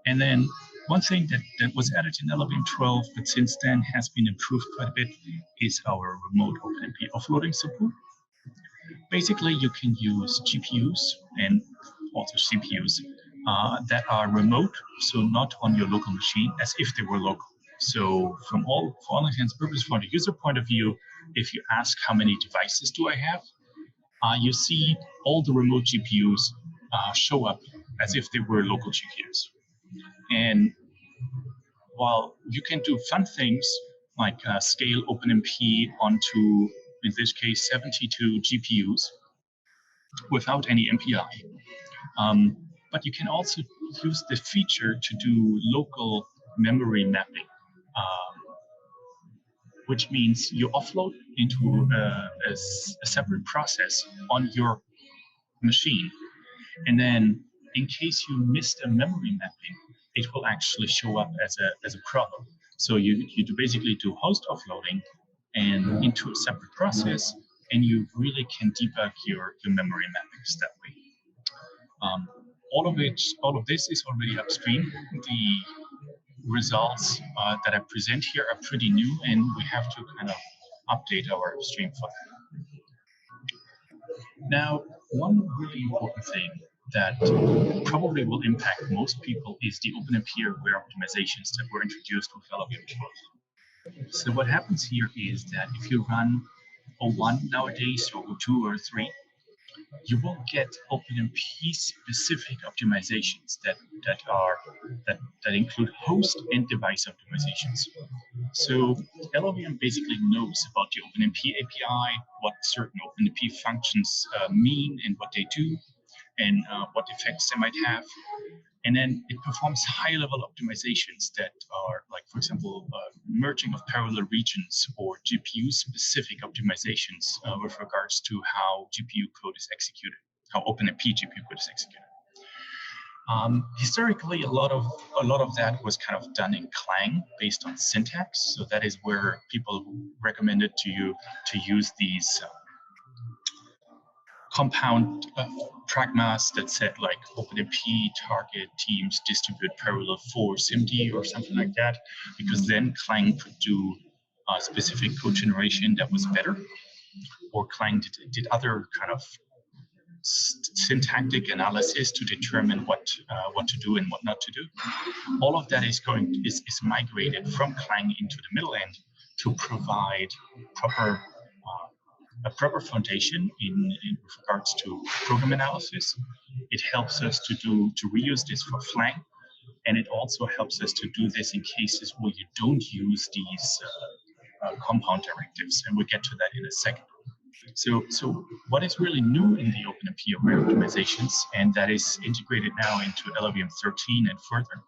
And then One thing that was added in LLVM 12, but since then has been improved quite a bit, is our remote OpenMP offloading support. Basically, you can use GPUs and also CPUs that are remote, so not on your local machine, as if they were local. So for all intents and purposes, from the user point of view, if you ask how many devices do I have, you see all the remote GPUs show up as if they were local GPUs. And while you can do fun things like scale OpenMP onto, in this case, 72 GPUs without any MPI, but you can also use the feature to do local memory mapping, which means you offload into a separate process on your machine. And then in case you missed a memory mapping, it will actually show up as a problem. So you basically do host offloading and into a separate process, and you really can debug your memory mappings that way. All of this is already upstream. The results that I present here are pretty new, and we have to kind of update our upstream for that. Now, one really important thing that probably will impact most people is the OpenMP aware optimizations that were introduced with LLVM 12. So what happens here is that if you run 01 nowadays, or 02 or 03, you will get OpenMP specific optimizations that include host and device optimizations. So LLVM basically knows about the OpenMP API, what certain OpenMP functions mean and what they do, and what effects they might have. And then it performs high-level optimizations that are, like, for example, merging of parallel regions or GPU-specific optimizations with regards to how GPU code is executed, how OpenMP GPU code is executed. Historically, a lot of that was kind of done in Clang based on syntax. So that is where people recommended to you to use these compound pragmas that said like OpenMP target teams distribute parallel for SIMD or something like that, because then Clang could do specific code generation that was better, or Clang did other kind of syntactic analysis to determine what to do and what not to do. All of that is migrated from Clang into the middle end to provide a proper foundation in regards to program analysis. It helps us to reuse this for Flang, and it also helps us to do this in cases where you don't use these compound directives, and we'll get to that in a second. So what is really new in the OpenMP aware optimizations, and that is integrated now into LLVM 13 and further,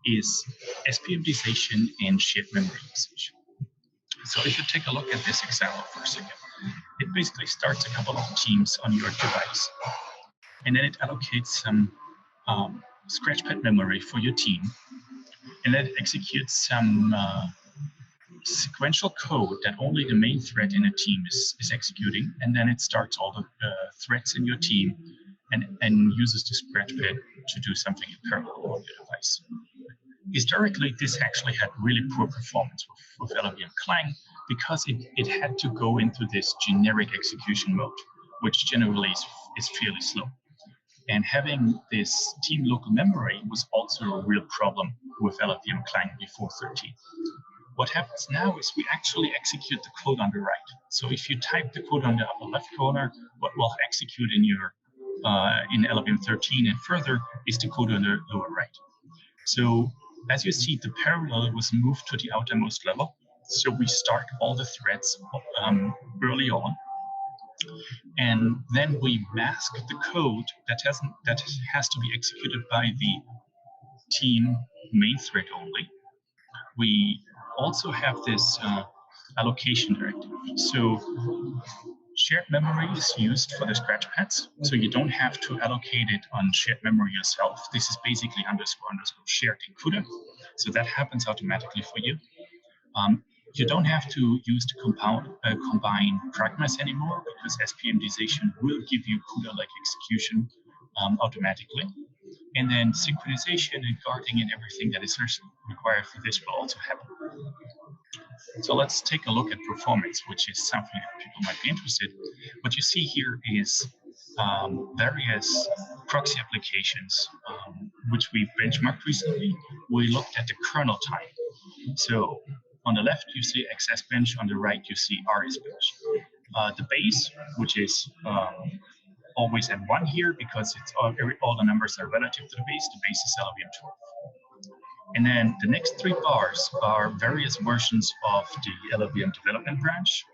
is SPMDization and shared memory usage. So if you take a look at this example for a second, it basically starts a couple of teams on your device, and then it allocates some scratchpad memory for your team, and then it executes some sequential code that only the main thread in a team is executing, and then it starts all the threads in your team and uses the scratchpad to do something in parallel on your device. Historically, this actually had really poor performance with LLVM Clang because it had to go into this generic execution mode, which generally is fairly slow. And having this team local memory was also a real problem with LLVM Clang before 13. What happens now is we actually execute the code on the right. So if you type the code on the upper left corner, what will execute in your in LLVM 13 and further is the code on the lower right. So as you see, the parallel was moved to the outermost level. So we start all the threads early on, and then we mask the code that has to be executed by the team main thread only. We also have this allocation directive. So shared memory is used for the scratchpads, so you don't have to allocate it on shared memory yourself. This is basically _ shared in CUDA, so that happens automatically for you. You don't have to use the combine pragmas anymore, because SPMDization will give you CUDA-like execution automatically. And then synchronization and guarding and everything that is required for this will also happen. So let's take a look at performance, which is something that people might be interested. What you see here is various proxy applications, which we've benchmarked recently. We looked at the kernel time. So on the left, you see XS bench. On the right, you see RS bench. The base, which is always at 1 here because it's all the numbers are relative to the base. The base is LLVM 12. And then the next 3 bars are various versions of the LLVM development branch.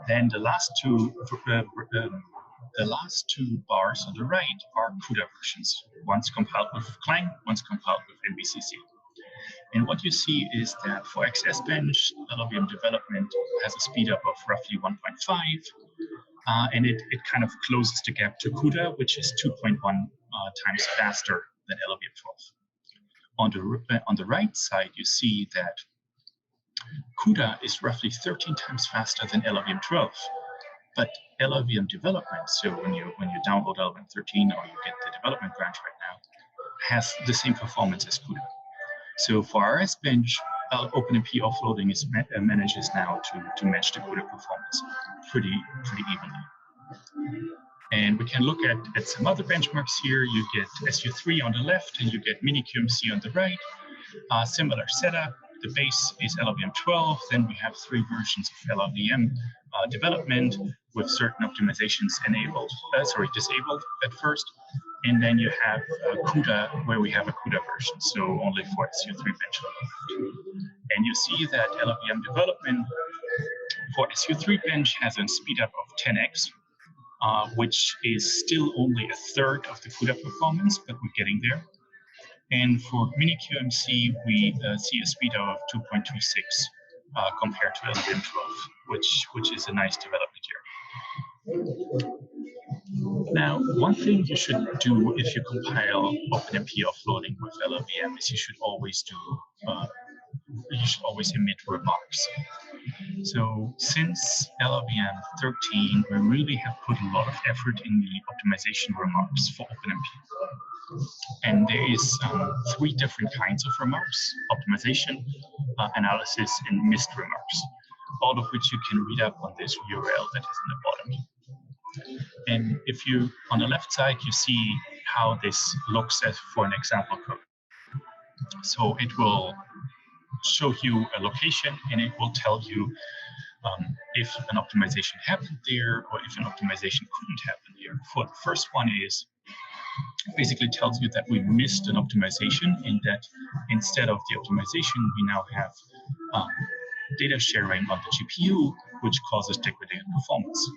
Then the last two bars on the right are CUDA versions. One's compiled with Flang, one's compiled with NVCC. And what you see is that for XS bench, LLVM development has a speed up of roughly 1.5, and it kind of closes the gap to CUDA, which is 2.1 times faster than LLVM 12. On the right side, you see that CUDA is roughly 13 times faster than LLVM 12, but LLVM development, so when you download LLVM 13 or you get the development branch right now, has the same performance as CUDA. So for RS bench, OpenMP offloading manages now to match the CUDA performance pretty evenly. And we can look at some other benchmarks here. You get SU3 on the left, and you get MiniQMC on the right. Similar setup. The base is LLVM 12. Then we have 3 versions of LLVM development with certain optimizations disabled at first. And then you have CUDA, where we have a CUDA version, so only for SU3 bench. And you see that LLVM development for SU3 bench has a speed up of 10x. Which is still only a third of the CUDA performance, but we're getting there. And for MiniQMC, we see a speed of 2.26 compared to LLVM 12, which is a nice development here. Now, one thing you should do if you compile OpenMP offloading with LLVM is you should always emit remarks. So since LLVM 13, we really have put a lot of effort in the optimization remarks for OpenMP. And there is 3 different kinds of remarks: optimization, analysis, and missed remarks, all of which you can read up on this URL that is in the bottom. And if you, on the left side, you see how this looks as for an example code. So it will show you a location, and it will tell you if an optimization happened there or if an optimization couldn't happen there. For the first one is basically tells you that we missed an optimization, and that instead of the optimization, we now have data sharing on the GPU, which causes degraded performance.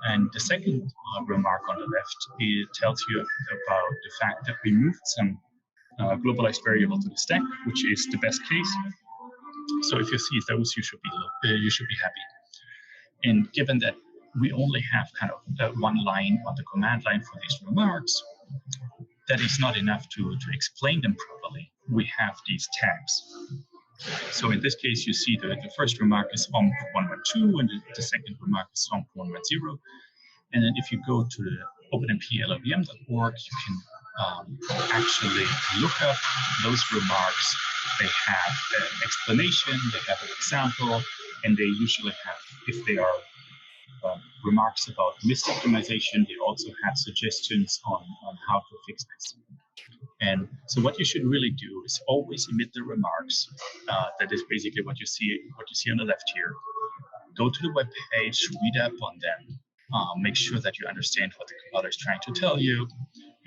And the second remark on the left, it tells you about the fact that we moved some globalized variable to the stack, which is the best case. So if you see those, you should be happy. And given that we only have kind of one line on the command line for these remarks, that is not enough to explain them properly. We have these tags. So in this case, you see the first remark is OMP112, and the second remark is OMP110. And then if you go to the OpenMP.LLVM.org, you can actually look up those remarks. They have an explanation, they have an example, and they usually have, if they are remarks about misoptimization, they also have suggestions on how to fix this. And so what you should really do is always emit the remarks. That is basically what you see on the left here. Go to the web page, read up on them, make sure that you understand what the compiler is trying to tell you,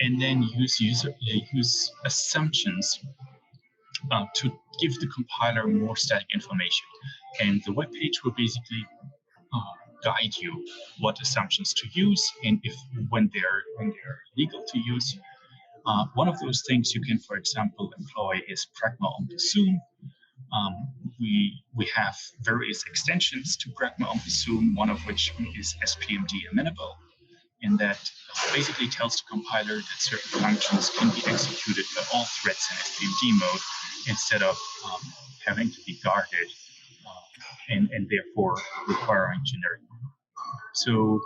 and then use assumptions to give the compiler more static information. And the web page will basically guide you what assumptions to use, and when they're legal to use. One of those things you can, for example, employ is pragma-omp-assume. We have various extensions to pragma-omp-assume, one of which is SPMD amenable, and that basically tells the compiler that certain functions can be executed by all threads in SPMD mode instead of having to be guarded and therefore requiring generic. So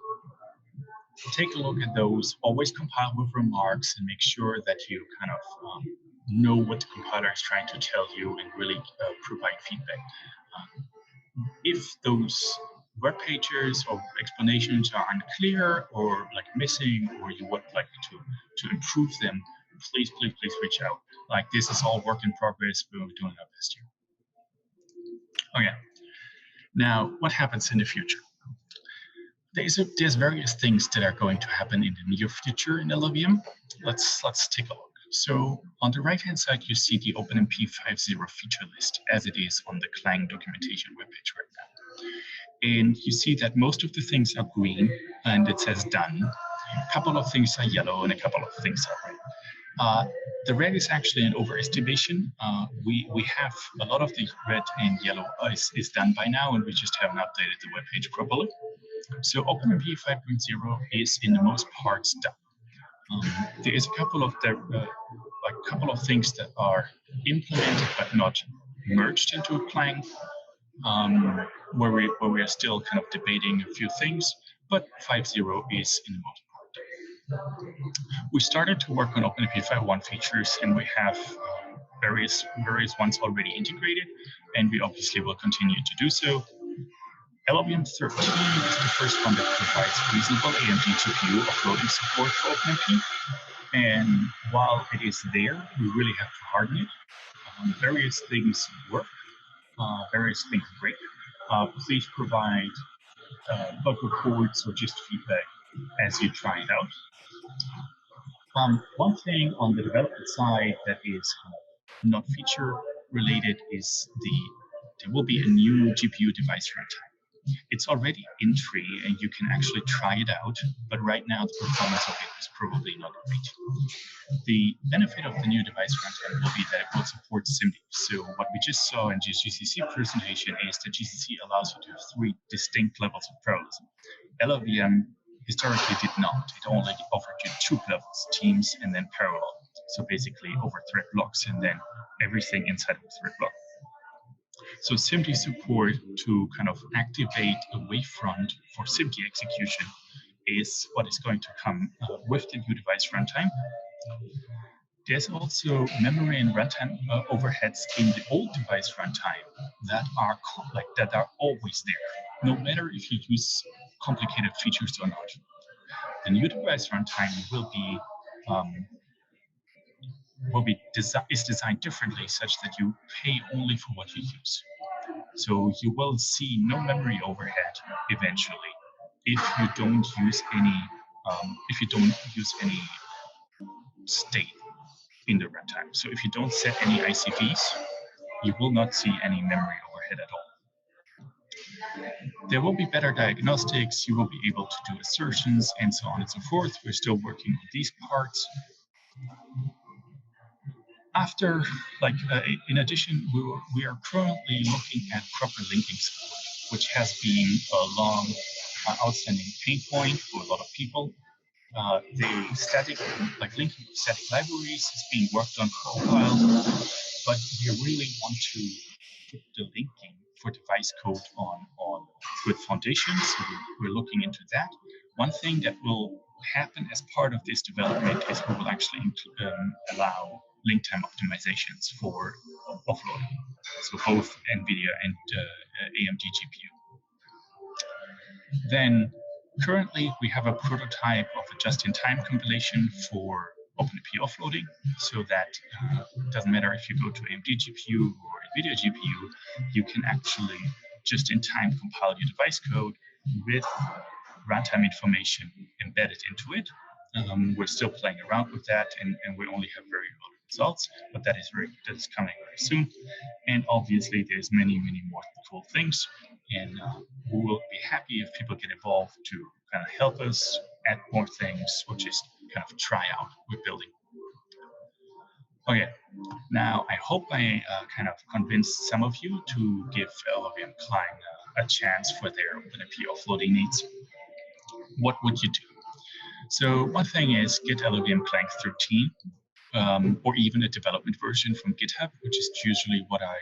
take a look at those, always compile with remarks and make sure that you kind of know what the compiler is trying to tell you and really provide feedback. If those web pages or explanations are unclear or like missing, or you would like to improve them, please reach out. Like, this is all work in progress, but we're doing our best here. Okay, now what happens in the future? There's various things that are going to happen in the near future in LLVM. Let's take a look. So on the right-hand side, you see the OpenMP 5.0 feature list as it is on the Clang documentation webpage right now. And you see that most of the things are green and it says done. A couple of things are yellow and a couple of things are red. The red is actually an overestimation. We have a lot of the red and yellow is done by now, and we just haven't updated the webpage properly. So OpenMP 5.0 is in the most parts done. There is a couple of things that are implemented but not merged into Clang, where we are still kind of debating a few things, but 5.0 is in the most part. We started to work on OpenMP 5.1 features, and we have various ones already integrated, and we obviously will continue to do so. LLVM 13 is the first one that provides reasonable AMD GPU offloading support for OpenMP. And while it is there, we really have to harden it. Various things work, various things break. Please provide bug reports or just feedback as you try it out. One thing on the development side that is not feature related is there will be a new GPU device runtime. It's already in Cray and you can actually try it out, but right now the performance of it is probably not great. The benefit of the new device runtime will be that it will support SIMD. So what we just saw in the GCC presentation is that GCC allows you to have 3 distinct levels of parallelism. LLVM historically did not. It only offered you 2 levels, teams and then parallel. So basically over thread blocks and then everything inside of a thread block. So SIMD support to kind of activate a wavefront for SIMD execution is what is going to come with the new device runtime. There's also memory and runtime overheads in the old device runtime that are always there, no matter if you use complicated features or not. The new device runtime is designed differently, such that you pay only for what you use. So you will see no memory overhead eventually if you don't use any state in the runtime. So if you don't set any ICVs, you will not see any memory overhead at all. There will be better diagnostics. You will be able to do assertions and so on and so forth. We're still working on these parts. After, in addition, we are currently looking at proper linking support, which has been a long, outstanding pain point for a lot of people. The static, linking of static libraries is being worked on for a while, but we really want to put the linking for device code on good foundations. So we're looking into that. One thing that will happen as part of this development is we will actually allow link time optimizations for offloading. So both NVIDIA and AMD GPU. Then currently we have a prototype of a just-in-time compilation for OpenMP offloading, so that it doesn't matter if you go to AMD GPU or NVIDIA GPU, you can actually just-in-time compile your device code with runtime information embedded into it. We're still playing around with that, and we only have very early results, but that is coming very soon. And obviously, there's many more cool things, and we will be happy if people get involved to kind of help us add more things, or just kind of try out what we're building. Okay, now I hope I kind of convinced some of you to give LLVM Flang a chance for their OpenMP offloading needs. What would you do? So one thing is get LLVM Flang 13, or even a development version from GitHub, which is usually what I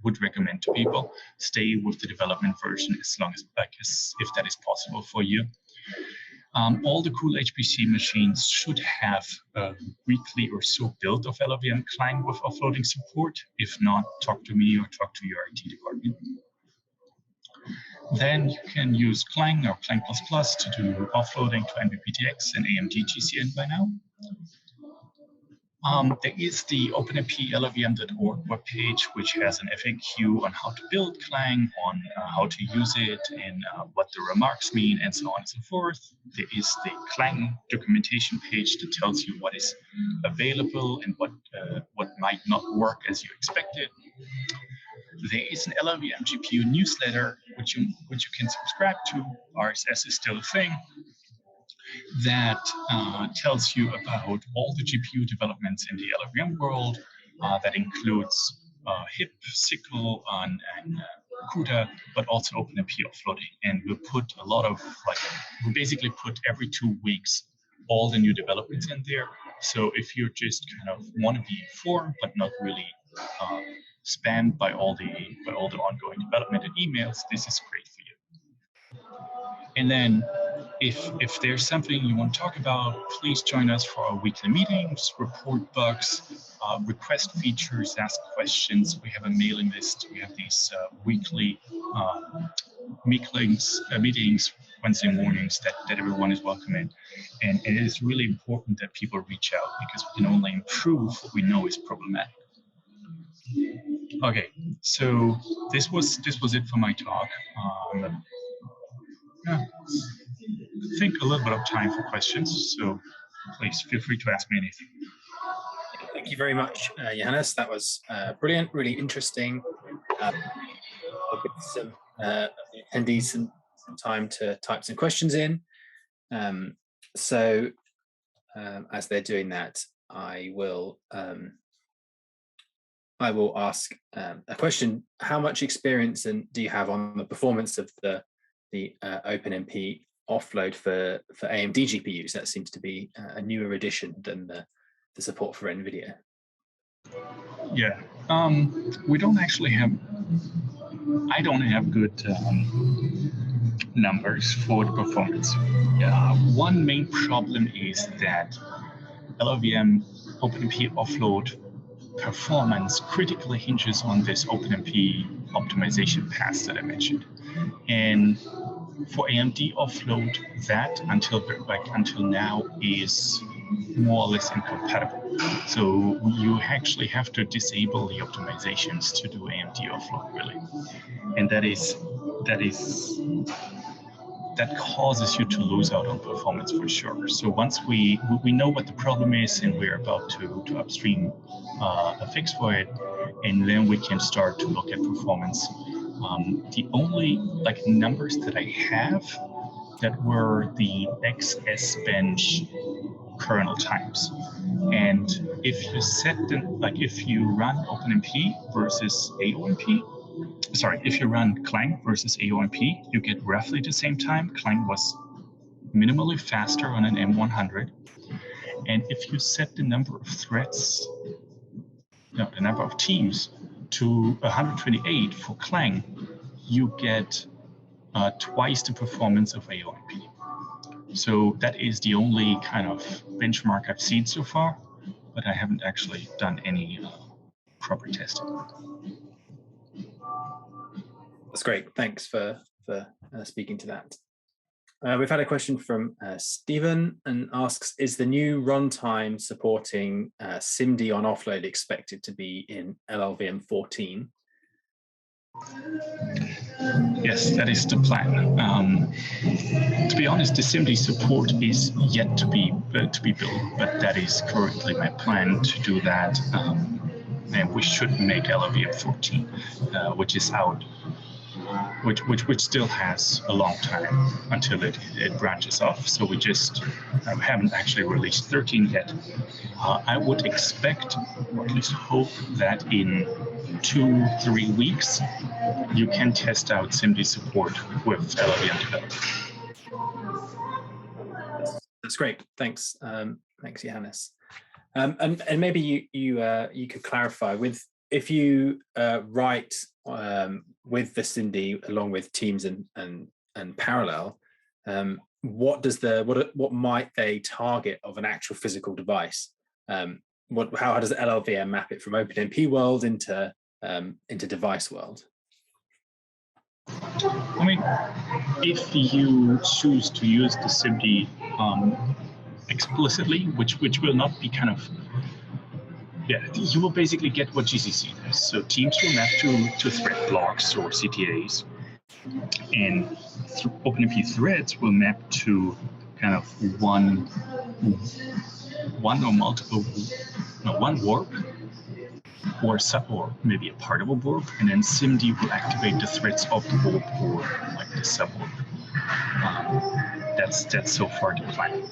would recommend to people. Stay with the development version as long as, if that is possible for you. All the cool HPC machines should have a weekly or so build of LLVM Flang with offloading support. If not, talk to me or talk to your IT department. Then you can use Clang or Clang++ to do offloading to NVPTX and AMD GCN by now. There is the OpenMP LLVM.org webpage, which has an FAQ on how to build Clang, on how to use it, and what the remarks mean, and so on and so forth. There is the Clang documentation page that tells you what is available and what might not work as you expected. There is an LLVM GPU newsletter, which you can subscribe to. RSS is still a thing. That tells you about all the GPU developments in the LLVM world. That includes HIP, SQL, and CUDA, but also OpenMP offloading. And we'll put a lot of, we basically put every 2 weeks all the new developments in there. So if you just kind of want to be informed, but not really spammed by all the ongoing development and emails, this is great for you. And then if there's something you want to talk about, please join us for our weekly meetings, report bugs, request features, ask questions. We have a mailing list. We have these weekly meetings Wednesday mornings that everyone is welcome in. And it is really important that people reach out because we can only improve what we know is problematic. Okay, so this was it for my talk. Yeah. I think a little bit of time for questions, so please feel free to ask me anything. Thank you very much, Johannes. That was brilliant, really interesting. I'll give some attendees some time to type some questions in. So as they're doing that, I will ask a question. How much experience do you have on the performance of the OpenMP offload for AMD GPUs? That seems to be a newer addition than the support for NVIDIA. Yeah, we don't actually have. I don't have good numbers for the performance. One main problem is that LLVM OpenMP offload performance critically hinges on this OpenMP optimization path that I mentioned. And for AMD offload, that until now is more or less incompatible. So you actually have to disable the optimizations to do AMD offload, really. And that causes you to lose out on performance for sure. So once we know what the problem is and we're about to upstream a fix for it, and then we can start to look at performance. The only numbers that I have that were the XS bench kernel times. And if you set them, if you run OpenMP versus AOMP, if you run Clang versus AOMP, you get roughly the same time. Clang was minimally faster on an M100. And if you set the number of threads, the number of teams to 128 for Clang, you get twice the performance of AOMP. So that is the only kind of benchmark I've seen so far, but I haven't actually done any proper testing. That's great. Thanks for speaking to that. We've had a question from Stephen and asks, is the new runtime supporting SIMD on offload expected to be in LLVM 14? Yes, that is the plan. To be honest, the SIMD support is yet to be built, but that is currently my plan to do that. And we should make LLVM 14, which is out, which still has a long time until it branches off. So we just haven't actually released 13 yet. I would expect, or at least hope, that in 2-3 weeks, you can test out SIMD support with LLVM development. That's great. Thanks, thanks, Johannes. And maybe you could clarify if you write with the SIMD along with Teams and parallel, what might they target of an actual physical device? How does LLVM map it from OpenMP world into device world? I mean, if you choose to use the SIMD explicitly, which will not be kind of, you will basically get what GCC does. So teams will map to thread blocks or CTAs, and OpenMP threads will map to kind of one or multiple, no, one warp or maybe a part of a warp, and then SIMD will activate the threads of the warp or like the subwarp. That's so far the plan.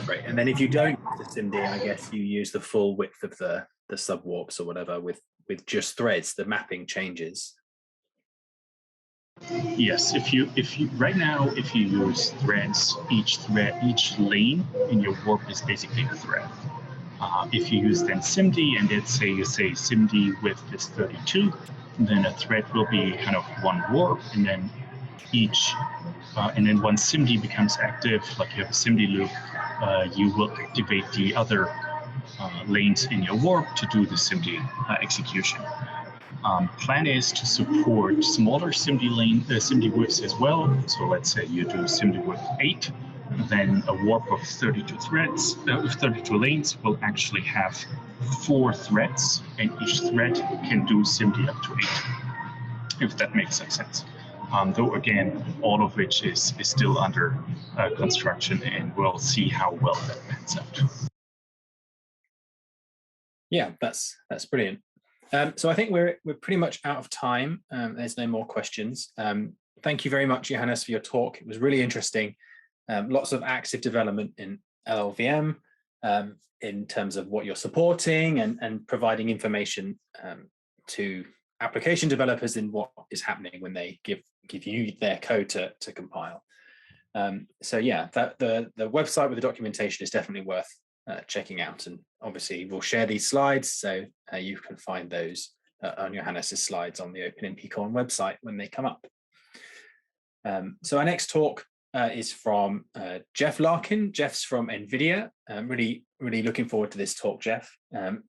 Right, and then if you don't use the SIMD, I guess you use the full width of the subwarps or whatever with just threads. The mapping changes. Yes, if you right now, if you use threads, each lane in your warp is basically a thread. If you use then SIMD, and let's say you say SIMD width is 32, then a thread will be kind of one warp, and then and then once SIMD becomes active, like you have a SIMD loop, you will activate the other lanes in your warp to do the SIMD execution. Plan is to support smaller SIMD widths as well. So let's say you do SIMD width 8, then a warp of 32 threads, 32 lanes will actually have 4 threads, and each thread can do SIMD up to 8, if that makes some sense. Though again, all of which is still under construction, and we'll see how well that pans out. Yeah, that's brilliant. So I think we're pretty much out of time. There's no more questions. Thank you very much, Johannes, for your talk. It was really interesting. Lots of active development in LLVM in terms of what you're supporting and providing information to application developers in what is happening when they give you their code to compile. So yeah, the website with the documentation is definitely worth checking out, and obviously we'll share these slides so you can find those on Johannes's slides on the OpenMPCon website when they come up. So our next talk is from Jeff Larkin. Jeff's from NVIDIA. I'm really looking forward to this talk, Jeff.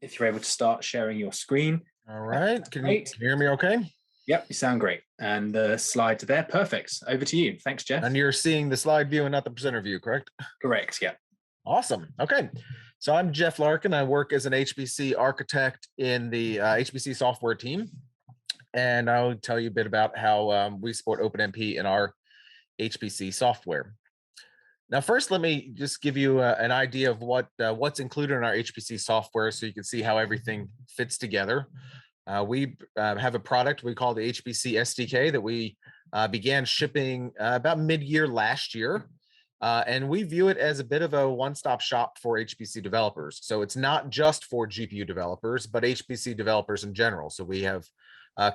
If you're able to start sharing your screen. All right, can you hear me okay? Yep, you sound great. And the slides are there, perfect. Over to you. Thanks, Jeff. And you're seeing the slide view and not the presenter view, correct? Correct, yeah. Awesome. Okay. So I'm Jeff Larkin. I work as an HPC architect in the HPC software team. And I'll tell you a bit about how we support OpenMP in our HPC software. Now, first, let me just give you an idea of what's included in our HPC software so you can see how everything fits together. We have a product we call the HPC SDK that we began shipping about mid-year last year. And we view it as a bit of a one-stop shop for HPC developers. So it's not just for GPU developers, but HPC developers in general. So we have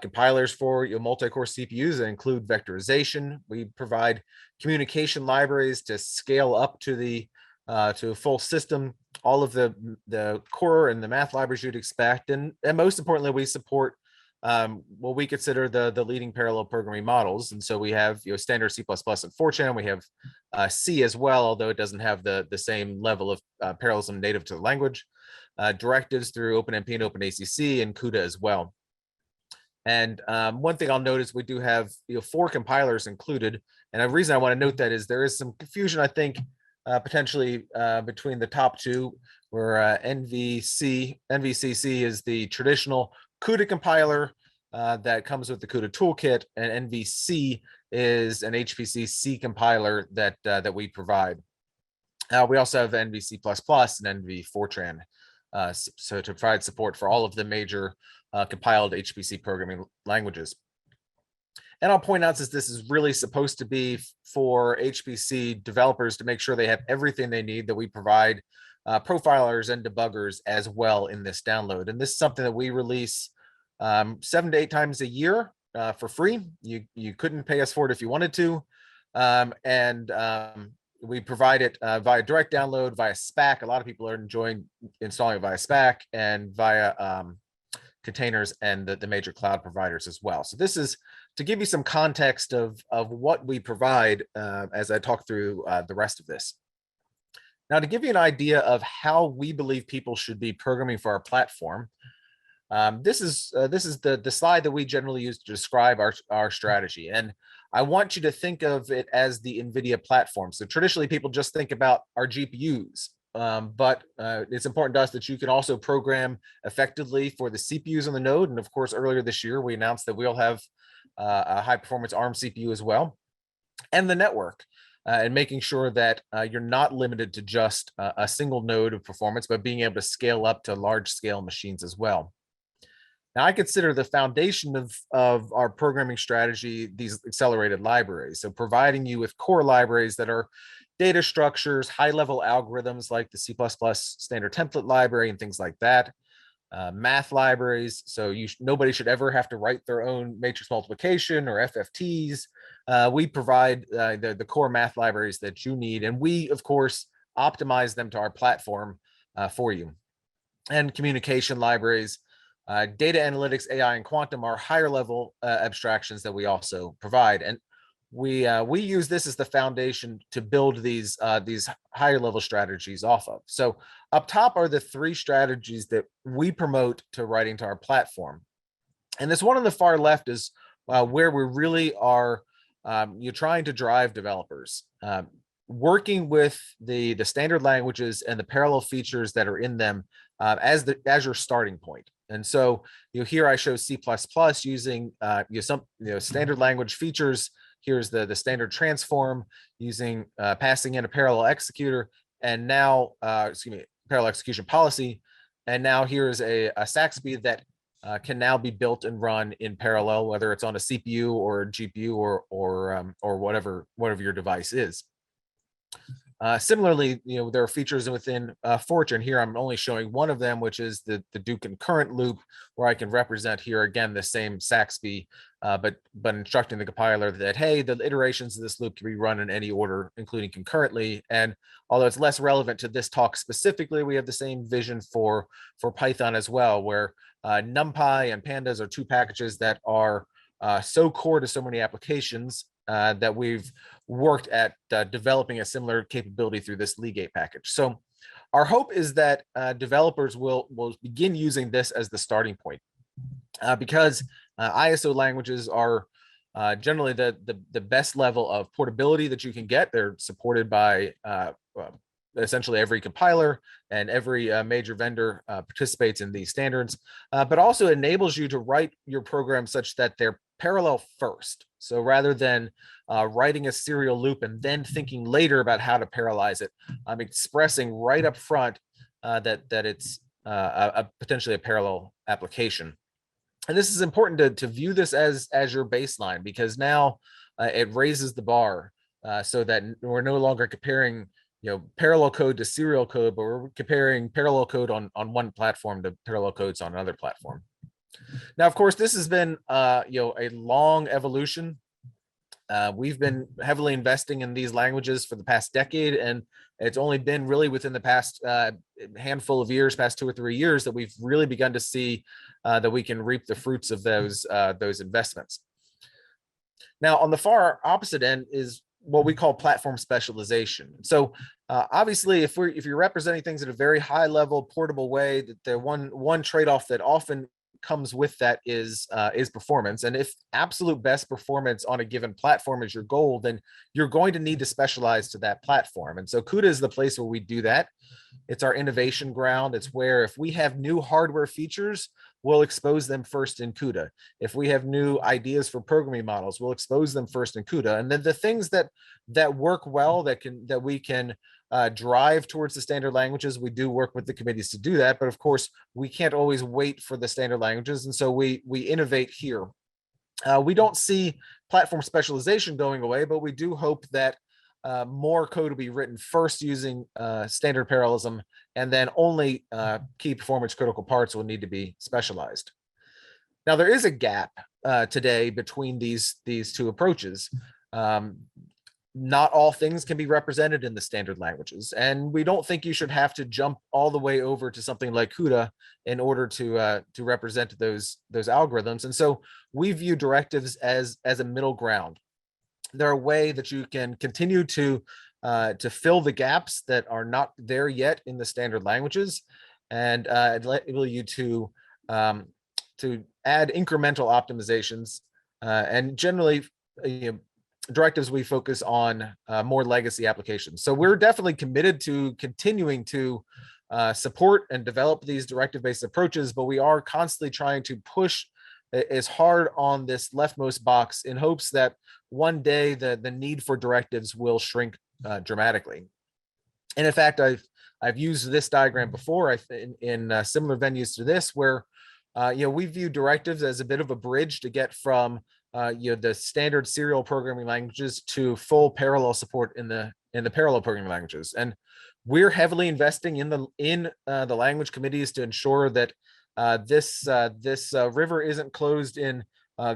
compilers for your multi-core CPUs that include vectorization. We provide communication libraries to scale up to to a full system, all of the core and the math libraries you'd expect. And most importantly, we support what we consider the leading parallel programming models. And so we have standard C++ and Fortran. We have C as well, although it doesn't have the same level of parallelism native to the language. Directives through OpenMP and OpenACC and CUDA as well. And one thing I'll note is we do have 4 compilers included. And the reason I want to note that is there is some confusion, I think, potentially between the top 2, where NVCC is the traditional CUDA compiler that comes with the CUDA toolkit, and NVC is an HPC C compiler that we provide. We also have NVC++ and NV Fortran, so to provide support for all of the major compiled HPC programming languages. And I'll point out, since this is really supposed to be for HPC developers to make sure they have everything they need, that we provide profilers and debuggers as well in this download. And this is something that we release 7 to 8 times a year for free. You couldn't pay us for it if you wanted to. We provide it via direct download, via SPAC. A lot of people are enjoying installing it via SPAC and via containers and the major cloud providers as well. So this is to give you some context of what we provide as I talk through the rest of this. Now, to give you an idea of how we believe people should be programming for our platform, this is the slide that we generally use to describe our strategy. And I want you to think of it as the NVIDIA platform. So traditionally, people just think about our GPUs, but it's important to us that you can also program effectively for the CPUs on the node. And of course, earlier this year, we announced that we'll have a high-performance ARM CPU as well, and the network. And making sure that you're not limited to just a single node of performance, but being able to scale up to large-scale machines as well. Now, I consider the foundation of our programming strategy these accelerated libraries. So providing you with core libraries that are data structures, high-level algorithms like the C++ standard template library and things like that. Math libraries, so nobody should ever have to write their own matrix multiplication or FFTs. We provide the core math libraries that you need, and we, of course, optimize them to our platform for you. And communication libraries, data analytics, AI, and quantum are higher level abstractions that we also provide. And we use this as the foundation to build these higher level strategies off of. So up top are the 3 strategies that we promote to writing to our platform. And this one on the far left is where we really are you're trying to drive developers. Working with the standard languages and the parallel features that are in them as your starting point. And so here I show C++ using some standard language features. Here's the standard transform using passing in a parallel executor, and now parallel execution policy. And now here's a Saxby that can now be built and run in parallel, whether it's on a CPU or a GPU or whatever your device is. Similarly, there are features within Fortran. Here I'm only showing one of them, which is the do concurrent loop, where I can represent here again the same Saxby, but instructing the compiler that, hey, the iterations of this loop can be run in any order, including concurrently. And although it's less relevant to this talk specifically, we have the same vision for Python as well, where NumPy and Pandas are 2 packages that are so core to so many applications that we've worked at developing a similar capability through this Leagate package. So our hope is that developers will begin using this as the starting point, because ISO languages are generally the best level of portability that you can get. They're supported by essentially every compiler, and every major vendor participates in these standards, but also enables you to write your program such that they're parallel first. So rather than writing a serial loop and then thinking later about how to parallelize it, I'm expressing right up front that it's potentially a parallel application. And this is important to view this as your baseline, because now it raises the bar so that we're no longer comparing parallel code to serial code, but we're comparing parallel code on one platform to parallel codes on another platform. Now, of course, this has been a long evolution. We've been heavily investing in these languages for the past decade, and it's only been really within the past handful of years, past 2 or 3 years, that we've really begun to see that we can reap the fruits of those investments. Now, on the far opposite end is what we call platform specialization. So obviously, if you're representing things at a very high level, portable way, that the one trade-off that often comes with that is performance. And if absolute best performance on a given platform is your goal, then you're going to need to specialize to that platform. And so CUDA is the place where we do that. It's our innovation ground. It's where if we have new hardware features, we'll expose them first in CUDA. If we have new ideas for programming models, we'll expose them first in CUDA. And then the things that work well, that we can drive towards the standard languages, we do work with the committees to do that. But of course, we can't always wait for the standard languages. And so we innovate here. We don't see platform specialization going away, but we do hope that more code will be written first using standard parallelism, and then only key performance critical parts will need to be specialized. Now, there is a gap today between these 2 approaches. not all things can be represented in the standard languages, and we don't think you should have to jump all the way over to something like CUDA in order to represent those algorithms. And so we view directives as a middle ground. They're a way that you can continue to fill the gaps that are not there yet in the standard languages, and enable you to add incremental optimizations, and generally, directives we focus on more legacy applications. So we're definitely committed to continuing to support and develop these directive-based approaches, but we are constantly trying to push as hard on this leftmost box in hopes that one day the need for directives will shrink dramatically. And in fact, I've used this diagram before in similar venues to this, where we view directives as a bit of a bridge to get from the standard serial programming languages to full parallel support in the parallel programming languages. And we're heavily investing in the language committees to ensure that this river isn't closed in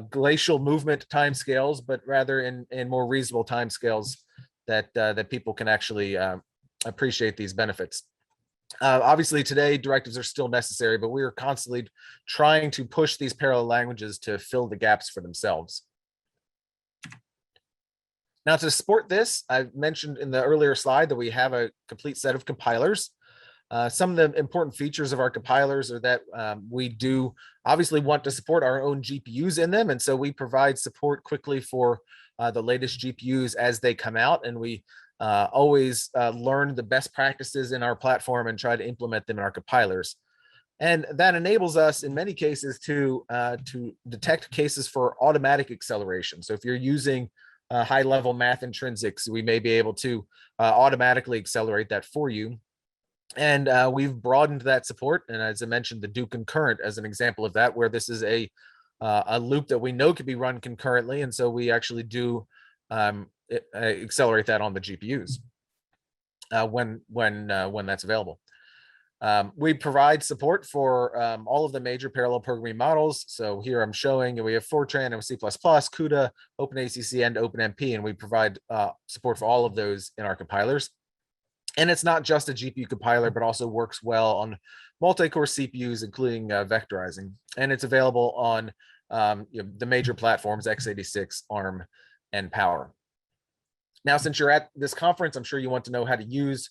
glacial movement timescales, but rather in more reasonable timescales that people can actually appreciate these benefits. Obviously, today directives are still necessary, but we are constantly trying to push these parallel languages to fill the gaps for themselves. Now, to support this, I mentioned in the earlier slide that we have a complete set of compilers. Some of the important features of our compilers are that we do obviously want to support our own GPUs in them, and so we provide support quickly for the latest GPUs as they come out, and we always learn the best practices in our platform and try to implement them in our compilers. And that enables us in many cases to detect cases for automatic acceleration. So if you're using high-level math intrinsics, we may be able to automatically accelerate that for you. And we've broadened that support. And as I mentioned, the do concurrent as an example of that, where this is a loop that we know can be run concurrently. And so we actually do accelerate that on the GPUs when that's available. We provide support for all of the major parallel programming models. So here I'm showing we have Fortran and C++, CUDA, OpenACC, and OpenMP, and we provide support for all of those in our compilers. And it's not just a GPU compiler, but also works well on multi-core CPUs, including vectorizing. And it's available on the major platforms, x86, ARM, and Power. Now, since you're at this conference, I'm sure you want to know how to use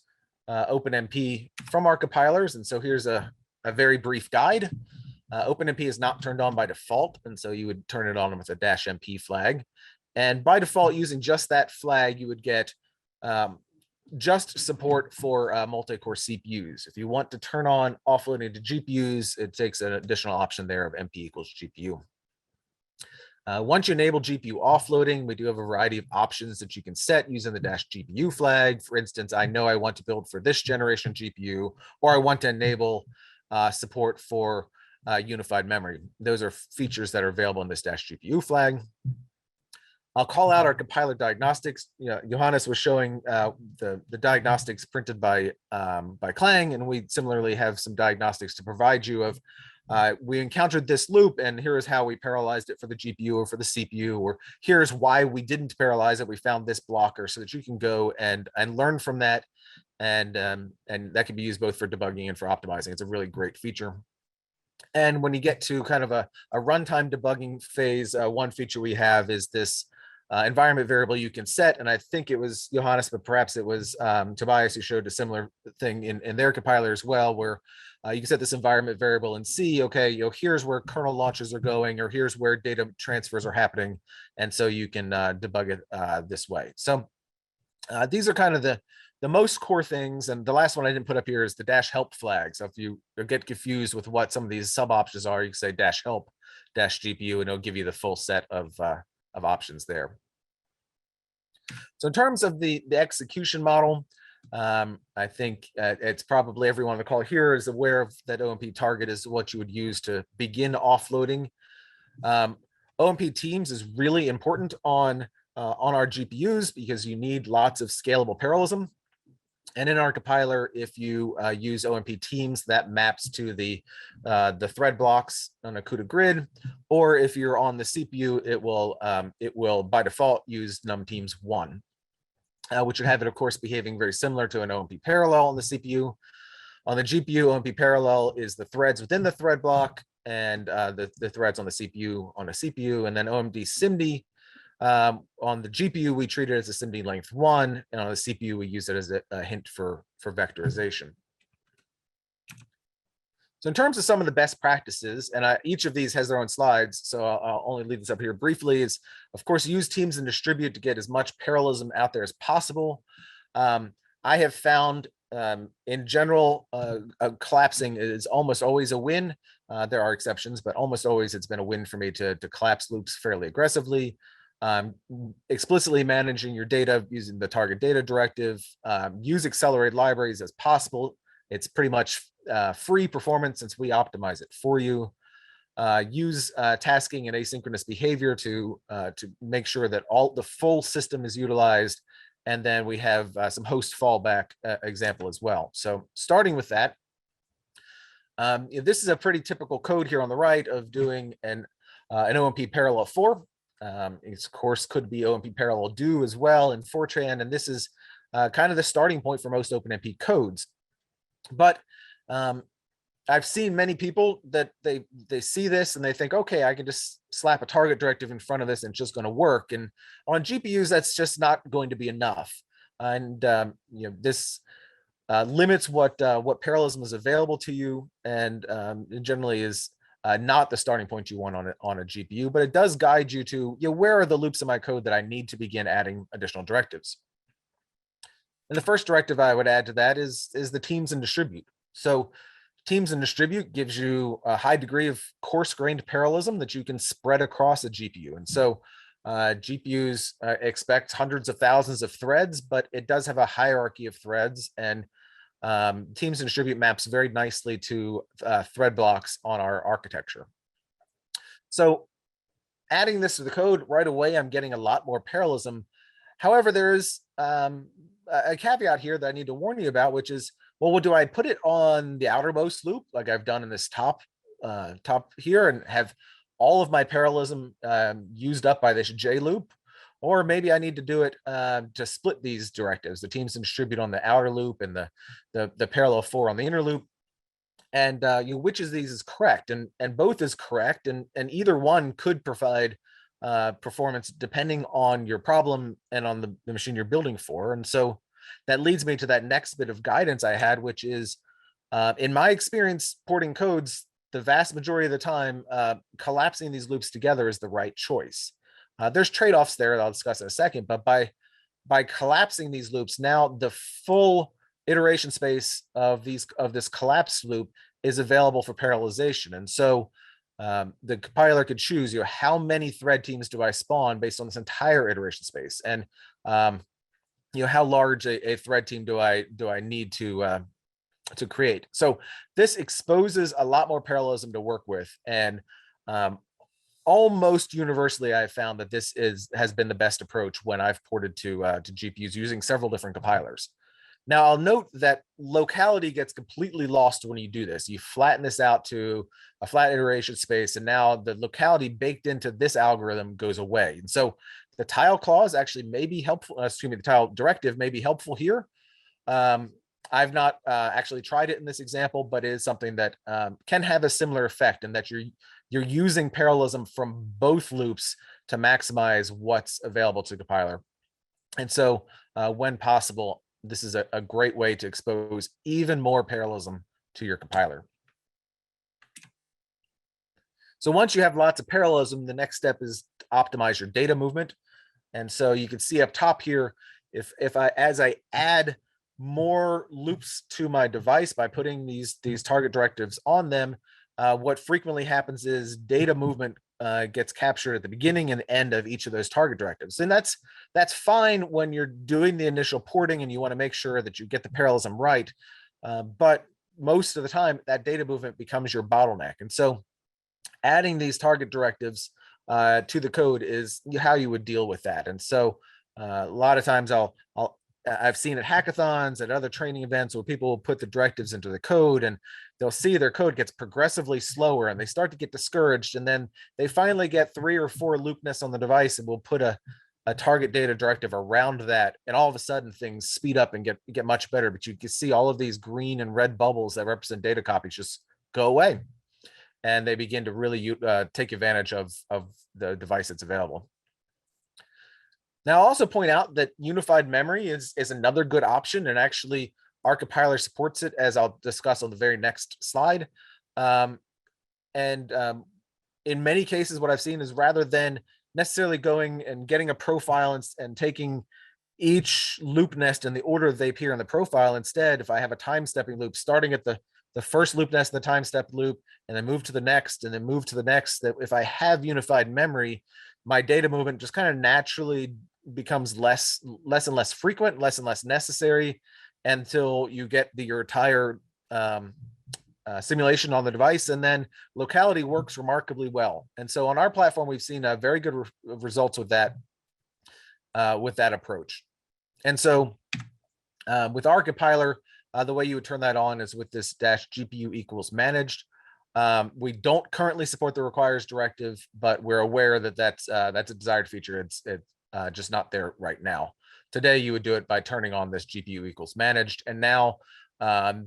OpenMP from our compilers. And so here's a very brief guide. OpenMP is not turned on by default, and so you would turn it on with a -mp flag. And by default, using just that flag, you would get just support for multi-core CPUs. If you want to turn on offloading to GPUs, it takes an additional option there of MP equals GPU. Once you enable GPU offloading, we do have a variety of options that you can set using the -GPU flag. For instance, I know I want to build for this generation GPU, or I want to enable support for unified memory. Those are features that are available in this -GPU flag. I'll call out our compiler diagnostics. Johannes was showing the diagnostics printed by Clang, and we similarly have some diagnostics to provide you of. We encountered this loop, and here is how we parallelized it for the GPU or for the CPU, or here's why we didn't parallelize it. We found this blocker, so that you can go and learn from that, and that can be used both for debugging and for optimizing. It's a really great feature. And when you get to kind of a runtime debugging phase, one feature we have is this environment variable you can set, and I think it was Johannes, but perhaps it was Tobias who showed a similar thing in their compiler as well, where you can set this environment variable and see, okay, here's where kernel launches are going, or here's where data transfers are happening, and so you can debug it this way. So these are kind of the most core things, and the last one I didn't put up here is the -help flag. So if you get confused with what some of these sub options are, you can say -help -GPU, and it'll give you the full set of options there. So in terms of the execution model, I think it's probably everyone on the call here is aware of that OMP target is what you would use to begin offloading. OMP teams is really important on our GPUs because you need lots of scalable parallelism. And in our compiler, if you use OMP teams, that maps to the thread blocks on a CUDA grid, or if you're on the CPU, it will by default use num teams 1. which would have it, of course, behaving very similar to an OMP parallel on the CPU. On the GPU, OMP parallel is the threads within the thread block, and the threads on the CPU on a CPU, and then OMD SIMD. On the GPU, we treat it as a SIMD length 1, and on the CPU, we use it as a hint for vectorization. So in terms of some of the best practices, and each of these has their own slides, so I'll only leave this up here briefly, is of course use teams and distribute to get as much parallelism out there as possible. I have found in general, collapsing is almost always a win. There are exceptions, but almost always it's been a win for me to collapse loops fairly aggressively. Explicitly managing your data using the target data directive, use accelerated libraries as possible. It's pretty much free performance since we optimize it for you. Use tasking and asynchronous behavior to make sure that the full system is utilized. And then we have some host fallback example as well. So starting with that, this is a pretty typical code here on the right of doing an OMP parallel 4. It of course could be OMP parallel do as well in Fortran, and this is kind of the starting point for most OpenMP codes. But I've seen many people that they see this and they think, okay, I can just slap a target directive in front of this and it's just going to work. And on GPUs, that's just not going to be enough. And this limits what parallelism is available to you, and it generally is not the starting point you want on a GPU, but it does guide you to where are the loops in my code that I need to begin adding additional directives. And the first directive I would add to that is the teams and distribute. So teams and distribute gives you a high degree of coarse-grained parallelism that you can spread across a GPU. And so GPUs expect hundreds of thousands of threads, but it does have a hierarchy of threads, and teams and distribute maps very nicely to thread blocks on our architecture. So adding this to the code right away, I'm getting a lot more parallelism. However, there is a caveat here that I need to warn you about, which is, well, do I put it on the outermost loop like I've done in this top here and have all of my parallelism used up by this J loop? Or maybe I need to do it to split these directives, the teams and distribute on the outer loop and the parallel 4 on the inner loop. And which of these is correct? And both is correct, and either one could provide performance depending on your problem and on the machine you're building for. And so that leads me to that next bit of guidance I had, which is, in my experience porting codes, the vast majority of the time, collapsing these loops together is the right choice. There's trade-offs there that I'll discuss in a second, but by collapsing these loops, now the full iteration space of this collapsed loop is available for parallelization. And so the compiler could choose, how many thread teams do I spawn based on this entire iteration space, and how large a thread team do I need to create. So this exposes a lot more parallelism to work with, and almost universally I've found that this has been the best approach when I've ported to GPUs using several different compilers. Now I'll note that locality gets completely lost when you do this. You flatten this out to a flat iteration space, and now the locality baked into this algorithm goes away. And so the tile clause actually may be helpful, the tile directive may be helpful here. I've not actually tried it in this example, but it is something that can have a similar effect, in that you're using parallelism from both loops to maximize what's available to the compiler. And so when possible, this is a great way to expose even more parallelism to your compiler. So once you have lots of parallelism, the next step is to optimize your data movement. And so you can see up top here, as I add more loops to my device by putting these target directives on them, what frequently happens is data movement gets captured at the beginning and end of each of those target directives. And that's fine when you're doing the initial porting and you want to make sure that you get the parallelism right. But most of the time, that data movement becomes your bottleneck. And so adding these target directives to the code is how you would deal with that. And so a lot of times I've seen at hackathons, at other training events, where people will put the directives into the code and they'll see their code gets progressively slower and they start to get discouraged. And then they finally get 3 or 4 loopness on the device, and we'll put a a target data directive around that, and all of a sudden things speed up and get much better. But you can see all of these green and red bubbles that represent data copies just go away, and they begin to really take advantage of the device that's available. Now, I'll also point out that unified memory is another good option, and actually ArcCompiler supports it, as I'll discuss on the very next slide. In many cases, what I've seen is rather than necessarily going and getting a profile and taking each loop nest in the order they appear in the profile, instead, if I have a time stepping loop starting at the first loop nest in the time step loop, and then move to the next, and then move to the next, that if I have unified memory, my data movement just kind of naturally becomes less and less frequent, less and less necessary, until you get your entire simulation on the device, and then locality works remarkably well. And so on our platform, we've seen very good results with that approach. And so with ArcCompiler, the way you would turn that on is with this -GPU equals managed. We don't currently support the requires directive, but we're aware that that's a desired feature. It's just not there right now. Today, you would do it by turning on this GPU equals managed. And now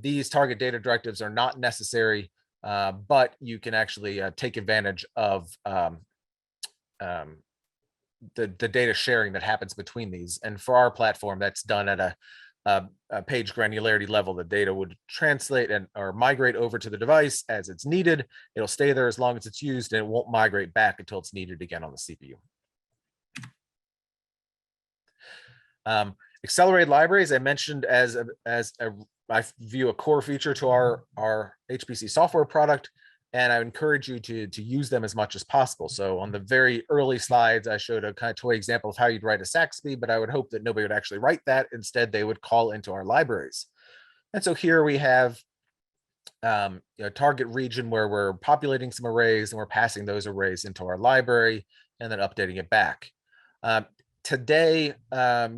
these target data directives are not necessary, but you can actually take advantage of the data sharing that happens between these. And for our platform, that's done at a page granularity level. The data would translate or migrate over to the device as it's needed. It'll stay there as long as it's used, and it won't migrate back until it's needed again on the CPU. Accelerated libraries, I mentioned I view a core feature to our HPC software product, and I encourage you to use them as much as possible. So on the very early slides, I showed a kind of toy example of how you'd write a Saxby, but I would hope that nobody would actually write that. Instead, they would call into our libraries. And so here we have a target region where we're populating some arrays, and we're passing those arrays into our library and then updating it back. Today,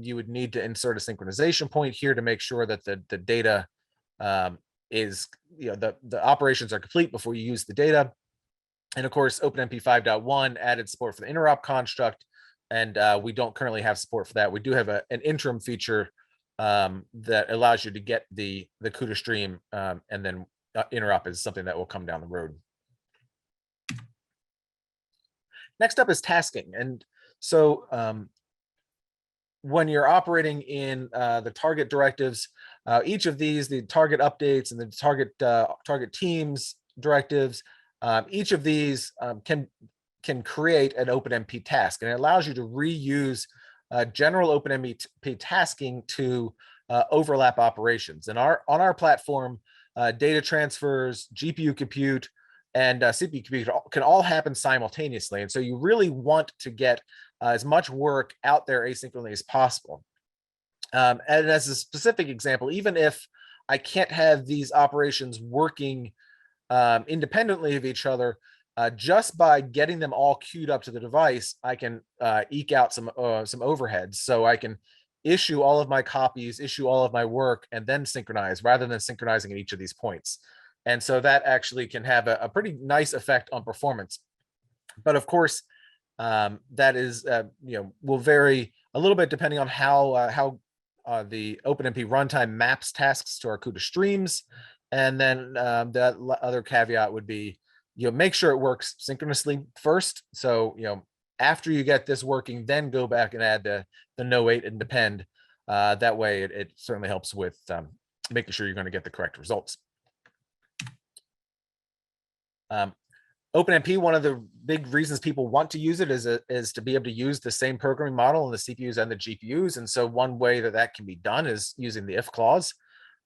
you would need to insert a synchronization point here to make sure that the data is, the operations are complete before you use the data. And of course, OpenMP 5.1 added support for the interop construct, and we don't currently have support for that. We do have an interim feature that allows you to get the CUDA stream, and then interop is something that will come down the road. Next up is tasking. And so when you're operating in the target directives, each of these, the target updates and the target teams directives, each of these can create an OpenMP task, and it allows you to reuse general OpenMP tasking to overlap operations. And on our platform, data transfers, GPU compute, and CPU compute can all happen simultaneously. And so you really want to get as much work out there asynchronously as possible. And as a specific example, even if I can't have these operations working independently of each other, just by getting them all queued up to the device, I can eke out some overheads. So I can issue all of my copies, issue all of my work, and then synchronize rather than synchronizing at each of these points. And so that actually can have a pretty nice effect on performance. But of course, that is will vary a little bit depending on how the OpenMP runtime maps tasks to our CUDA streams. And then that other caveat would be, make sure it works synchronously first. So after you get this working, then go back and add the no-wait and depend. That way, it certainly helps with making sure you're going to get the correct results. OpenMP, one of the big reasons people want to use it is to be able to use the same programming model on the CPUs and the GPUs. And so one way that can be done is using the if clause.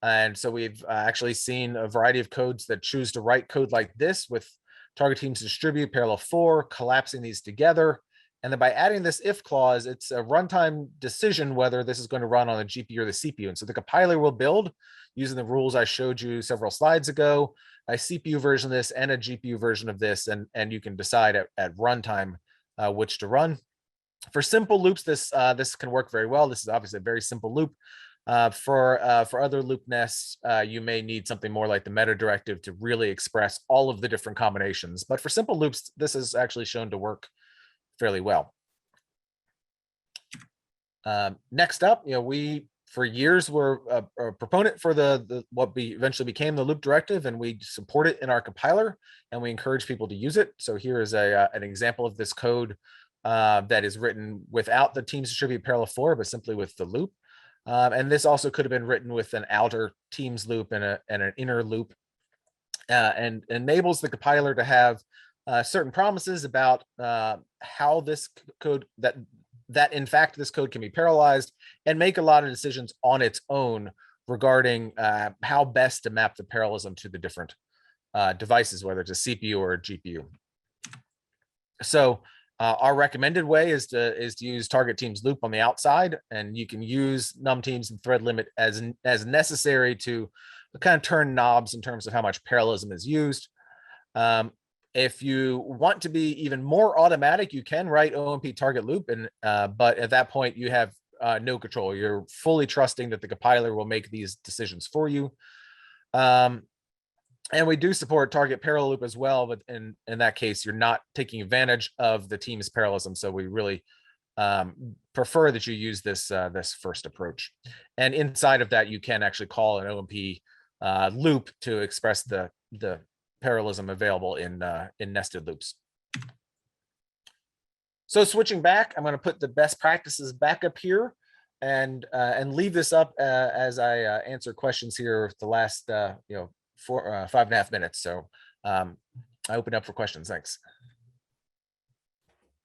And so we've actually seen a variety of codes that choose to write code like this with target teams distribute, parallel 4, collapsing these together. And then by adding this if clause, it's a runtime decision whether this is going to run on the GPU or the CPU. And so the compiler will build using the rules I showed you several slides ago, a CPU version of this and a GPU version of this, and you can decide at runtime which to run. For simple loops, this can work very well. This is obviously a very simple loop. For other loop nests, you may need something more like the meta directive to really express all of the different combinations. But for simple loops, this is actually shown to work fairly well. Next up, we for years were a proponent for what eventually became the loop directive, and we support it in our compiler, and we encourage people to use it. So here is an example of this code that is written without the teams distributed parallel for, but simply with the loop. And this also could have been written with an outer teams loop and an inner loop, and enables the compiler to have certain promises about how this code, that in fact this code can be parallelized, and make a lot of decisions on its own regarding how best to map the parallelism to the different devices, whether it's a CPU or a GPU. So our recommended way is to use target teams loop on the outside, and you can use num teams and thread limit as necessary to kind of turn knobs in terms of how much parallelism is used. If you want to be even more automatic, you can write OMP target loop, and but at that point you have no control. You're fully trusting that the compiler will make these decisions for you. And we do support target parallel loop as well, but in that case, you're not taking advantage of the team's parallelism. So we really prefer that you use this first approach. And inside of that, you can actually call an OMP loop to express the parallelism available in nested loops. So switching back, I'm going to put the best practices back up here, and leave this up as I answer questions here the last 5.5 minutes. So I open up for questions. Thanks.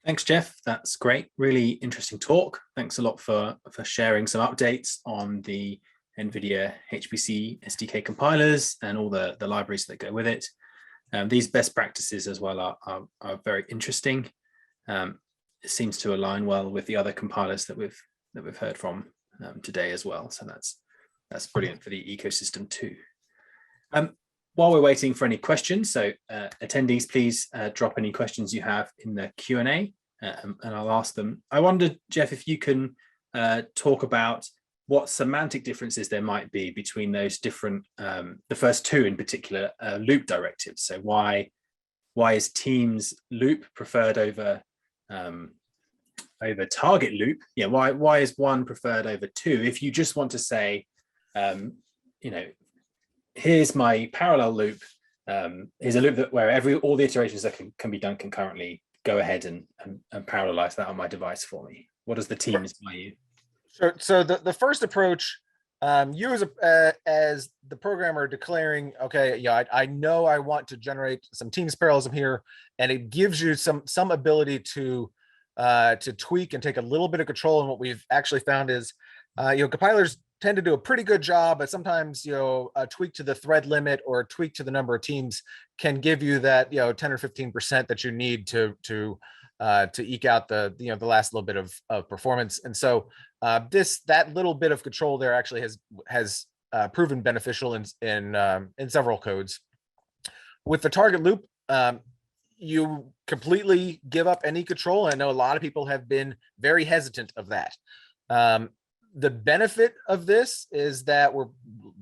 Thanks, Jeff. That's great. Really interesting talk. Thanks a lot for sharing some updates on the NVIDIA HPC SDK compilers and all the libraries that go with it. These best practices as well are very interesting. It seems to align well with the other compilers that we've heard from today as well. So that's brilliant for the ecosystem too. While we're waiting for any questions, so attendees, please drop any questions you have in the Q&A, and I'll ask them. I wondered, Jeff, if you can talk about what semantic differences there might be between those different, the first two in particular, loop directives. So why is Teams loop preferred over target loop? Yeah, why is one preferred over two? If you just want to say, here's my parallel loop. Here's a loop where all the iterations that can be done concurrently. Go ahead and parallelize that on my device for me. What does the Teams buy you? Sure. So the first approach, you as the programmer declaring, okay, yeah, I know I want to generate some Teams parallelism here, and it gives you some ability to tweak and take a little bit of control. And what we've actually found is, compilers tend to do a pretty good job, but sometimes a tweak to the thread limit or a tweak to the number of teams can give you that 10 or 15% that you need to eke out the last little bit of performance. And so that little bit of control there actually has proven beneficial in several codes. With the target loop, you completely give up any control. I know a lot of people have been very hesitant of that. The benefit of this is that we're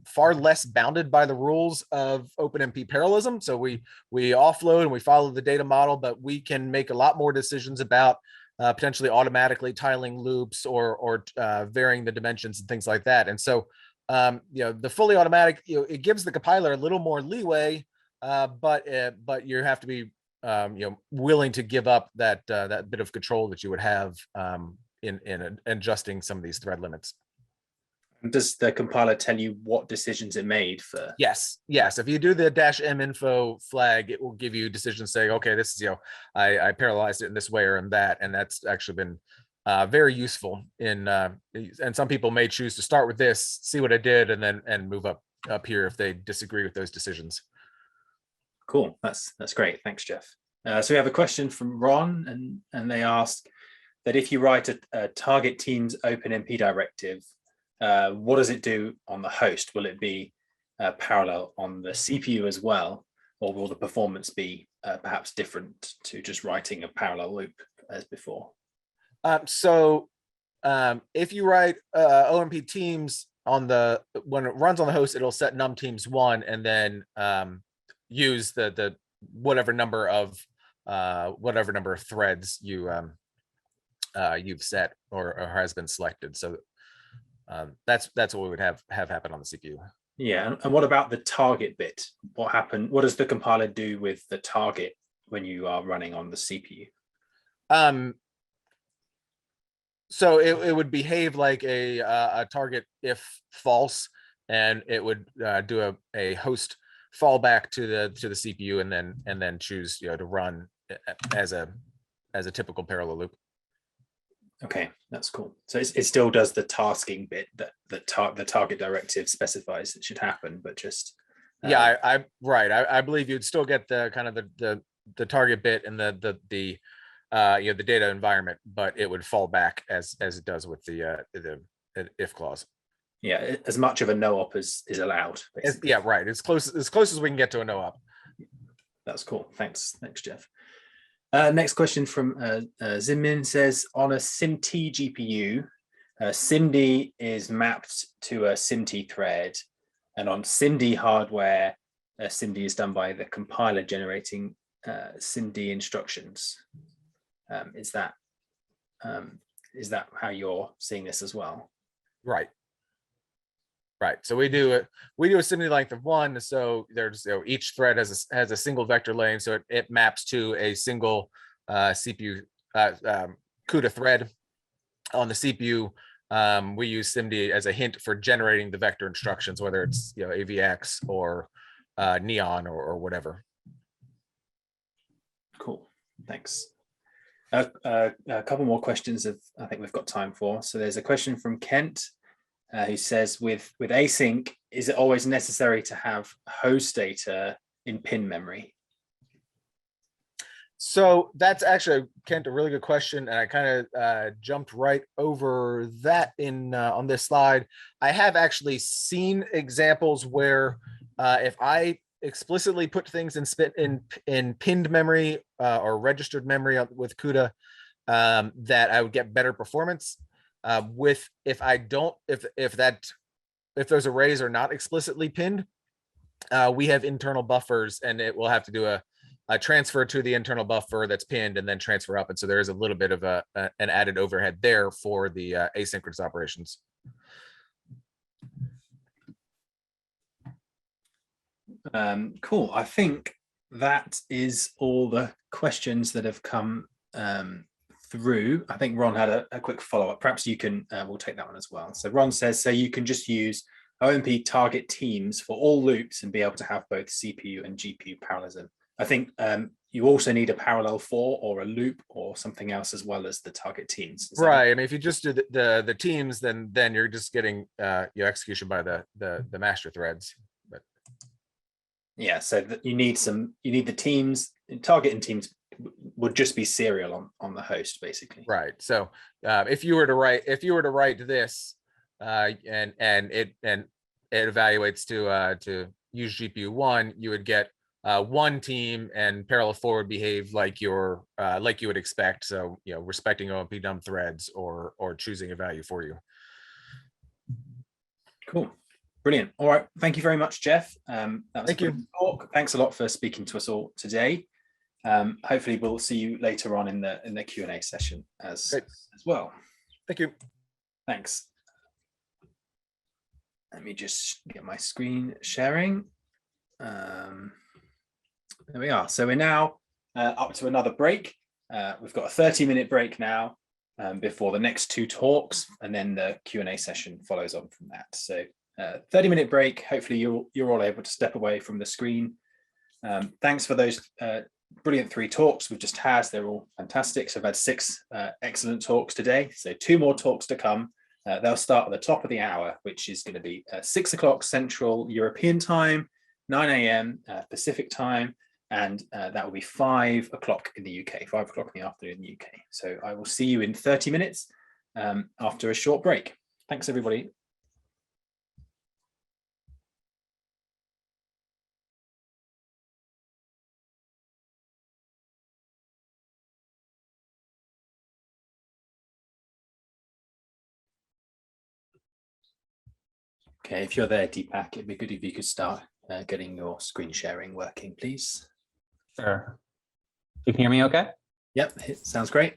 far less bounded by the rules of OpenMP parallelism. So we offload and we follow the data model, but we can make a lot more decisions about potentially automatically tiling loops or varying the dimensions and things like that. And so, the fully automatic, it gives the compiler a little more leeway, but you have to be willing to give up that bit of control that you would have in adjusting some of these thread limits. Does the compiler tell you what decisions it made for? Yes. If you do the -minfo flag, it will give you decisions saying, okay, this is, I parallelized it in this way or in that. And that's actually been very useful and some people may choose to start with this, see what I did, and move up here if they disagree with those decisions. Cool. That's great. Thanks, Jeff. So we have a question from Ron, and they ask that if you write a target Teams OpenMP directive, what does it do on the host? Will it be parallel on the CPU as well, or will the performance be perhaps different to just writing a parallel loop as before? If you write OMP Teams when it runs on the host, it'll set num teams 1 and then use the whatever number of threads you've set or has been selected. So that's what we would have happen on the CPU. Yeah, and what about the target bit? What happened? What does the compiler do with the target when you are running on the CPU? So it would behave like a target if false, and it would do a host fallback to the CPU, and then choose to run as a typical parallel loop. Okay, that's cool. So it still does the tasking bit that the target directive specifies it should happen, but just yeah, I believe you'd still get the kind of the target bit and the data environment, but it would fall back as it does with the if clause. Yeah, as much of a no op as is allowed. Yeah, right. As close as we can get to a no op. That's cool. Thanks, Jeff. Next question from Zimin says, on a SIMT GPU, SIMD is mapped to a SIMT thread, and on SIMD hardware, SIMD is done by the compiler generating SIMD instructions. Is that how you're seeing this as well? Right. So we do a SIMD length of 1. So there's each thread has a single vector lane, so it maps to a single CPU CUDA thread. On the CPU, we use SIMD as a hint for generating the vector instructions, whether it's AVX or Neon or whatever. Cool, thanks. A couple more questions I think we've got time for. So there's a question from Kent. Who says, with async, is it always necessary to have host data in pin memory? So that's actually, Kent, a really good question, and I kind of jumped right over that on this slide. I have actually seen examples where if I explicitly put things in pinned memory or registered memory with CUDA, that I would get better performance. If those arrays are not explicitly pinned, we have internal buffers, and it will have to do a transfer to the internal buffer that's pinned and then transfer up. And so there is a little bit of an added overhead there for the asynchronous operations. Cool. I think that is all the questions that have come through. I think Ron had a quick follow-up. Perhaps you can, we'll take that one as well. So Ron says, so you can just use OMP target teams for all loops and be able to have both CPU and GPU parallelism. I think you also need a parallel for or a loop or something else as well as the target teams. Right. I mean, if you just do the teams, then you're just getting your execution by the master threads. But yeah, so you need the teams. Target and teams would just be serial on the host, basically. Right. So if you were to write this and it evaluates to use GPU 1, you would get one team, and parallel 4 would behave like you would expect. So respecting OMP dumb threads or choosing a value for you. Cool. Brilliant. All right. Thank you very much, Jeff. That was Thank you. Talk. Thanks a lot for speaking to us all today. Hopefully we'll see you later on in the Q&A session as well. Thank you. Thanks. Let me just get my screen sharing. There we are. So we're now up to another break. We've got a 30-minute break now before the next 2 talks, and then the Q&A session follows on from that. So 30-minute break. Hopefully you're all able to step away from the screen. Thanks for those brilliant 3 talks we've just had. They're all fantastic. So I've had 6 excellent talks today. So 2 more talks to come. They'll start at the top of the hour, which is going to be 6 o'clock Central European time, 9 a.m. Pacific time, and that will be 5 o'clock in the UK, 5 o'clock in the afternoon in the UK. So I will see you in 30 minutes after a short break. Thanks, everybody. Okay, if you're there, Deepak, it'd be good if you could start getting your screen sharing working, please. Sure. You can hear me okay? Yep, it sounds great.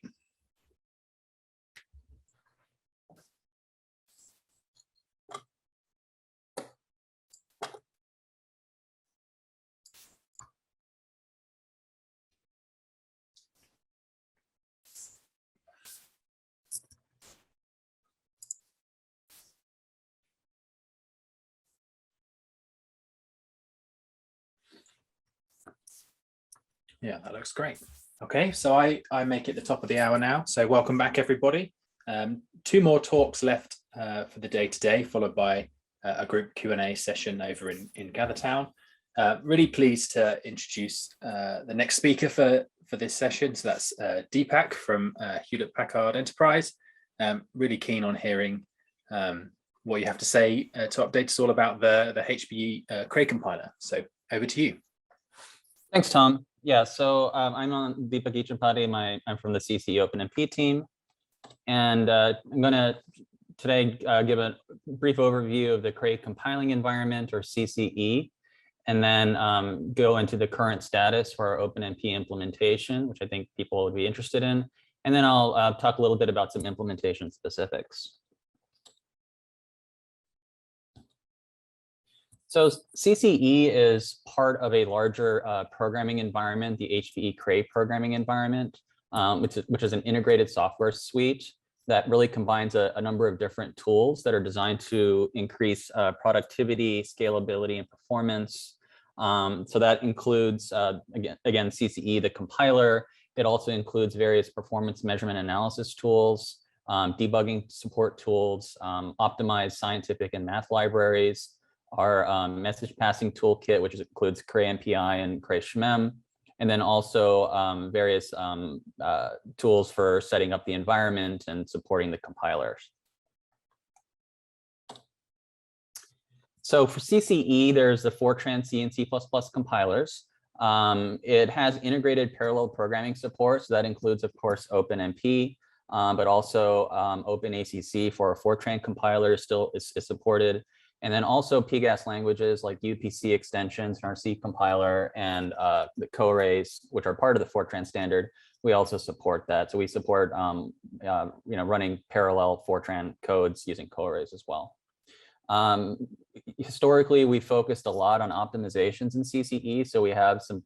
Yeah, that looks great. Okay, so I make it the top of the hour now. So welcome back, everybody. 2 more talks left for the day today, followed by a group Q&A session over in Gathertown. Really pleased to introduce the next speaker for this session. So that's Deepak from Hewlett Packard Enterprise. Really keen on hearing what you have to say to update us all about the HPE Cray compiler. So over to you. Thanks, Tom. Yeah, so I'm on Deepak Ichapati. I'm from the CC OpenMP team. And I'm going to today give a brief overview of the Cray compiling environment, or CCE, and then go into the current status for our OpenMP implementation, which I think people would be interested in. And then I'll talk a little bit about some implementation specifics. So CCE is part of a larger programming environment, the HPE Cray programming environment, which is an integrated software suite that really combines a number of different tools that are designed to increase productivity, scalability, and performance. So that includes, again, CCE, the compiler. It also includes various performance measurement analysis tools, debugging support tools, optimized scientific and math libraries, our message passing toolkit, which includes Cray MPI and Cray SHMEM, and then also various tools for setting up the environment and supporting the compilers. So for CCE, there's the Fortran C and C++ compilers. It has integrated parallel programming support, so that includes, of course, OpenMP, but also OpenACC for our Fortran compiler still is supported. And then also PGAS languages like UPC extensions in our C compiler and the co-arrays, which are part of the Fortran standard. We also support that. So we support running parallel Fortran codes using co-arrays as well. Historically, we focused a lot on optimizations in CCE. So we have some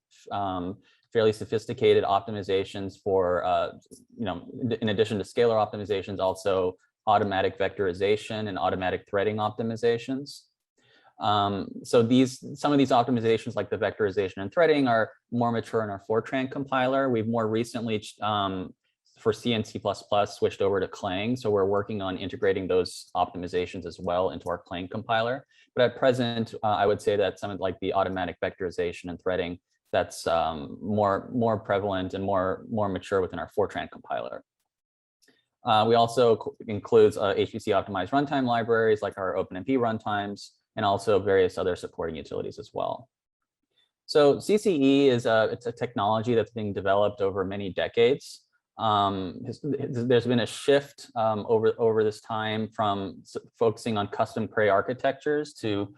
fairly sophisticated optimizations for, in addition to scalar optimizations, also automatic vectorization and automatic threading optimizations. So some of these optimizations, like the vectorization and threading, are more mature in our Fortran compiler. We've more recently, for C and C++, switched over to Clang. So we're working on integrating those optimizations as well into our Clang compiler. But at present, I would say that some of like the automatic vectorization and threading, that's more prevalent and more mature within our Fortran compiler. We also includes HPC optimized runtime libraries like our OpenMP runtimes, and also various other supporting utilities as well. So CCE is it's a technology that's being developed over many decades. There's been a shift over this time from focusing on custom Cray architectures to,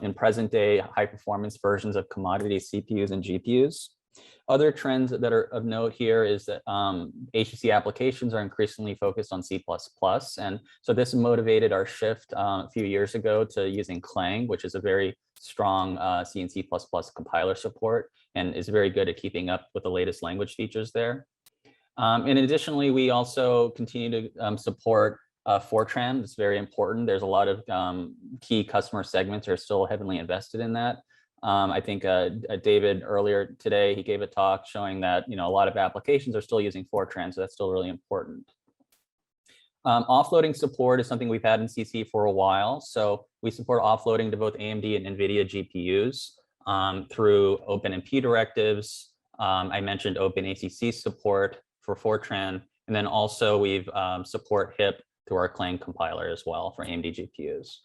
in present day, high performance versions of commodity CPUs and GPUs. Other trends that are of note here is that HPC applications are increasingly focused on C++. And so this motivated our shift a few years ago to using Clang, which is a very strong C and C++ compiler support and is very good at keeping up with the latest language features there. And additionally, we also continue to support Fortran. It's very important. There's a lot of key customer segments are still heavily invested in that. I think David earlier today, he gave a talk showing that a lot of applications are still using Fortran, so that's still really important. Offloading support is something we've had in CC for a while. So we support offloading to both AMD and NVIDIA GPUs through OpenMP directives. I mentioned OpenACC support for Fortran, and then also we've support HIP through our Clang compiler as well for AMD GPUs.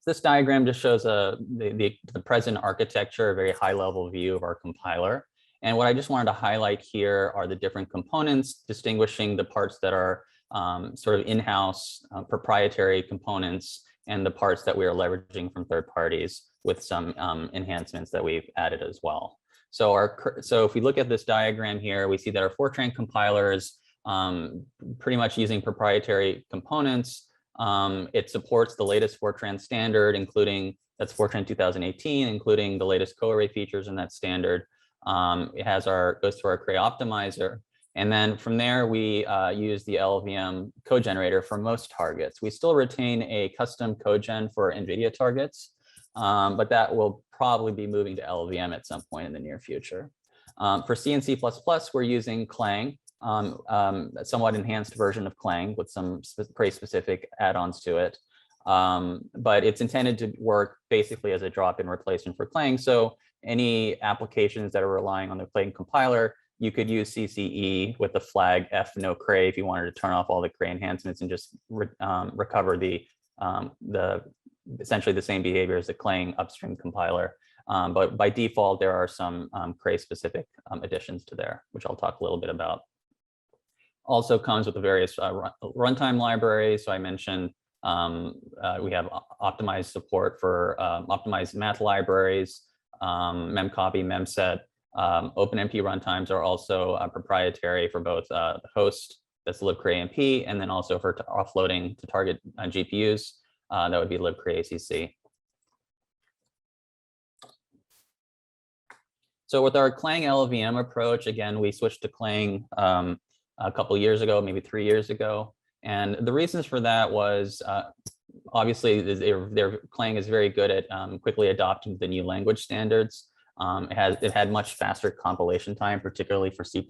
This diagram just shows the present architecture, a very high level view of our compiler. And what I just wanted to highlight here are the different components, distinguishing the parts that are sort of in-house proprietary components and the parts that we are leveraging from third parties with some enhancements that we've added as well. So if we look at this diagram here, we see that our Fortran compiler is pretty much using proprietary components. It supports the latest Fortran standard, including that's Fortran 2018, including the latest co-array features in that standard. It has goes through our Cray optimizer. And then from there, we use the LLVM code generator for most targets. We still retain a custom code gen for NVIDIA targets, but that will probably be moving to LLVM at some point in the near future. For C and C++, we're using Clang, a somewhat enhanced version of Clang with some Cray-specific add-ons to it. But it's intended to work basically as a drop-in replacement for Clang. So any applications that are relying on the Clang compiler, you could use CCE with the flag f no Cray if you wanted to turn off all the Cray enhancements and just recover the essentially the same behavior as the Clang upstream compiler. But by default, there are some Cray-specific additions to there, which I'll talk a little bit about. Also comes with the various runtime libraries. So I mentioned we have optimized support for optimized math libraries, memcopy, memset. OpenMP runtimes are also proprietary for both the host, that's libcrayMP, and then also for offloading to target GPUs, that would be libcrayACC. So with our Clang LLVM approach, again, we switched to Clang a couple years ago, maybe 3 years ago. And the reasons for that was obviously their Clang is very good at quickly adopting the new language standards. It had much faster compilation time, particularly for C++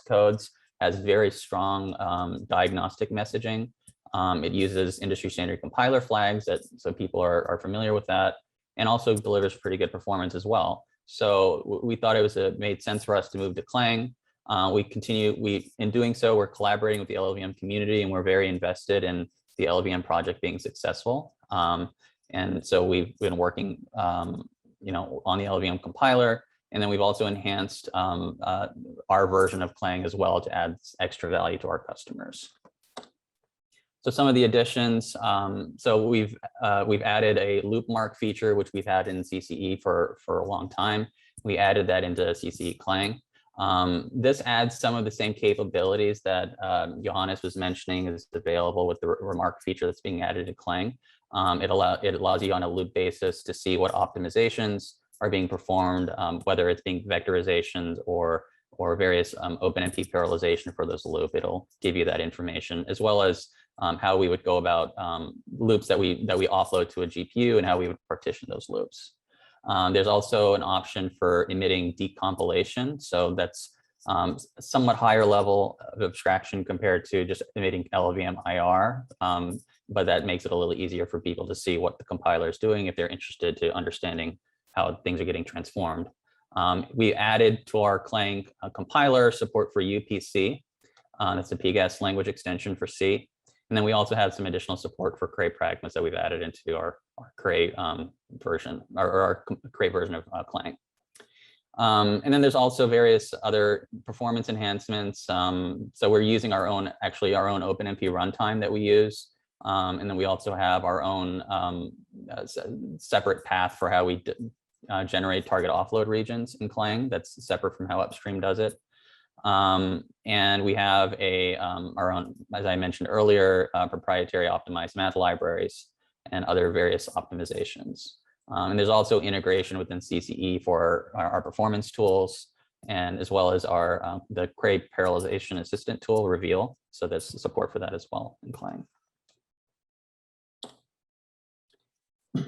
codes, has very strong diagnostic messaging. It uses industry standard compiler flags, so people are familiar with that, and also delivers pretty good performance as well. So we thought it made sense for us to move to Clang. In doing so, we're collaborating with the LLVM community, and we're very invested in the LLVM project being successful. And so we've been working on the LLVM compiler, and then we've also enhanced our version of Clang as well to add extra value to our customers. So some of the additions, so we've added a loop mark feature, which we've had in CCE for a long time. We added that into CCE Clang. This adds some of the same capabilities that Johannes was mentioning is available with the remark feature that's being added to Clang. It allows you on a loop basis to see what optimizations are being performed, whether it's being vectorizations or various OpenMP parallelization for those loop. It'll give you that information, as well as how we would go about loops that we offload to a GPU and how we would partition those loops. There's also an option for emitting decompilation. So that's somewhat higher level of abstraction compared to just emitting LLVM IR, but that makes it a little easier for people to see what the compiler is doing if they're interested to understanding how things are getting transformed. We added to our Clang compiler support for UPC. That's a PGAS language extension for C. And then we also have some additional support for Cray pragmas that we've added into our Cray version, or our Cray version of Clang. And then there's also various other performance enhancements. So we're using our own OpenMP runtime that we use. And then we also have our own separate path for how we generate target offload regions in Clang. That's separate from how Upstream does it. And we have our own, as I mentioned earlier, proprietary optimized math libraries and other various optimizations. And there's also integration within CCE for our performance tools, and as well as the Cray parallelization assistant tool, Reveal. So there's support for that as well in Clang.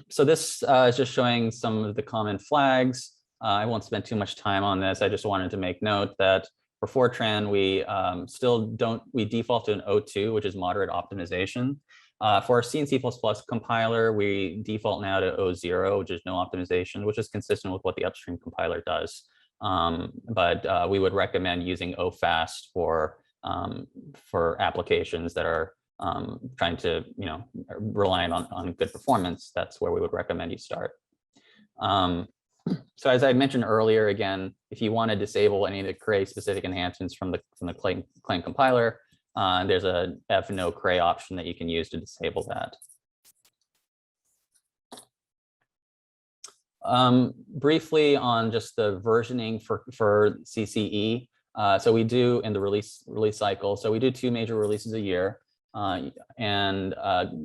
So this is just showing some of the common flags. I won't spend too much time on this. I just wanted to make note that for Fortran, we default to an O2, which is moderate optimization. For our C and C++ compiler, we default now to O0, which is no optimization, which is consistent with what the upstream compiler does. But we would recommend using OFast for applications that are trying to, relying on good performance. That's where we would recommend you start. So as I mentioned earlier, again, if you want to disable any of the Cray specific enhancements from the Clang compiler, there's a F no Cray option that you can use to disable that. Briefly on just the versioning for CCE. So we do in the release cycle. So we do 2 major releases a year. And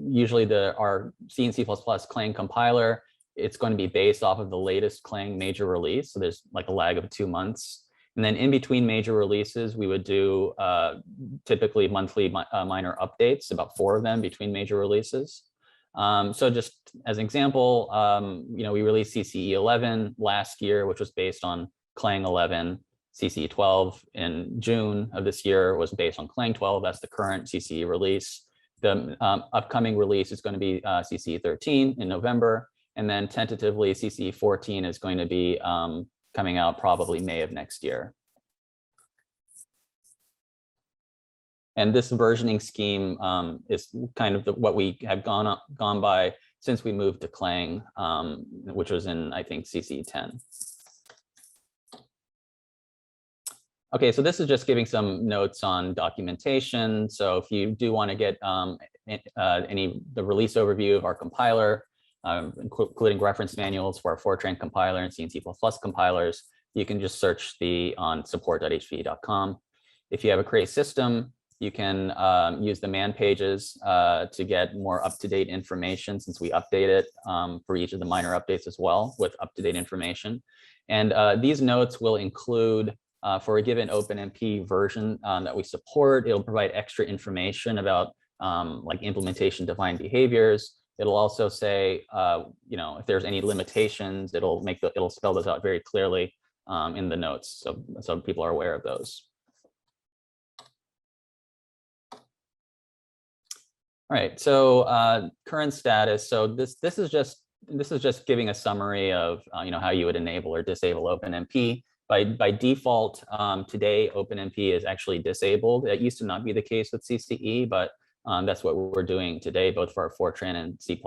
usually our C and C++ Clang compiler, it's going to be based off of the latest Clang major release. So there's like a lag of 2 months. And then in between major releases, we would do typically monthly minor updates, about 4 of them between major releases. So just as an example, we released CCE 11 last year, which was based on Clang 11. CCE 12 in June of this year was based on Clang 12. That's the current CCE release. The upcoming release is going to be CCE 13 in November. And then tentatively CCE 14 is going to be coming out probably May of next year. And this versioning scheme is kind of what we have gone by since we moved to Clang, which was in, I think, CCE 10. Okay, so this is just giving some notes on documentation. So if you do want to get the release overview of our compiler, including reference manuals for our Fortran compiler and C and C++ compilers, you can just search on support.hpe.com. If you have a Cray system, you can use the man pages to get more up-to-date information, since we update it for each of the minor updates as well with up-to-date information. And these notes will include, for a given OpenMP version that we support, it'll provide extra information about like implementation defined behaviors. It'll also say, if there's any limitations, it'll spell those out very clearly in the notes, so people are aware of those. All right, so current status. So this is just giving a summary of how you would enable or disable OpenMP. By default, today OpenMP is actually disabled. It used to not be the case with CCE, but that's what we're doing today, both for our Fortran and C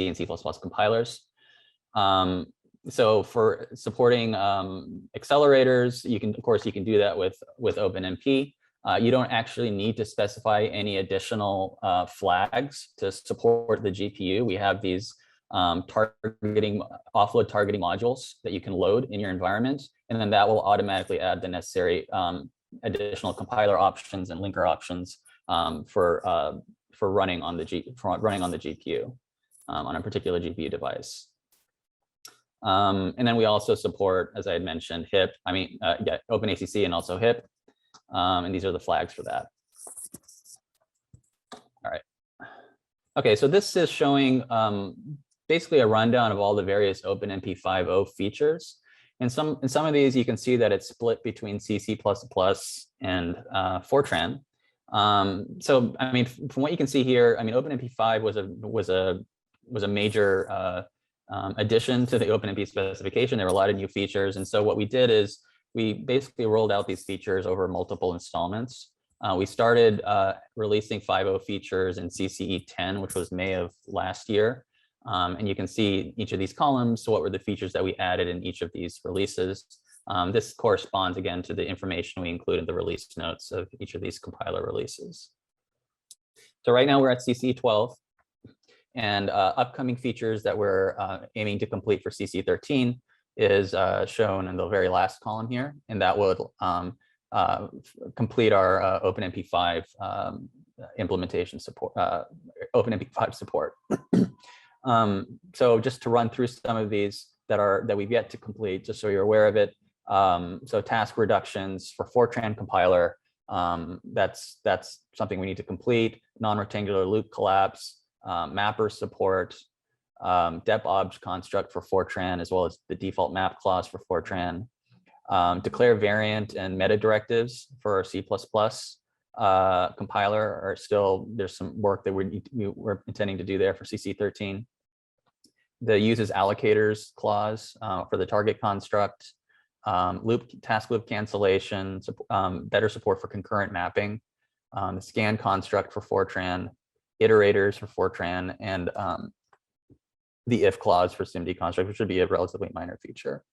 and C++ compilers. So for supporting accelerators, you can do that with OpenMP. You don't actually need to specify any additional flags to support the GPU. We have these offload targeting modules that you can load in your environment, and then that will automatically add the necessary additional compiler options and linker options for running on the GPU on a particular GPU device. And then we also support, as I had mentioned, OpenACC and also HIP. And these are the flags for that. All right. Okay, so this is showing basically a rundown of all the various OpenMP 5.0 features. And in some of these, you can see that it's split between CC++ and Fortran. So, from what you can see here, OpenMP 5 was a major addition to the OpenMP specification. There were a lot of new features, and so what we did is we basically rolled out these features over multiple installments. We started releasing 5.0 features in CCE 10, which was May of last year. And you can see each of these columns. So what were the features that we added in each of these releases? This corresponds again to the information we include in the release notes of each of these compiler releases. So right now we're at CCE 12, and upcoming features that we're aiming to complete for CCE 13 is shown in the very last column here, and that would complete our OpenMP 5 implementation support, OpenMP 5 support. So just to run through some of these that we've yet to complete, just so you're aware of it. So task reductions for Fortran compiler, that's something we need to complete. Non-rectangular loop collapse, mapper support, dep obj construct for Fortran, as well as the default map clause for Fortran. Declare variant and meta directives for our C++ compiler are still, there's some work that we're intending to do there for CC 13. The uses allocators clause for the target construct, task loop cancellation, better support for concurrent mapping, the scan construct for Fortran, iterators for Fortran, and the if clause for SIMD construct, which would be a relatively minor feature.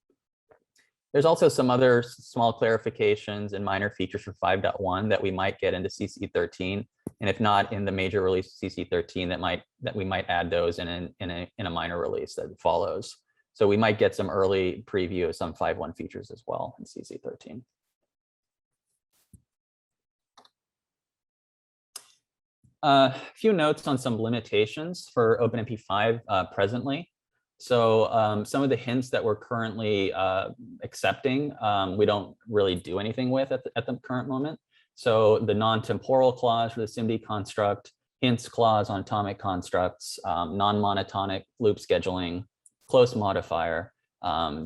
There's also some other small clarifications and minor features for 5.1 that we might get into CC 13, and if not in the major release CC 13, that we might add those in a minor release that follows. So we might get some early preview of some 5.1 features as well in CC 13. A few notes on some limitations for OpenMP 5 presently. So some of the hints that we're currently accepting, we don't really do anything with at the current moment. So the non-temporal clause for the SIMD construct, hints clause on atomic constructs, non-monotonic loop scheduling, close modifier.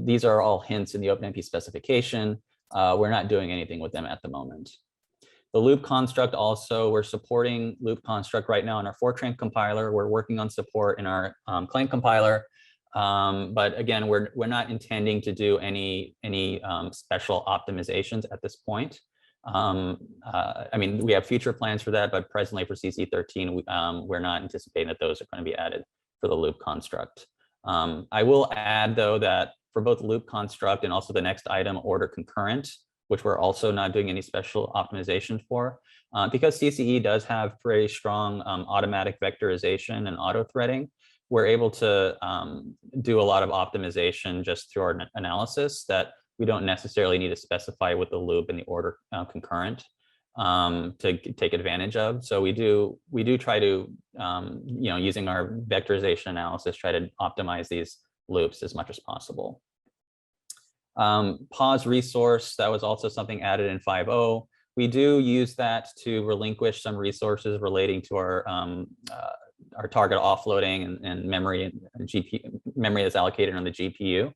These are all hints in the OpenMP specification. We're not doing anything with them at the moment. The loop construct also, we're supporting loop construct right now in our Fortran compiler. We're working on support in our Clang compiler. But again, we're not intending to do any special optimizations at this point. I mean, we have future plans for that, but presently for CC13, we're not anticipating that those are going to be added for the loop construct. I will add, though, that for both loop construct and also the next item, order concurrent, which we're also not doing any special optimization for, because CCE does have very strong automatic vectorization and auto threading. We're able to do a lot of optimization just through our analysis that we don't necessarily need to specify with the loop and the order concurrent to take advantage of. So we do try to, using our vectorization analysis, try to optimize these loops as much as possible. Pause resource, that was also something added in 5.0. We do use that to relinquish some resources relating to our target offloading and memory and GPU memory that's allocated on the GPU.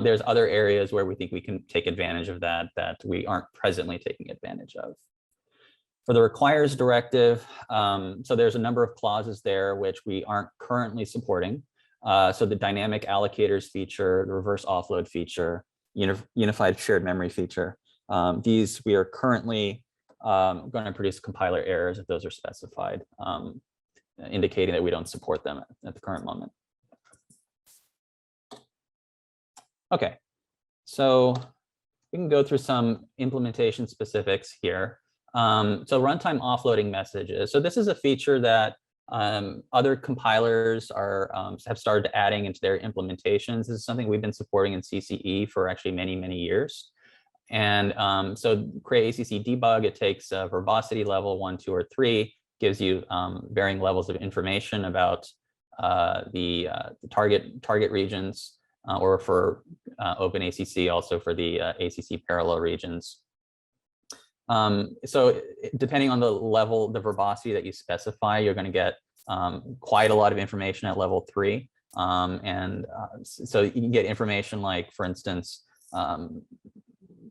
There's other areas where we think we can take advantage of that we aren't presently taking advantage of. For the requires directive, so there's a number of clauses there which we aren't currently supporting. So the dynamic allocators feature, the reverse offload feature, unified shared memory feature. These we are currently going to produce compiler errors if those are specified, indicating that we don't support them at the current moment. Okay, so we can go through some implementation specifics here. So runtime offloading messages. So this is a feature that other compilers have started adding into their implementations. This is something we've been supporting in CCE for actually many, many years. And so Cray ACC debug, it takes a verbosity level 1, 2, or 3, gives you varying levels of information about the target regions, or for OpenACC, also for the ACC parallel regions. So depending on the level, the verbosity that you specify, you're going to get quite a lot of information at level 3. So you can get information like, for instance,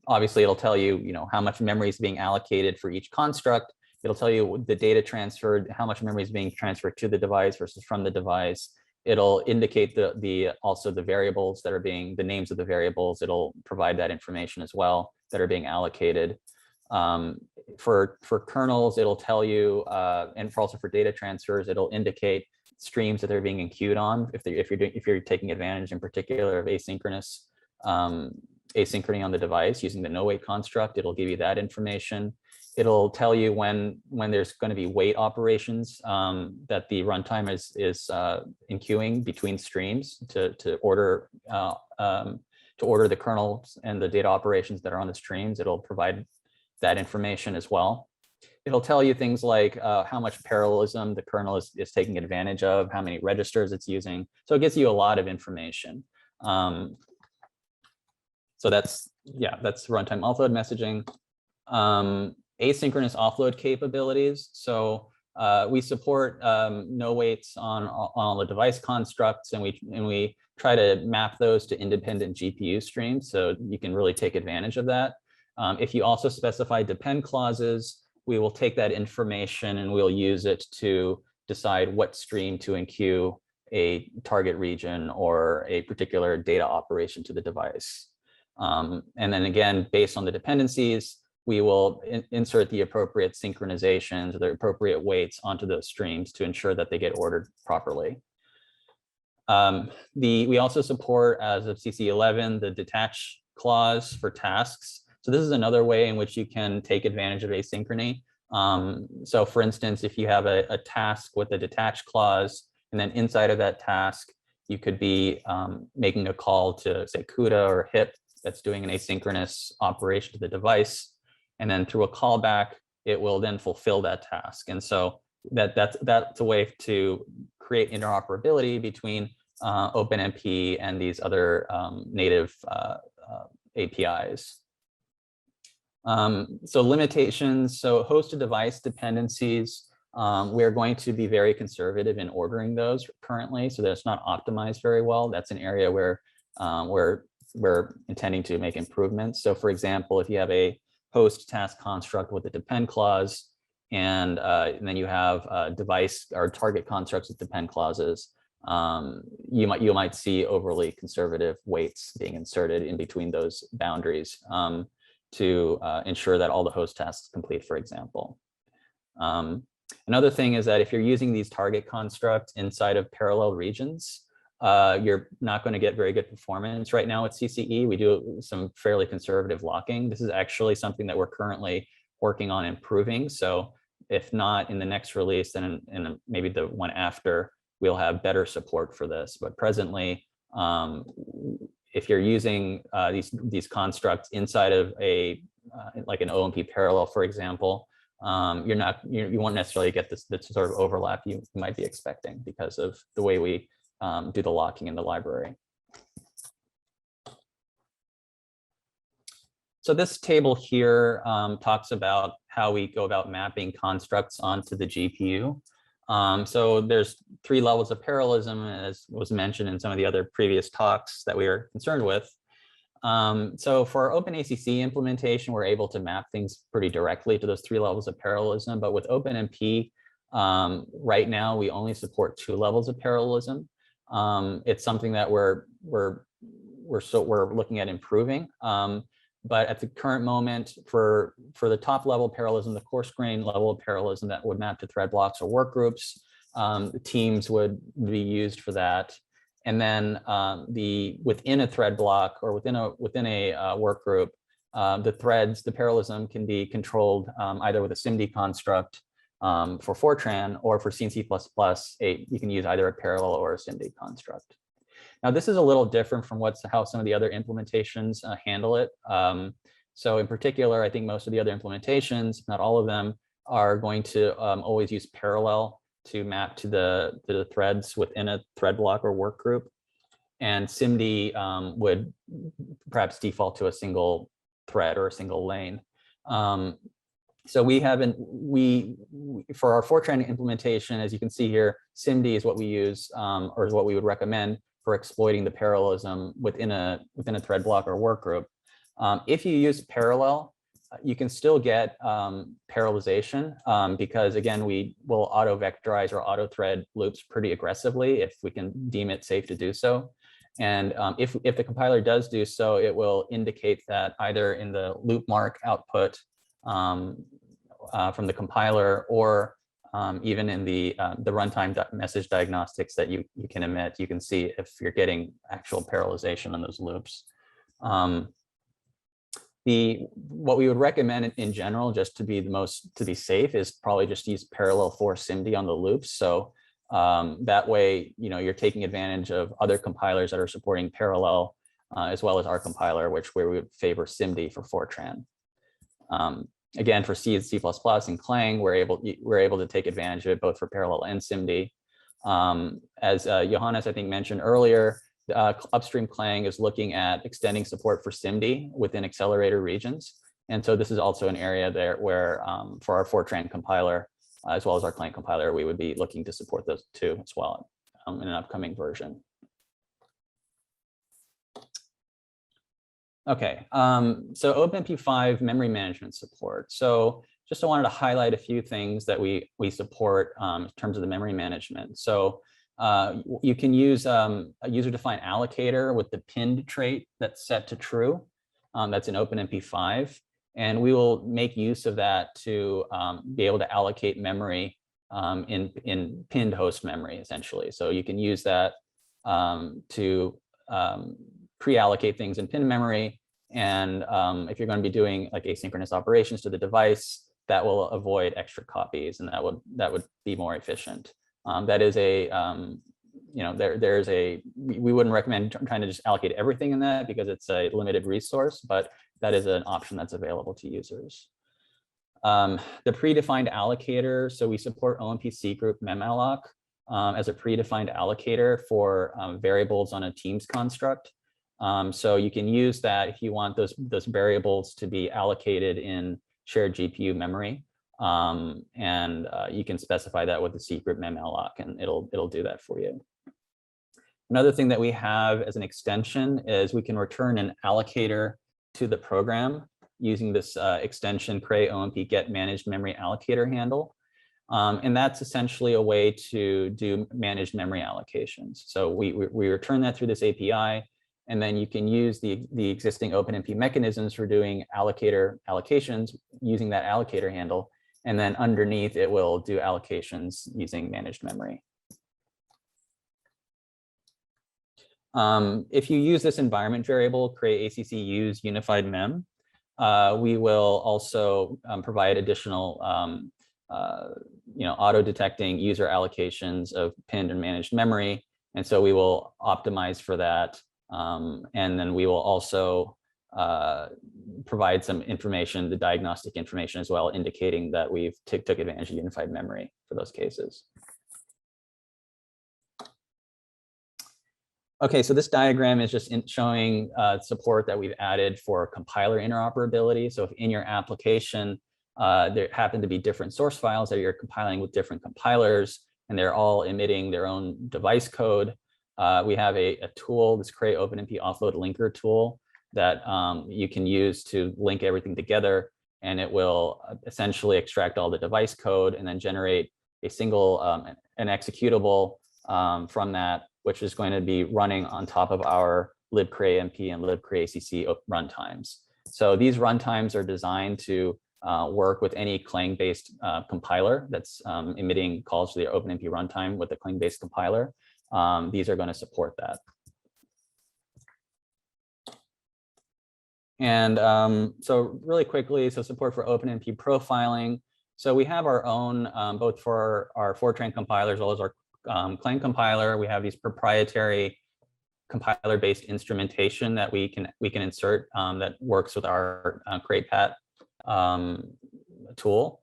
obviously it'll tell you, how much memory is being allocated for each construct. It'll tell you the data transferred, how much memory is being transferred to the device versus from the device. It'll indicate also the variables that are the names of the variables. It'll provide that information as well that are being allocated. For kernels, it'll tell you, and also for data transfers, it'll indicate streams that they're being enqueued on. If you're taking advantage in particular of asynchronous asynchrony on the device using the no-wait construct, it'll give you that information. It'll tell you when there's going to be wait operations that the runtime is enqueuing between streams to order the kernels and the data operations that are on the streams. It'll provide that information as well. It'll tell you things like how much parallelism the kernel is taking advantage of, how many registers it's using. So it gives you a lot of information. So that's runtime offload messaging. Asynchronous offload capabilities. So we support no waits on all the device constructs, and we try to map those to independent GPU streams, so you can really take advantage of that. If you also specify depend clauses, we will take that information and we'll use it to decide what stream to enqueue a target region or a particular data operation to the device. And then again, based on the dependencies, we will insert the appropriate synchronizations or the appropriate weights onto those streams to ensure that they get ordered properly. We also support, as of CC11, the detach clause for tasks. So this is another way in which you can take advantage of asynchrony. So for instance, if you have a task with a detach clause, and then inside of that task, you could be making a call to, say, CUDA or HIP that's doing an asynchronous operation to the device. And then through a callback, it will then fulfill that task. And so that's a way to create interoperability between OpenMP and these other native APIs. So limitations, so host to device dependencies. We're going to be very conservative in ordering those currently, so that's not optimized very well. That's an area where we're intending to make improvements. So for example, if you have a host task construct with a depend clause, and then you have device or target constructs with depend clauses, you might see overly conservative weights being inserted in between those boundaries to ensure that all the host tasks complete, for example. Another thing is that if you're using these target constructs inside of parallel regions, you're not going to get very good performance. Right now at CCE, we do some fairly conservative locking. This is actually something that we're currently working on improving. So if not in the next release, then in maybe the one after, we'll have better support for this. But presently, if you're using these constructs inside of a like an OMP parallel, for example, you won't necessarily get this sort of overlap you might be expecting because of the way we do the locking in the library. So this table here talks about how we go about mapping constructs onto the GPU. So there's 3 levels of parallelism, as was mentioned in some of the other previous talks that we were concerned with. So for our OpenACC implementation, we're able to map things pretty directly to those 3 levels of parallelism. But with OpenMP, right now we only support 2 levels of parallelism. It's something that we're looking at improving. But at the current moment, for the top level parallelism, the coarse grain level of parallelism that would map to thread blocks or work groups, the teams would be used for that. And then within a thread block or within a work group, the parallelism can be controlled either with a SIMD construct for Fortran, or for C and C++, you can use either a parallel or a SIMD construct. Now, this is a little different from how some of the other implementations handle it. So in particular, I think most of the other implementations, not all of them, are going to always use parallel to map to the threads within a thread block or work group. And SIMD would perhaps default to a single thread or a single lane. So for our Fortran implementation, as you can see here, SIMD is what we use, or is what we would recommend for exploiting the parallelism within a thread block or work group. If you use parallel, you can still get parallelization because, again, we will auto-vectorize or auto-thread loops pretty aggressively if we can deem it safe to do so. And if the compiler does do so, it will indicate that either in the loop mark output from the compiler, or even in the runtime message diagnostics that you can emit, you can see if you're getting actual parallelization on those loops. What we would recommend in general, just to be safe, is probably just use parallel for SIMD on the loops. So that way, you're taking advantage of other compilers that are supporting parallel, as well as our compiler, where we would favor SIMD for Fortran. Again, for C and C++ and Clang, we're able to take advantage of it both for parallel and SIMD. As Johannes, I think, mentioned earlier, upstream Clang is looking at extending support for SIMD within accelerator regions. And so this is also an area there where for our Fortran compiler, as well as our Clang compiler, we would be looking to support those two as well in an upcoming version. Okay, so OpenMP5 memory management support. So just I wanted to highlight a few things that we support in terms of the memory management. So you can use a user-defined allocator with the pinned trait that's set to true. That's in OpenMP5. And we will make use of that to be able to allocate memory in pinned host memory, essentially. So you can use that to pre-allocate things in pinned memory. And if you're going to be doing like asynchronous operations to the device, that will avoid extra copies, and that would be more efficient. That is we wouldn't recommend trying to just allocate everything in that because it's a limited resource, but that is an option that's available to users. The predefined allocator, so we support OMPC group memalloc as a predefined allocator for variables on a Teams construct. So you can use that if you want those variables to be allocated in shared GPU memory. and you can specify that with the secret memmalloc, and it'll do that for you. Another thing that we have as an extension is we can return an allocator to the program using this extension Cray OMP get managed memory allocator handle. And that's essentially a way to do managed memory allocations. So we return that through this API, and then you can use the existing OpenMP mechanisms for doing allocations using that allocator handle. And then underneath it will do allocations using managed memory. If you use this environment variable, Cray ACC use unified mem, we will also provide additional auto-detecting user allocations of pinned and managed memory. And so we will optimize for that. And then we will also provide some information, the diagnostic information as well, indicating that we've took advantage of unified memory for those cases. Okay, so this diagram is just showing support that we've added for compiler interoperability. So if in your application, there happen to be different source files that you're compiling with different compilers, and they're all emitting their own device code, we have a tool, this Cray OpenMP offload linker tool, that you can use to link everything together, and it will essentially extract all the device code and then generate a single an executable from that, which is going to be running on top of our libcray-mp and libcray-acc runtimes. So these runtimes are designed to work with any Clang-based compiler that's emitting calls to the OpenMP runtime with a Clang-based compiler. These are going to support that. And so really quickly, so support for OpenMP profiling. So we have our own, both for our Fortran compiler as well as our Clang compiler. We have these proprietary compiler-based instrumentation that we can insert that works with our CrayPat tool.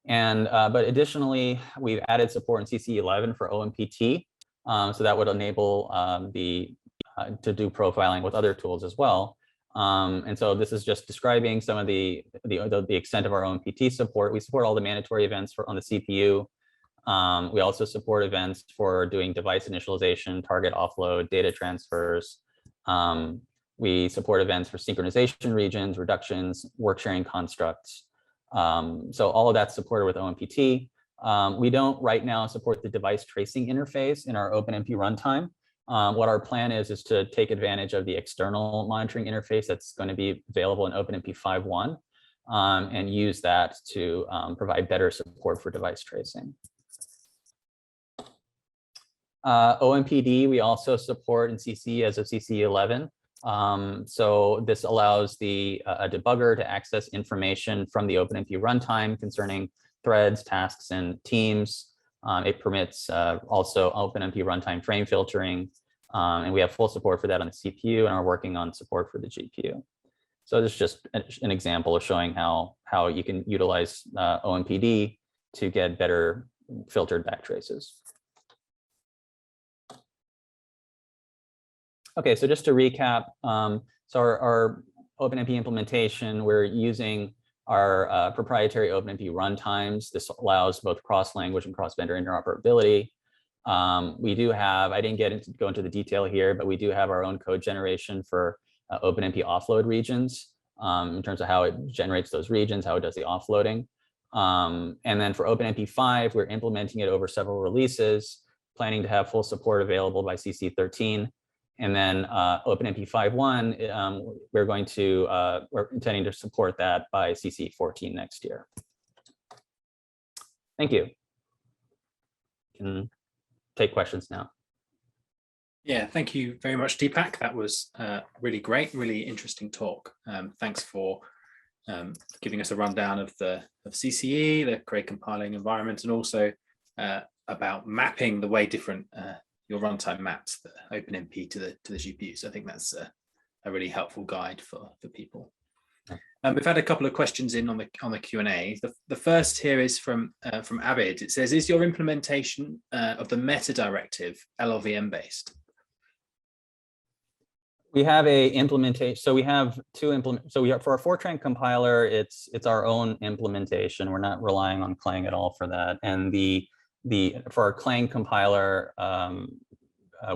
And but additionally, we've added support in CC11 for OMPT. So that would enable to do profiling with other tools as well. And so this is just describing some of the extent of our OMPT support. We support all the mandatory events on the CPU. We also support events for doing device initialization, target offload, data transfers. We support events for synchronization regions, reductions, work sharing constructs. So all of that's supported with OMPT. We don't right now support the device tracing interface in our OpenMP runtime. What our plan is to take advantage of the external monitoring interface that's going to be available in OpenMP 5.1 and use that to provide better support for device tracing. OMPD, we also support in CC as of CC11. So this allows a debugger to access information from the OpenMP runtime concerning threads, tasks, and teams. It permits also OpenMP runtime frame filtering, and we have full support for that on the CPU and are working on support for the GPU. So this is just an example of showing how you can utilize OMPD to get better filtered back traces. Okay, so just to recap, so our OpenMP implementation, we're using our proprietary OpenMP runtimes. This allows both cross-language and cross-vendor interoperability. We do have, I didn't go into the detail here, but we do have our own code generation for OpenMP offload regions in terms of how it generates those regions, how it does the offloading. And then for OpenMP 5, we're implementing it over several releases, planning to have full support available by CC 13. And then OpenMP 5.1, we're intending to support that by CC 14 next year. Thank you. Can take questions now. Yeah, thank you very much, Deepak. That was really great, really interesting talk. Thanks for giving us a rundown of CCE, the Cray compiling environment, and also about mapping the way different your runtime maps the OpenMP to the GPU. So I think that's a really helpful guide for people. We've had a couple of questions in on the Q&A. The first here is from Abid. It says, is your implementation of the meta directive LLVM based? We have a implementation. So we have two implement. So we have, for our Fortran compiler, it's our own implementation. We're not relying on Clang at all for that. And for our Clang compiler,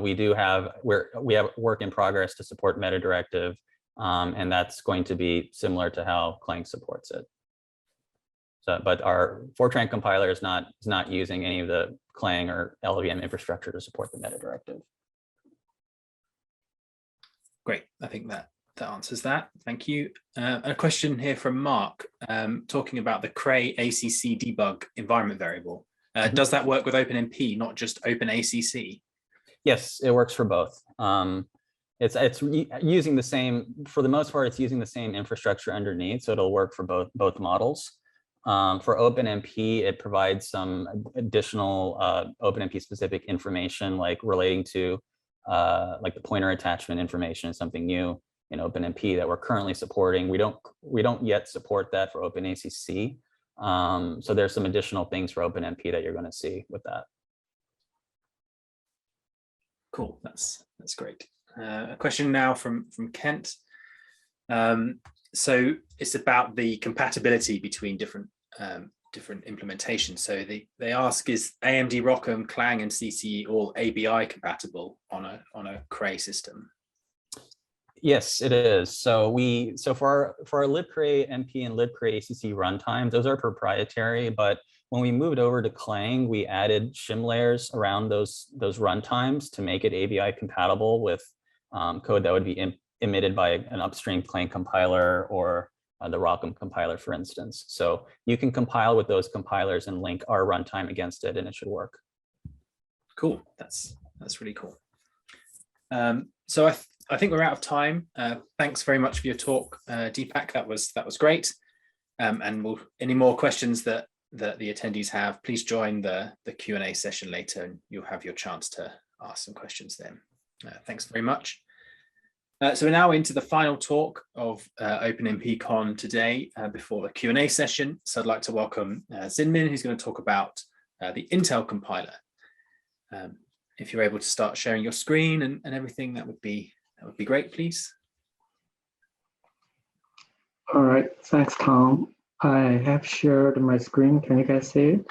we have work in progress to support meta directive, and that's going to be similar to how Clang supports it. So, but our Fortran compiler is not using any of the Clang or LLVM infrastructure to support the meta directive. Great. I think that answers that. Thank you. A question here from Mark, talking about the Cray ACC debug environment variable. Does that work with OpenMP, not just OpenACC? Yes, it works for both. It's using the same, for the most part, it's using the same infrastructure underneath, so it'll work for both models. For OpenMP, it provides some additional OpenMP specific information, like relating to like the pointer attachment information is something new in OpenMP that we're currently supporting. We don't yet support that for OpenACC. So there's some additional things for OpenMP that you're going to see with that. Cool, that's great. A question now from Kent. So it's about the compatibility between different implementations. So they ask, is AMD ROCm, Clang, and CCE all ABI compatible on a Cray system? Yes, it is. So for our libcray MP and libcray ACC runtimes, those are proprietary. But when we moved over to Clang, we added shim layers around those runtimes to make it ABI compatible with code that would be emitted by an upstream Clang compiler or the ROCm compiler, for instance. So you can compile with those compilers and link our runtime against it, and it should work. Cool. That's really cool. So I think we're out of time. Thanks very much for your talk, Deepak. That was great. And any more questions that the attendees have, please join the Q&A session later, and you'll have your chance to ask some questions then. Thanks very much. So we're now into the final talk of OpenMPCon today before the Q&A session. So I'd like to welcome Zinmin, who's going to talk about the Intel compiler. If you're able to start sharing your screen and everything, that would be great, please. All right, thanks, Tom. I have shared my screen. Can you guys see it?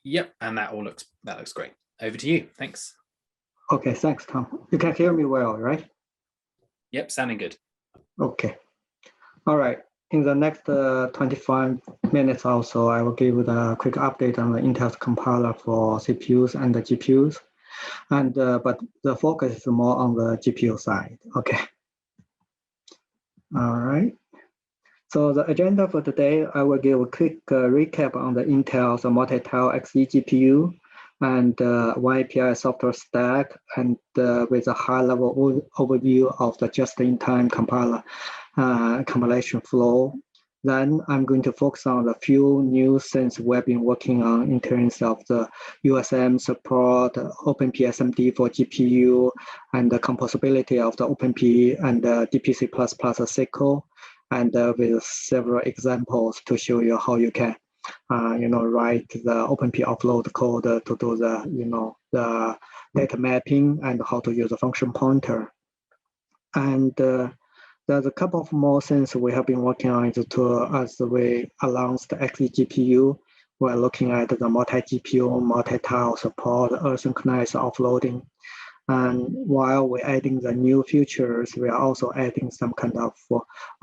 Yep, and that looks great. Over to you. Thanks. Okay, thanks, Tom. You can hear me well, right? Yep, sounding good. Okay. All right. In the next 25 minutes or so, I will give a quick update on the Intel's compiler for CPUs and the GPUs. And but the focus is more on the GPU side. Okay. All right. So the agenda for today, I will give a quick recap on the Intel's multi-tile Xe GPU and one API software stack, and with a high-level overview of the just-in-time compiler compilation flow. Then I'm going to focus on a few new things we've been working on in terms of the USM support, OpenPSMD for GPU, and the composability of the OpenP and DPC++ SQL, and with several examples to show you how you can write the OpenP offload code to do the, the data mapping and how to use a function pointer. And there's a couple of more things we have been working on as we announced the Xe GPU. We're looking at the multi-GPU, multi-tile support, asynchronous offloading. And while we're adding the new features, we are also adding some kind of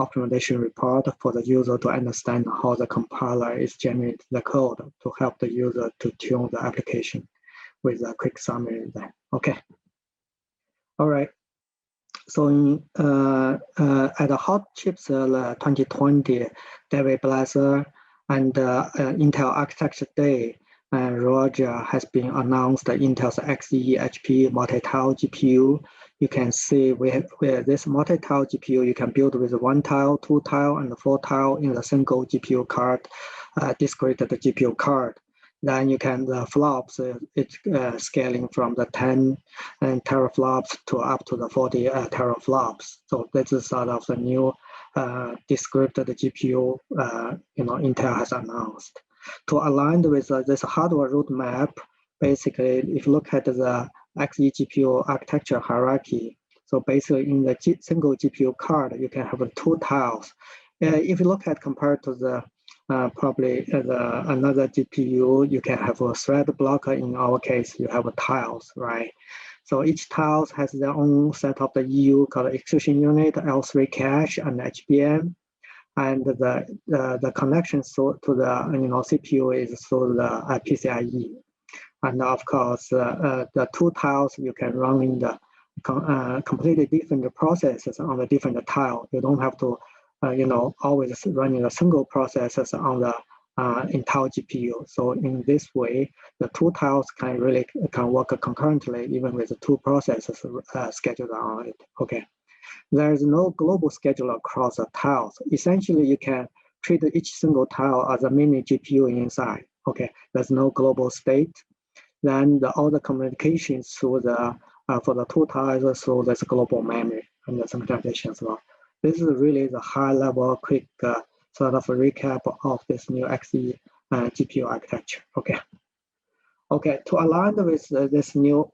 optimization report for the user to understand how the compiler is generating the code to help the user to tune the application with a quick summary there. Okay. All right. So at the Hot Chips 2020, David Blaser and Intel Architecture Day, Roger has been announced the Intel's Xe HP multi-tile GPU. You can see with this multi-tile GPU, you can build with 1 tile, 2 tile, and 4 tile in a single GPU card, discrete the GPU card. Then you can the flops, it's scaling from the 10 teraflops to up to the 40 teraflops. So this is sort of the new descripted GPU Intel has announced. To align with this hardware roadmap, basically, if you look at the XeGPU architecture hierarchy. So basically, in the single GPU card, you can have 2 tiles. If you look at compared to the probably another GPU, you can have a thread blocker. In our case, you have tiles, right? So each tiles has their own set of the EU called execution unit, L3 cache, and HBM. And the connection to the CPU is through the PCIe. And of course, the 2 tiles you can run in the completely different processes on the different tile. You don't have to always running a single processes on the entire GPU. So in this way, the 2 tiles can work concurrently, even with the 2 processes scheduled on it. Okay, there is no global scheduler across the tiles. Essentially, you can treat each single tile as a mini GPU inside. Okay, there's no global state. Then all the communications through the for the 2 tiles through this global memory and the synchronization as well. This is really the high-level, quick sort of a recap of this new Xe GPU architecture. Okay. To align with this new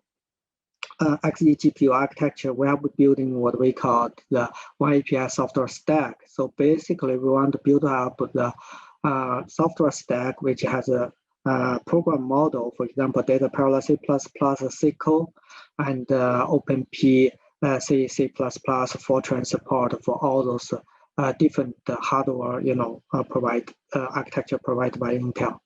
Xe GPU architecture, we are building what we call the OpenMP software stack. So basically, we want to build up the software stack which has a program model, for example, data parallel C++, SQL, and OpenMP, C++, Fortran support for all those different hardware, architecture provided by Intel.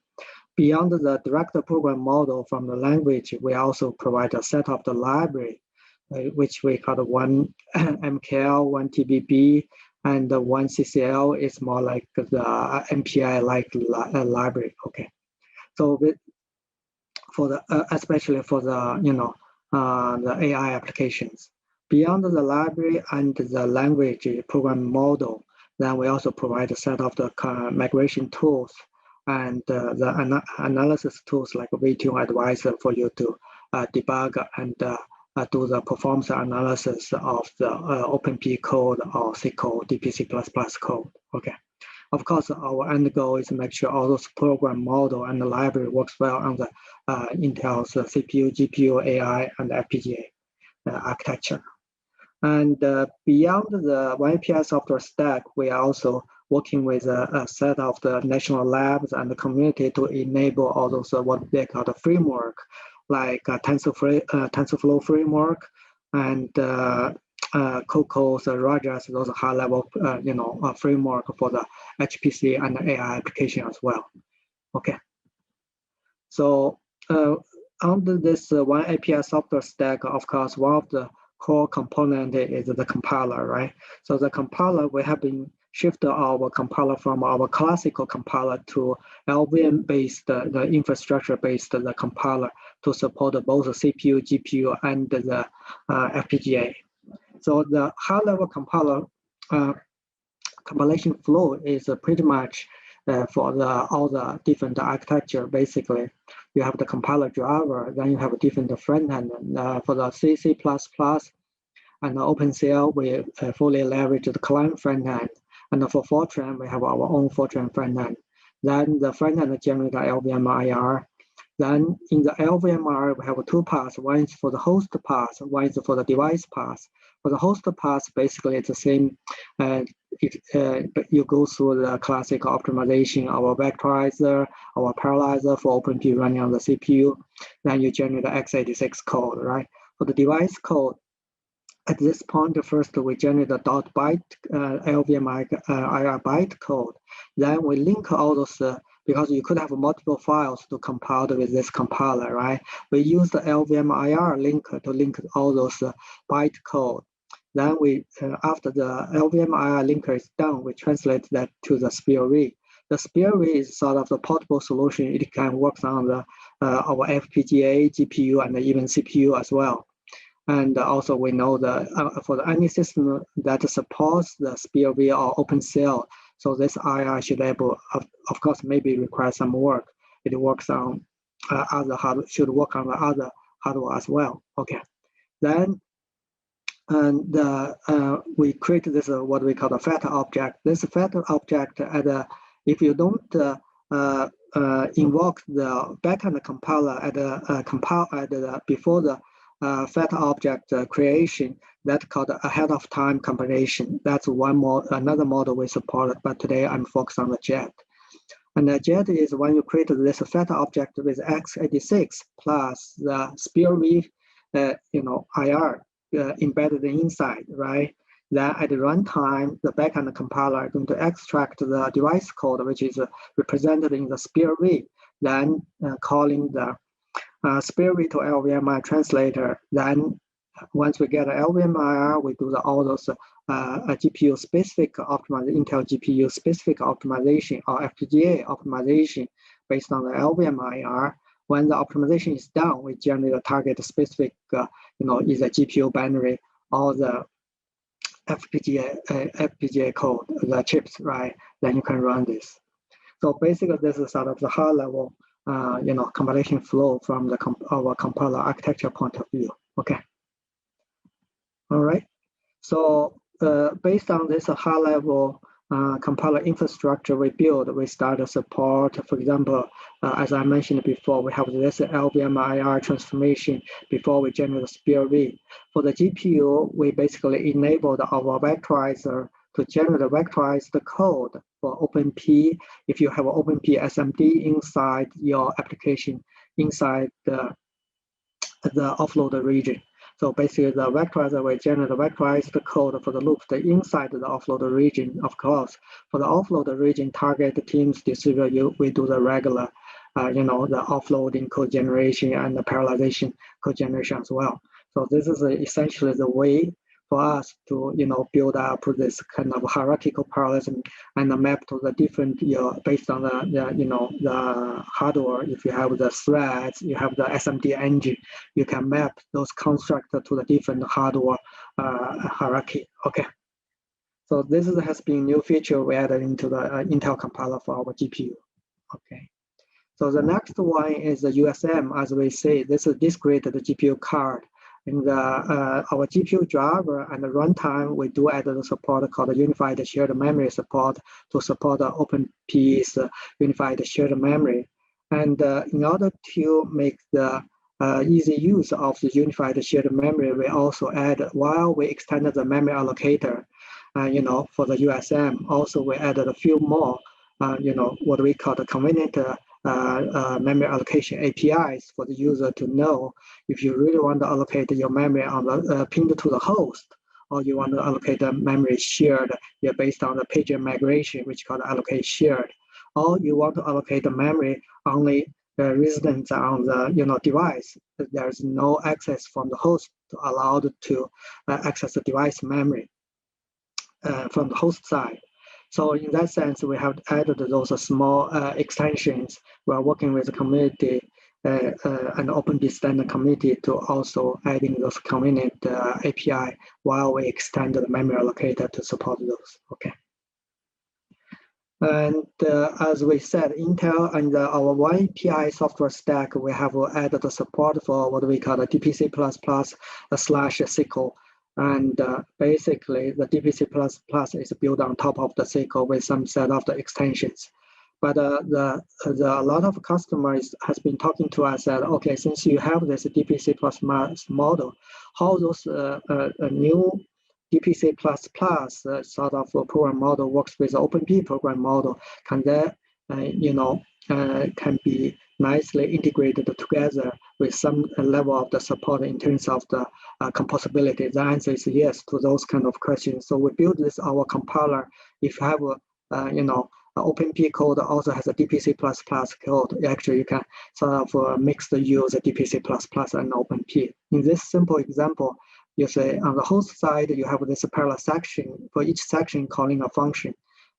Beyond the direct program model from the language, we also provide a set of the library, which we call one MKL, one TBB, and one CCL is more like the MPI-like library. Okay. So for the especially for the the AI applications, beyond the library and the language program model, then we also provide a set of the migration tools and the analysis tools like VTune Advisor for you to debug and do the performance analysis of the OpenMP code or SQL, DPC++ code. Okay. Of course, our end goal is to make sure all those program model and the library works well on the Intel's CPU, GPU, AI, and FPGA architecture. And beyond the OpenMP software stack, we are also working with a set of the national labs and the community to enable all those what they call the framework, like TensorFlow framework and COCO's, Rogers, those high-level, framework for the HPC and the AI application as well. Okay. So under this OpenMP software stack, of course, one of the core component is the compiler, right? So the compiler, we have been shifted our compiler from our classical compiler to LLVM-based, the infrastructure-based the compiler to support both the CPU, GPU, and the FPGA. So the high-level compiler compilation flow is pretty much for all the different architecture. Basically, you have the compiler driver, then you have a different front end. For the C++ and the OpenCL, we fully leverage the client front end. And for Fortran, we have our own Fortran front end. Then the front end generates LLVM IR. Then in the LLVM IR, we have 2 paths. One is for the host path, one is for the device path. For the host path, basically it's the same. You go through the classic optimization, our vectorizer, our parallelizer for OpenMP running on the CPU. Then you generate the x86 code, right? For the device code, at this point, first we generate the .byte LLVM IR byte code. Then we link all those, because you could have multiple files to compile with this compiler, right? We use the LLVM IR linker to link all those byte code. Then we, after the LLVM IR linker is done, we translate that to the SPIR-V. The SPIR-V is sort of the portable solution. It can work on the our FPGA, GPU, and even CPU as well. And also we know that for any system that supports the SPIR-V or OpenCL, so this IR should able, of course, maybe require some work. It works on other hardware, should work on the other hardware as well. Okay, then we create this what we call the FAT object. This FAT object, if you don't invoke the backend compiler before the fat object creation that's called ahead of time compilation. That's another model we support, but today I'm focused on the JET. And the JET is when you create this fat object with x86 plus the SPIR-V, IR embedded inside, right? Then at the runtime, the backend compiler is going to extract the device code, which is represented in the SPIR-V, then calling the SPIR-V to LVMI translator. Then once we get LVMIR, we do all those GPU specific optimization, Intel GPU specific optimization or FPGA optimization based on the LVMIR. When the optimization is done, we generate a target specific, either GPU binary or the FPGA code, the chips, right? Then you can run this. So basically, this is sort of the high level, compilation flow from our compiler architecture point of view. Okay. All right. So based on this high level compiler infrastructure we build, we start to support, for example, as I mentioned before, we have this LVMIR transformation before we generate SPIR-V. For the GPU, we basically enabled our vectorizer to generate vectorized code for OpenMP. If you have an OpenMP SMD inside your application, inside the offload region. So basically, the vectorizer will generate the vectorized code for the loop inside the offload region. Of course, for the offload region, target teams distributor, we do the regular, the offloading code generation and the parallelization code generation as well. So this is essentially the way for us to, build up this kind of hierarchical parallelism and the map to the different, based on the hardware. If you have the threads, you have the SMD engine, you can map those constructs to the different hardware hierarchy. Okay. So this has been a new feature we added into the Intel compiler for our GPU. Okay. So the next one is the USM. As we say, this is discrete the GPU card. In our GPU driver and the runtime, we do add the support called the unified shared memory support to support the OpenMP's unified shared memory. And in order to make the easy use of the unified shared memory, we also add, while we extended the memory allocator, for the USM, also we added a few more, what we call the convenient memory allocation APIs for the user to know if you really want to allocate your memory on the pinned to the host, or you want to allocate the memory shared based on the pager migration, which is called allocate shared, or you want to allocate the memory only residents on the device. There's no access from the host to allow to access the device memory from the host side. So in that sense, we have added those small extensions. We are working with the community and OpenMP standard committee to also adding those convenient API while we extend the memory allocator to support those. Okay. And as we said, Intel and our YPI software stack, we have added the support for what we call the DPC++ / SQL. And basically, the DPC++ is built on top of the SQL with some set of the extensions. But a lot of customers has been talking to us that, okay, since you have this DPC++ model, how those new DPC++ sort of program model works with the OpenMP program model, can that, can be nicely integrated together with some level of the support in terms of the composability? The answer is yes to those kind of questions. So we build this our compiler. If you have OpenMP code also has a DPC++ code. Actually, you can sort of mix the use DPC++ and OpenMP. In this simple example, you say on the host side, you have this parallel section for each section calling a function.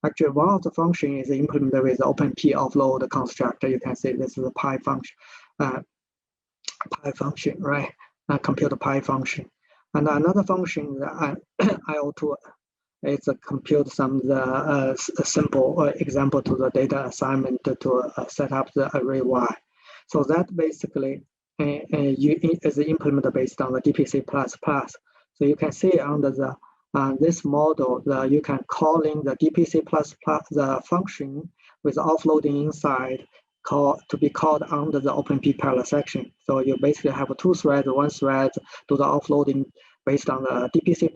Actually, one of the function is implemented with the OpenMP offload constructor. You can say this is a pi function, right? Compute pi function. And another function, IO2, is compute some simple example to the data assignment to set up the array Y. So that basically is implemented based on the DPC++. So you can see under the this model, you can call in the DPC++ the function with offloading inside be called under the OpenMP parallel section. So you basically have two threads. One thread do the offloading based on the DPC++.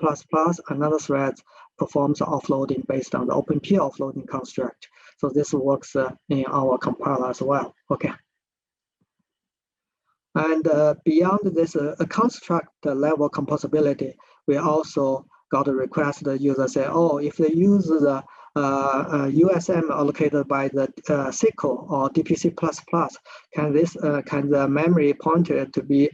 Another thread performs the offloading based on the OpenMP offloading construct. So this works in our compiler as well. Okay. And beyond this construct level composability, we also got a request the user say, oh, if they use the USM allocated by the SQL or DPC++, can the memory pointer to be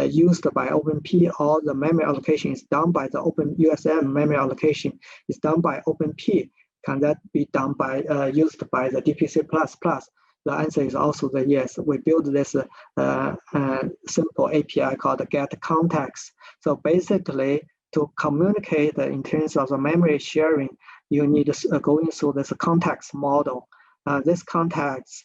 used by OpenMP, or the memory allocation is done by the USM memory allocation is done by OpenMP? Can that be done by used by the DPC++? The answer is also the yes. We build this simple API called get context. So basically, to communicate in terms of the memory sharing, you need going through this context model. This context,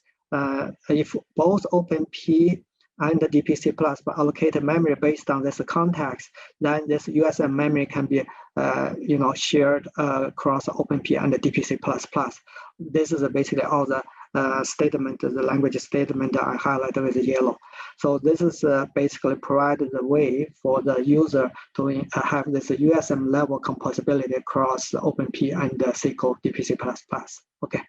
if both OpenMP and the DPC+ allocated memory based on this context, then this USM memory can be shared across OpenMP and the DPC++. This is basically all the statement, the language statement that I highlighted with yellow. So this is basically provided the way for the user to have this USM level composability across the OpenMP and the SQL DPC++. Okay.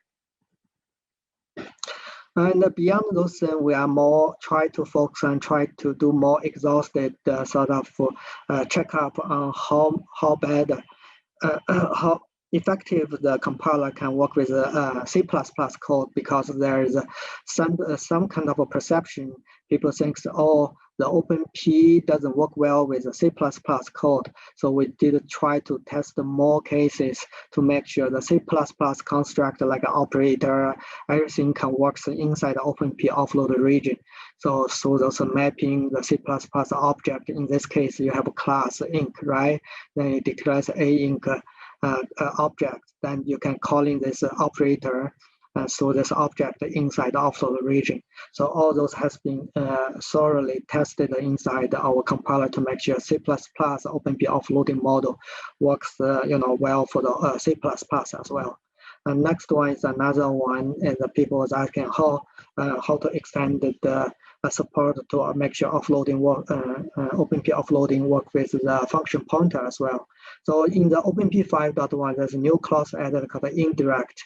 And beyond those, we are more try to focus and try to do more exhaustive sort of checkup on how bad, how effective the compiler can work with C++ code, because there is some kind of a perception. People think, oh, the OpenMP doesn't work well with the C++ code. So we did try to test more cases to make sure the C++ construct, like an operator, everything can work inside the OpenMP offload region. So those mapping the C++ object, in this case, you have a class inc, right? Then it declares a inc object, then you can call in this operator so this object inside the offload region. So all those has been thoroughly tested inside our compiler to make sure C++ OpenMP offloading model works well for the C++ as well. And next one is another one, and the people was asking how to extend the support to make sure offloading work, OpenMP offloading work with the function pointer as well. So in the OpenMP 5.1, there's a new class added called indirect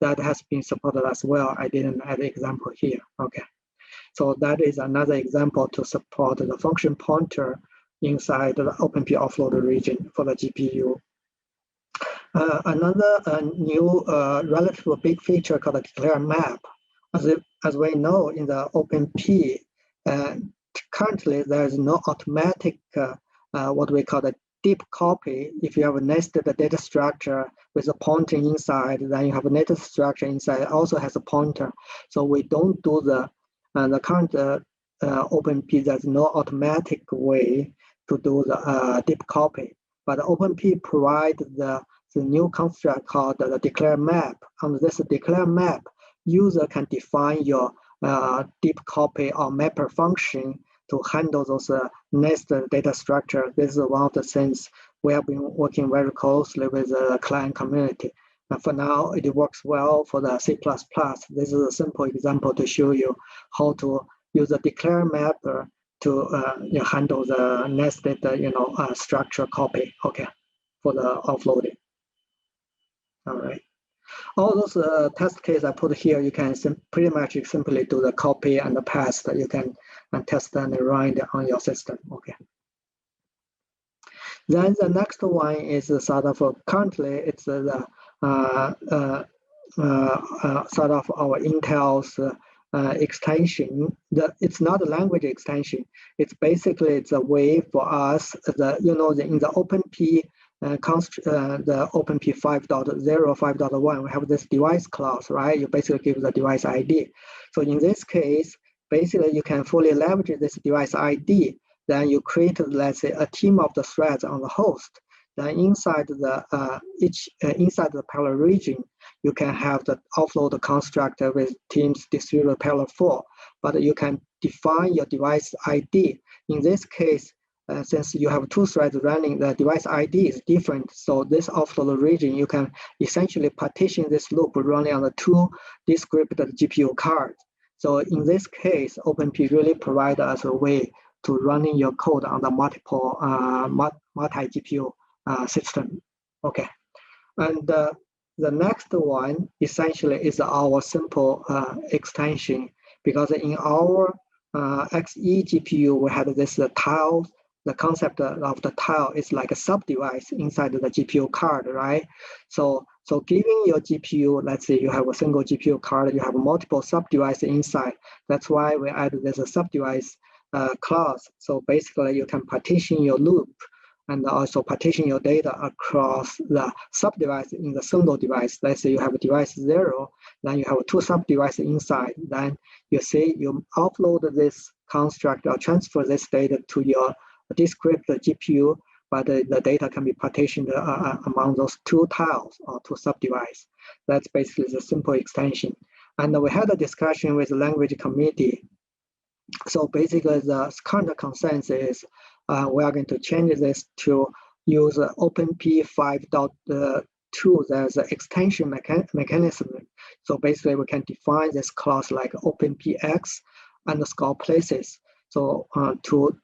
that has been supported as well. I didn't add an example here. Okay, so that is another example to support the function pointer inside the OpenMP offload region for the GPU. Another new relatively big feature called the declare map. As we know in the OpenMP, currently there is no automatic what we call the deep copy. If you have a nested data structure with a pointer inside, then you have a nested structure inside, it also has a pointer. So we don't do the current OpenMP, there's no automatic way to do the deep copy. But OpenMP provides the new construct called the declare map. On this declare map, user can define your deep copy or mapper function to handle those nested data structure. This is one of the things we have been working very closely with the client community. And for now, it works well for the C++. This is a simple example to show you how to use a declare mapper to handle the nested structure copy. Okay, for the offloading. All right. All those test cases I put here, you can pretty much simply do the copy and the paste. You can test and run it on your system. Okay. Then the next one is sort of currently it's the sort of our Intel's extension. It's not a language extension. It's basically a way for us in the OpenMP. The OpenMP 5.0, 5.1, we have this device class, right? You basically give the device ID. So in this case, basically you can fully leverage this device ID. Then you create, let's say, a team of the threads on the host. Then inside the inside the parallel region, you can have the offload constructor with teams distributed parallel 4. But you can define your device ID. In this case, since you have two threads running, the device ID is different. So this offload region, you can essentially partition this loop running on the two descripted GPU cards. So in this case, OpenMP really provides us a way to running your code on the multiple multi-GPU system. Okay, and the next one essentially is our simple extension, because in our XE GPU we had this tile. The concept of the tile is like a sub-device inside the GPU card, right? So giving your GPU, let's say you have a single GPU card, you have multiple sub-devices inside. That's why we added this sub-device class. So basically you can partition your loop and also partition your data across the sub-device in the single device. Let's say you have a device 0, then you have 2 sub-devices inside. Then you say you upload this construct or transfer this data to your discrete GPU, but the data can be partitioned among those 2 tiles or 2 sub-devices. That's basically the simple extension. And we had a discussion with the language committee. So basically the current consensus is we are going to change this to use OpenMP 5.2 as an extension mechanism. So basically we can define this class like OpenMPX underscore places. So to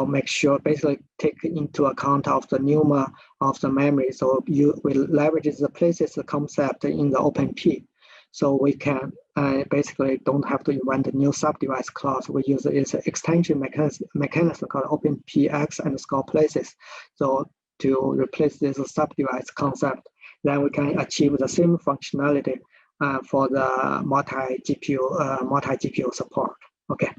make sure, basically take into account of the NUMA of the memory. So we leverage the places concept in the OpenMP. So we can basically don't have to invent a new sub-device class. We use its extension mechanism called OpenMPX underscore places. So to replace this sub-device concept, then we can achieve the same functionality for the multi-GPU support. Okay.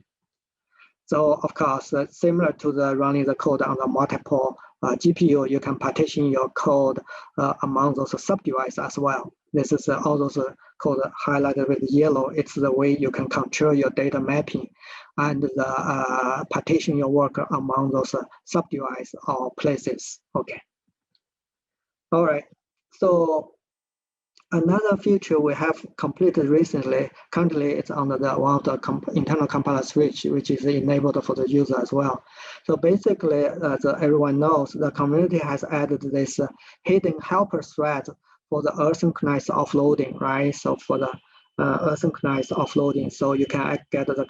So of course, similar to the running the code on the multiple GPU, you can partition your code among those sub-devices as well. This is all those code highlighted with yellow. It's the way you can control your data mapping and the partition your work among those sub-devices or places. Okay. All right. So another feature we have completed recently, currently it's under the one of the internal compiler switch, which is enabled for the user as well. So basically, as everyone knows, the community has added this hidden helper thread for the asynchronous offloading, right? So for the asynchronous offloading, so you can get the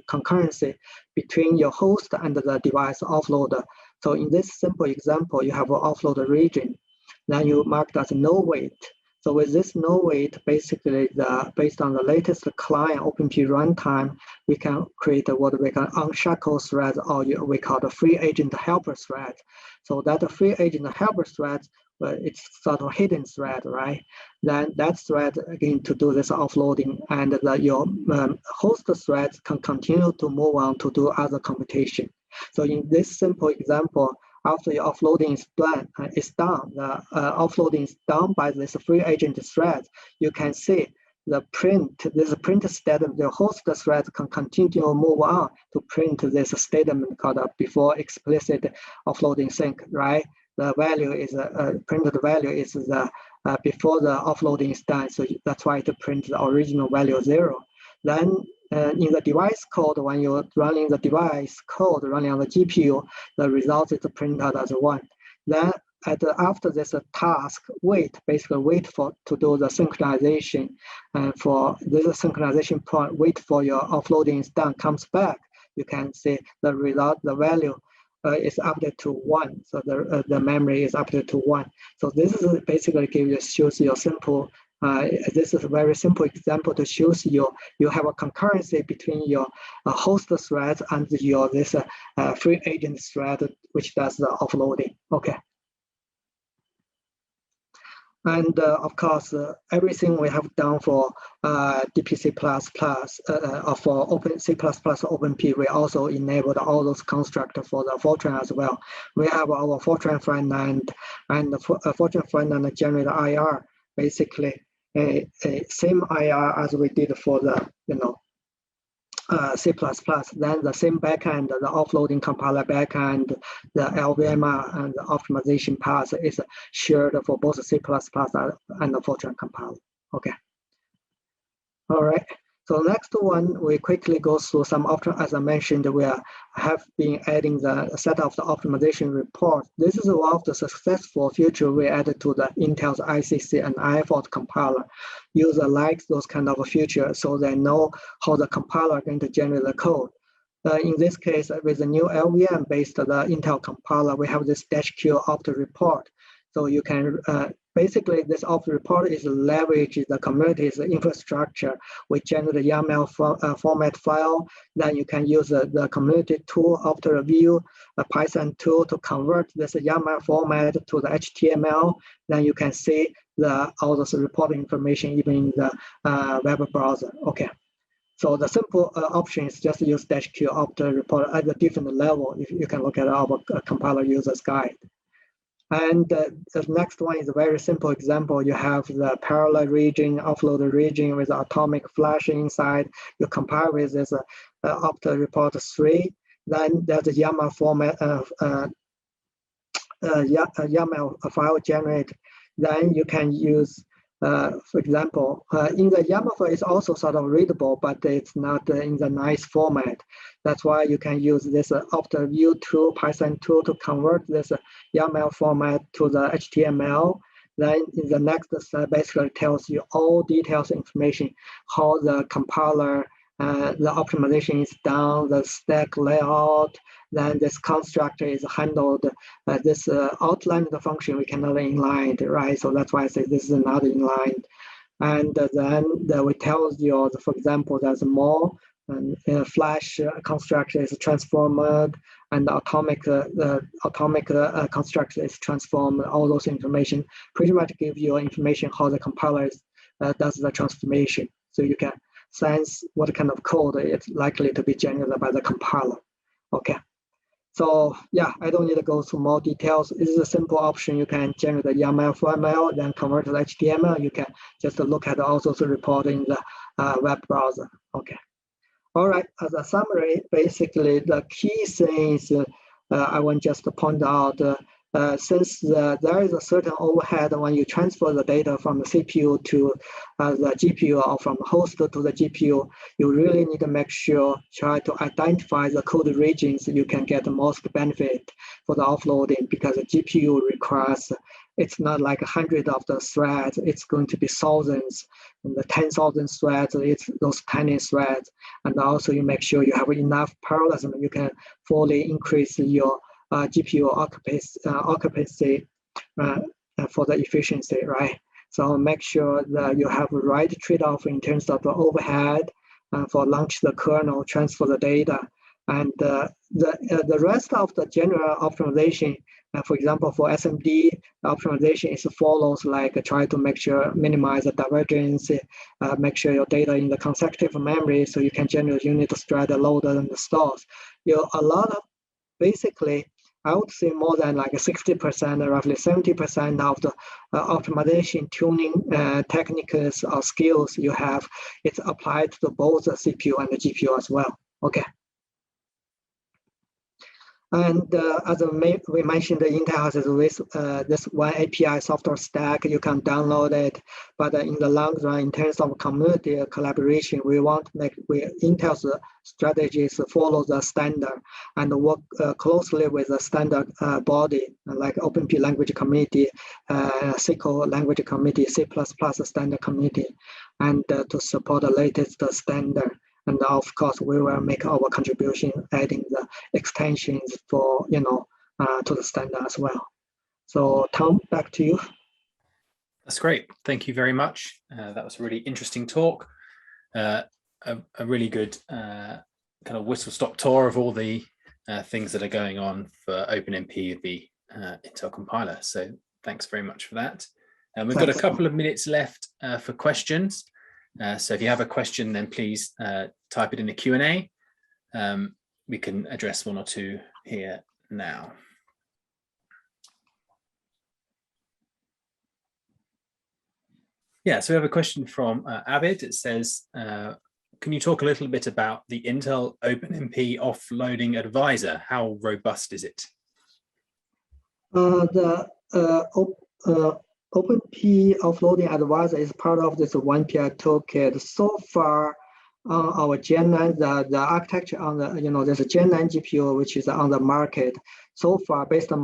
concurrency between your host and the device offloader. So in this simple example, you have an offload region, then you mark as no wait. So with this no wait, basically based on the latest client OpenMP runtime, we can create what we call unshackle thread, or we call the free agent helper thread. So that free agent helper thread, it's sort of hidden thread, right? Then that thread again to do this offloading, and your host thread can continue to move on to do other computation. So in this simple example, after your offloading is done, the offloading is done by this free agent thread, you can see the this print statement, the host thread can continue to move on to print this statement called before explicit offloading sync, right? The value is printed value is the before the offloading is done, so that's why it prints the original value 0. Then in the device code, when you're running the device code running on the GPU, the result is printed as 1. Then after this task, basically wait to do the synchronization, and for this synchronization point, wait for your offloading is done, comes back. You can see the result, the value is updated to 1. So the memory is updated to 1. So this is basically shows you a simple. This is a very simple example to show you have a concurrency between your host thread and your free agent thread, which does the offloading. Okay. And of course, everything we have done for DPC++, or for C++ OpenMP, we also enabled all those constructs for the Fortran as well. We have our Fortran front end, and the Fortran front end generate IR, basically a same IR as we did for the C++. Then the same backend, the offloading compiler backend, the LLVM and the optimization path is shared for both C++ and the Fortran compiler. Okay. All right. So next one, we quickly go through some as I mentioned, we have been adding the set of the optimization report. This is one of the successful feature we added to the Intel's ICC and IFOT compiler. User likes those kind of features, so they know how the compiler is going to generate the code. In this case, with the new LLVM-based Intel compiler, we have this -Q opt report. So you can basically this opt report is leverage the community's infrastructure. We generate a YAML format file. Then you can use the community tool opt review, a Python tool to convert this YAML format to the HTML. Then you can see all this reporting information even in the web browser. Okay. So the simple option is just use -Q opt report at a different level. If you can look at our compiler user's guide. And the next one is a very simple example. You have the parallel region, offload region with atomic flash inside. You compare with this opt report 3. Then there's a YAML format YAML file generate. Then you can use, for example, in the YAML file, it's also sort of readable, but it's not in the nice format. That's why you can use this opt view tool, Python tool to convert this YAML format to the HTML. Then in the next step, basically tells you all details information, how the compiler, the optimization is done, the stack layout. Then this constructor is handled. This outline the function we cannot inline, right? So that's why I say this is not inline. And then we tells you, for example, there's more flash constructor is transformed, and the atomic constructor is transformed. All those information pretty much give you information how the compiler does the transformation. So you can sense what kind of code it's likely to be generated by the compiler. Okay. So yeah, I don't need to go through more details. This is a simple option. You can generate the YAML file, then convert to HTML. You can just look at also the report in the web browser. Okay. All right. As a summary, basically the key things I want just to point out. Since there is a certain overhead when you transfer the data from the CPU to the GPU or from host to the GPU, you really need to make sure, try to identify the code regions you can get the most benefit for the offloading, because the GPU requires, it's not like 100 of the threads, it's going to be thousands, and the 10,000 threads, it's those tiny threads. And also you make sure you have enough parallelism, you can fully increase your GPU occupancy for the efficiency, right? So make sure that you have the right trade-off in terms of the overhead for launch the kernel, transfer the data, and the rest of the general optimization. For example, for SMD optimization, is follows like try to make sure minimize the divergence, make sure your data in the consecutive memory, so you can generate unit thread loader and the stores. A lot of basically, I would say more than like 60% or roughly 70% of the optimization tuning techniques or skills you have, it's applied to both the CPU and the GPU as well. Okay. And as we mentioned, the Intel has this one API software stack. You can download it, but in the long run, in terms of community collaboration, we want to make Intel's strategies follow the standard and work closely with the standard body like OpenMP language committee, SQL language committee, C++ standard committee, and to support the latest standard. And of course, we will make our contribution, adding the extensions for, to the standard as well. So Tom, back to you. That's great. Thank you very much. That was a really interesting talk. A really good kind of whistle-stop tour of all the things that are going on for OpenMP, the Intel compiler. So thanks very much for that. And we've got a couple of minutes left for questions. So if you have a question, then please type it in the Q&A. We can address one or two here now. Yeah, so we have a question from Avid. It says, can you talk a little bit about the Intel OpenMP offloading advisor? How robust is it? The OpenMP offloading advisor is part of this 1PI toolkit. So far, on our Gen 9, the architecture on the, there's a Gen 9 GPU, which is on the market. So far, based on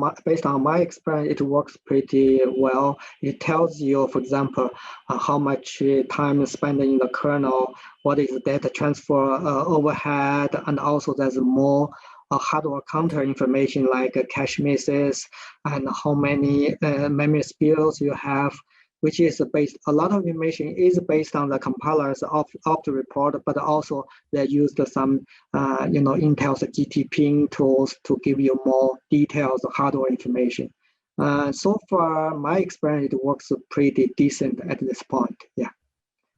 my experience, it works pretty well. It tells you, for example, how much time is spent in the kernel, what is the data transfer overhead, and also there's more hardware counter information like cache misses and how many memory spills you have, which is based, a lot of information is based on the compilers of the report, but also they used some, Intel's GTPing tools to give you more details hardware information. So far, my experience, it works pretty decent at this point, yeah.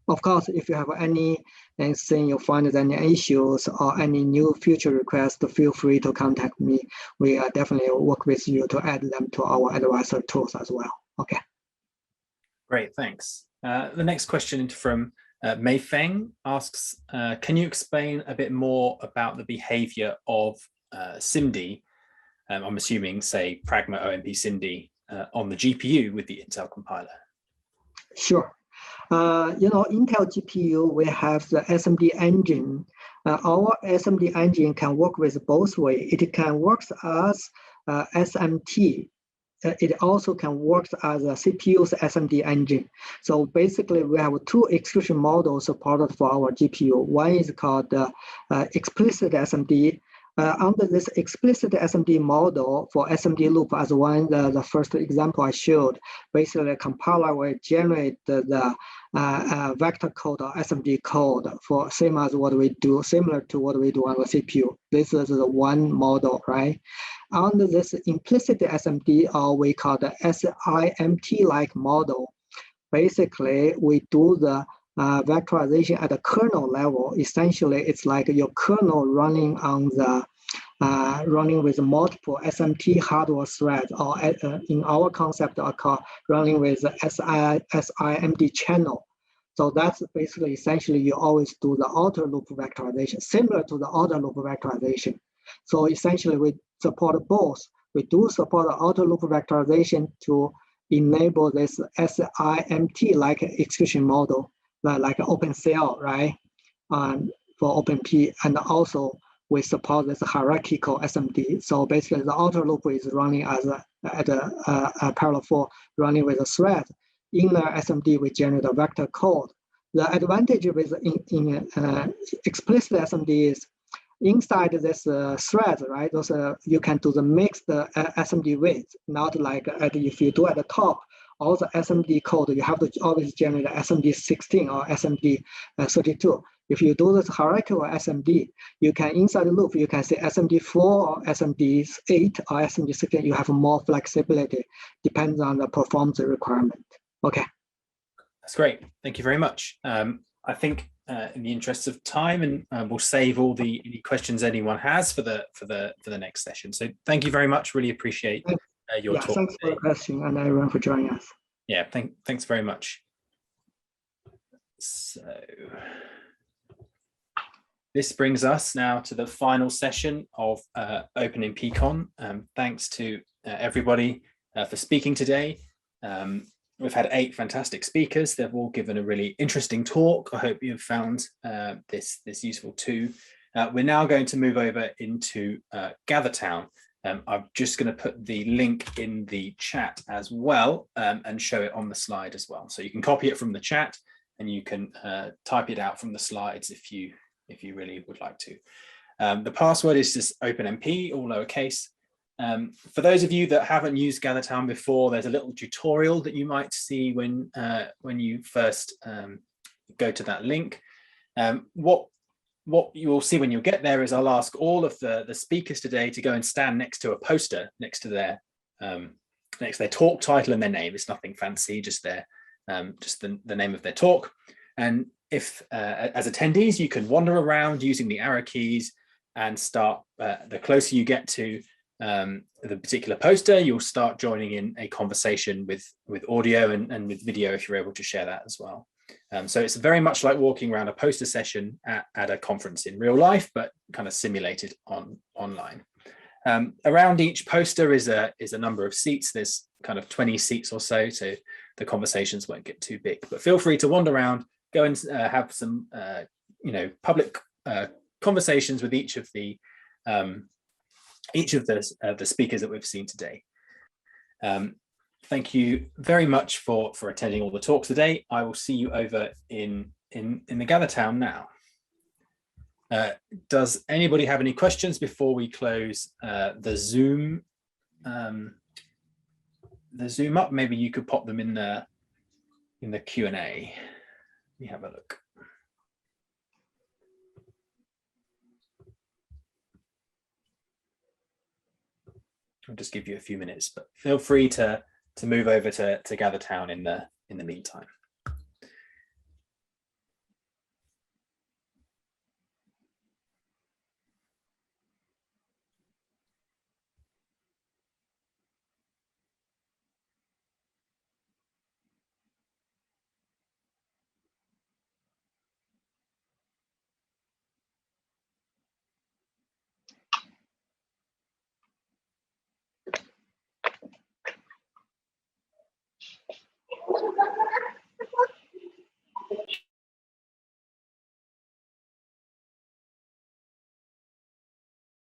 Of course, if you have anything you find any issues or any new feature requests, feel free to contact me. We definitely work with you to add them to our advisor tools as well, okay. Great, thanks. The next question from Mei Feng asks, can you explain a bit more about the behavior of SIMD, I'm assuming, say, Pragma OMP SIMD, on the GPU with the Intel compiler? Sure. Intel GPU, we have the SMD engine. Our SMD engine can work with both ways. It can work as SMT. It also can work as a CPU's SMD engine. So basically, we have two execution models supported for our GPU. One is called explicit SMD. Under this explicit SMD model for SMD loop, as the first example I showed, basically the compiler will generate the vector code or SMD code for similar to what we do on the CPU. This is the one model, right? Under this implicit SMD, or we call the SIMT-like model, basically we do the vectorization at the kernel level. Essentially, it's like your kernel running on the running with multiple SMT hardware threads, or in our concept, are called running with the SIMD channel. So that's basically essentially you always do the outer loop vectorization, similar to the outer loop vectorization. So essentially, we support both. We do support the outer loop vectorization to enable this SIMT-like execution model, like OpenCL, right, for OpenMP, and also we support this hierarchical SMD. So basically, the outer loop is running as a parallel for running with a thread. In the SMD, we generate a vector code. The advantage with explicit SMD is inside this thread, right? Those you can do the mixed SMD width, not like if you do at the top, all the SMD code, you have to always generate SMD 16 or SMD 32. If you do this hierarchical SMD, you can inside the loop, you can say SMD 4 or SMD 8 or SMD 16. You have more flexibility, depends on the performance requirement. Okay. That's great. Thank you very much. I think in the interest of time, and we'll save all the any questions anyone has for the next session. So thank you very much. Really appreciate your talk. Thanks for the question, and everyone for joining us. Yeah, thanks very much. So this brings us now to the final session of OpenMPCon. Thanks to everybody for speaking today. We've had 8 fantastic speakers. They've all given a really interesting talk. I hope you've found this useful too. We're now going to move over into GatherTown. I'm just going to put the link in the chat as well and show it on the slide as well. So you can copy it from the chat and you can type it out from the slides if you really would like to. The password is just OpenMP, all lowercase. For those of you that haven't used GatherTown before, there's a little tutorial that you might see when you first go to that link. What you will see when you get there is I'll ask all of the speakers today to go and stand next to a poster next to their talk title and their name. It's nothing fancy, just the name of their talk. And if as attendees, you can wander around using the arrow keys and start. The closer you get to the particular poster, you'll start joining in a conversation with audio and with video if you're able to share that as well. So it's very much like walking around a poster session at a conference in real life, but kind of simulated online. Around each poster is a number of seats. There's kind of 20 seats or so the conversations won't get too big. But feel free to wander around, go and have some public conversations with each of the speakers that we've seen today. Thank you very much for attending all the talks today. I will see you over in the Gather Town now. Does anybody have any questions before we close the Zoom up? Maybe you could pop them in the Q&A. Let me have a look. I'll just give you a few minutes, but feel free to move over to Gather Town in the meantime.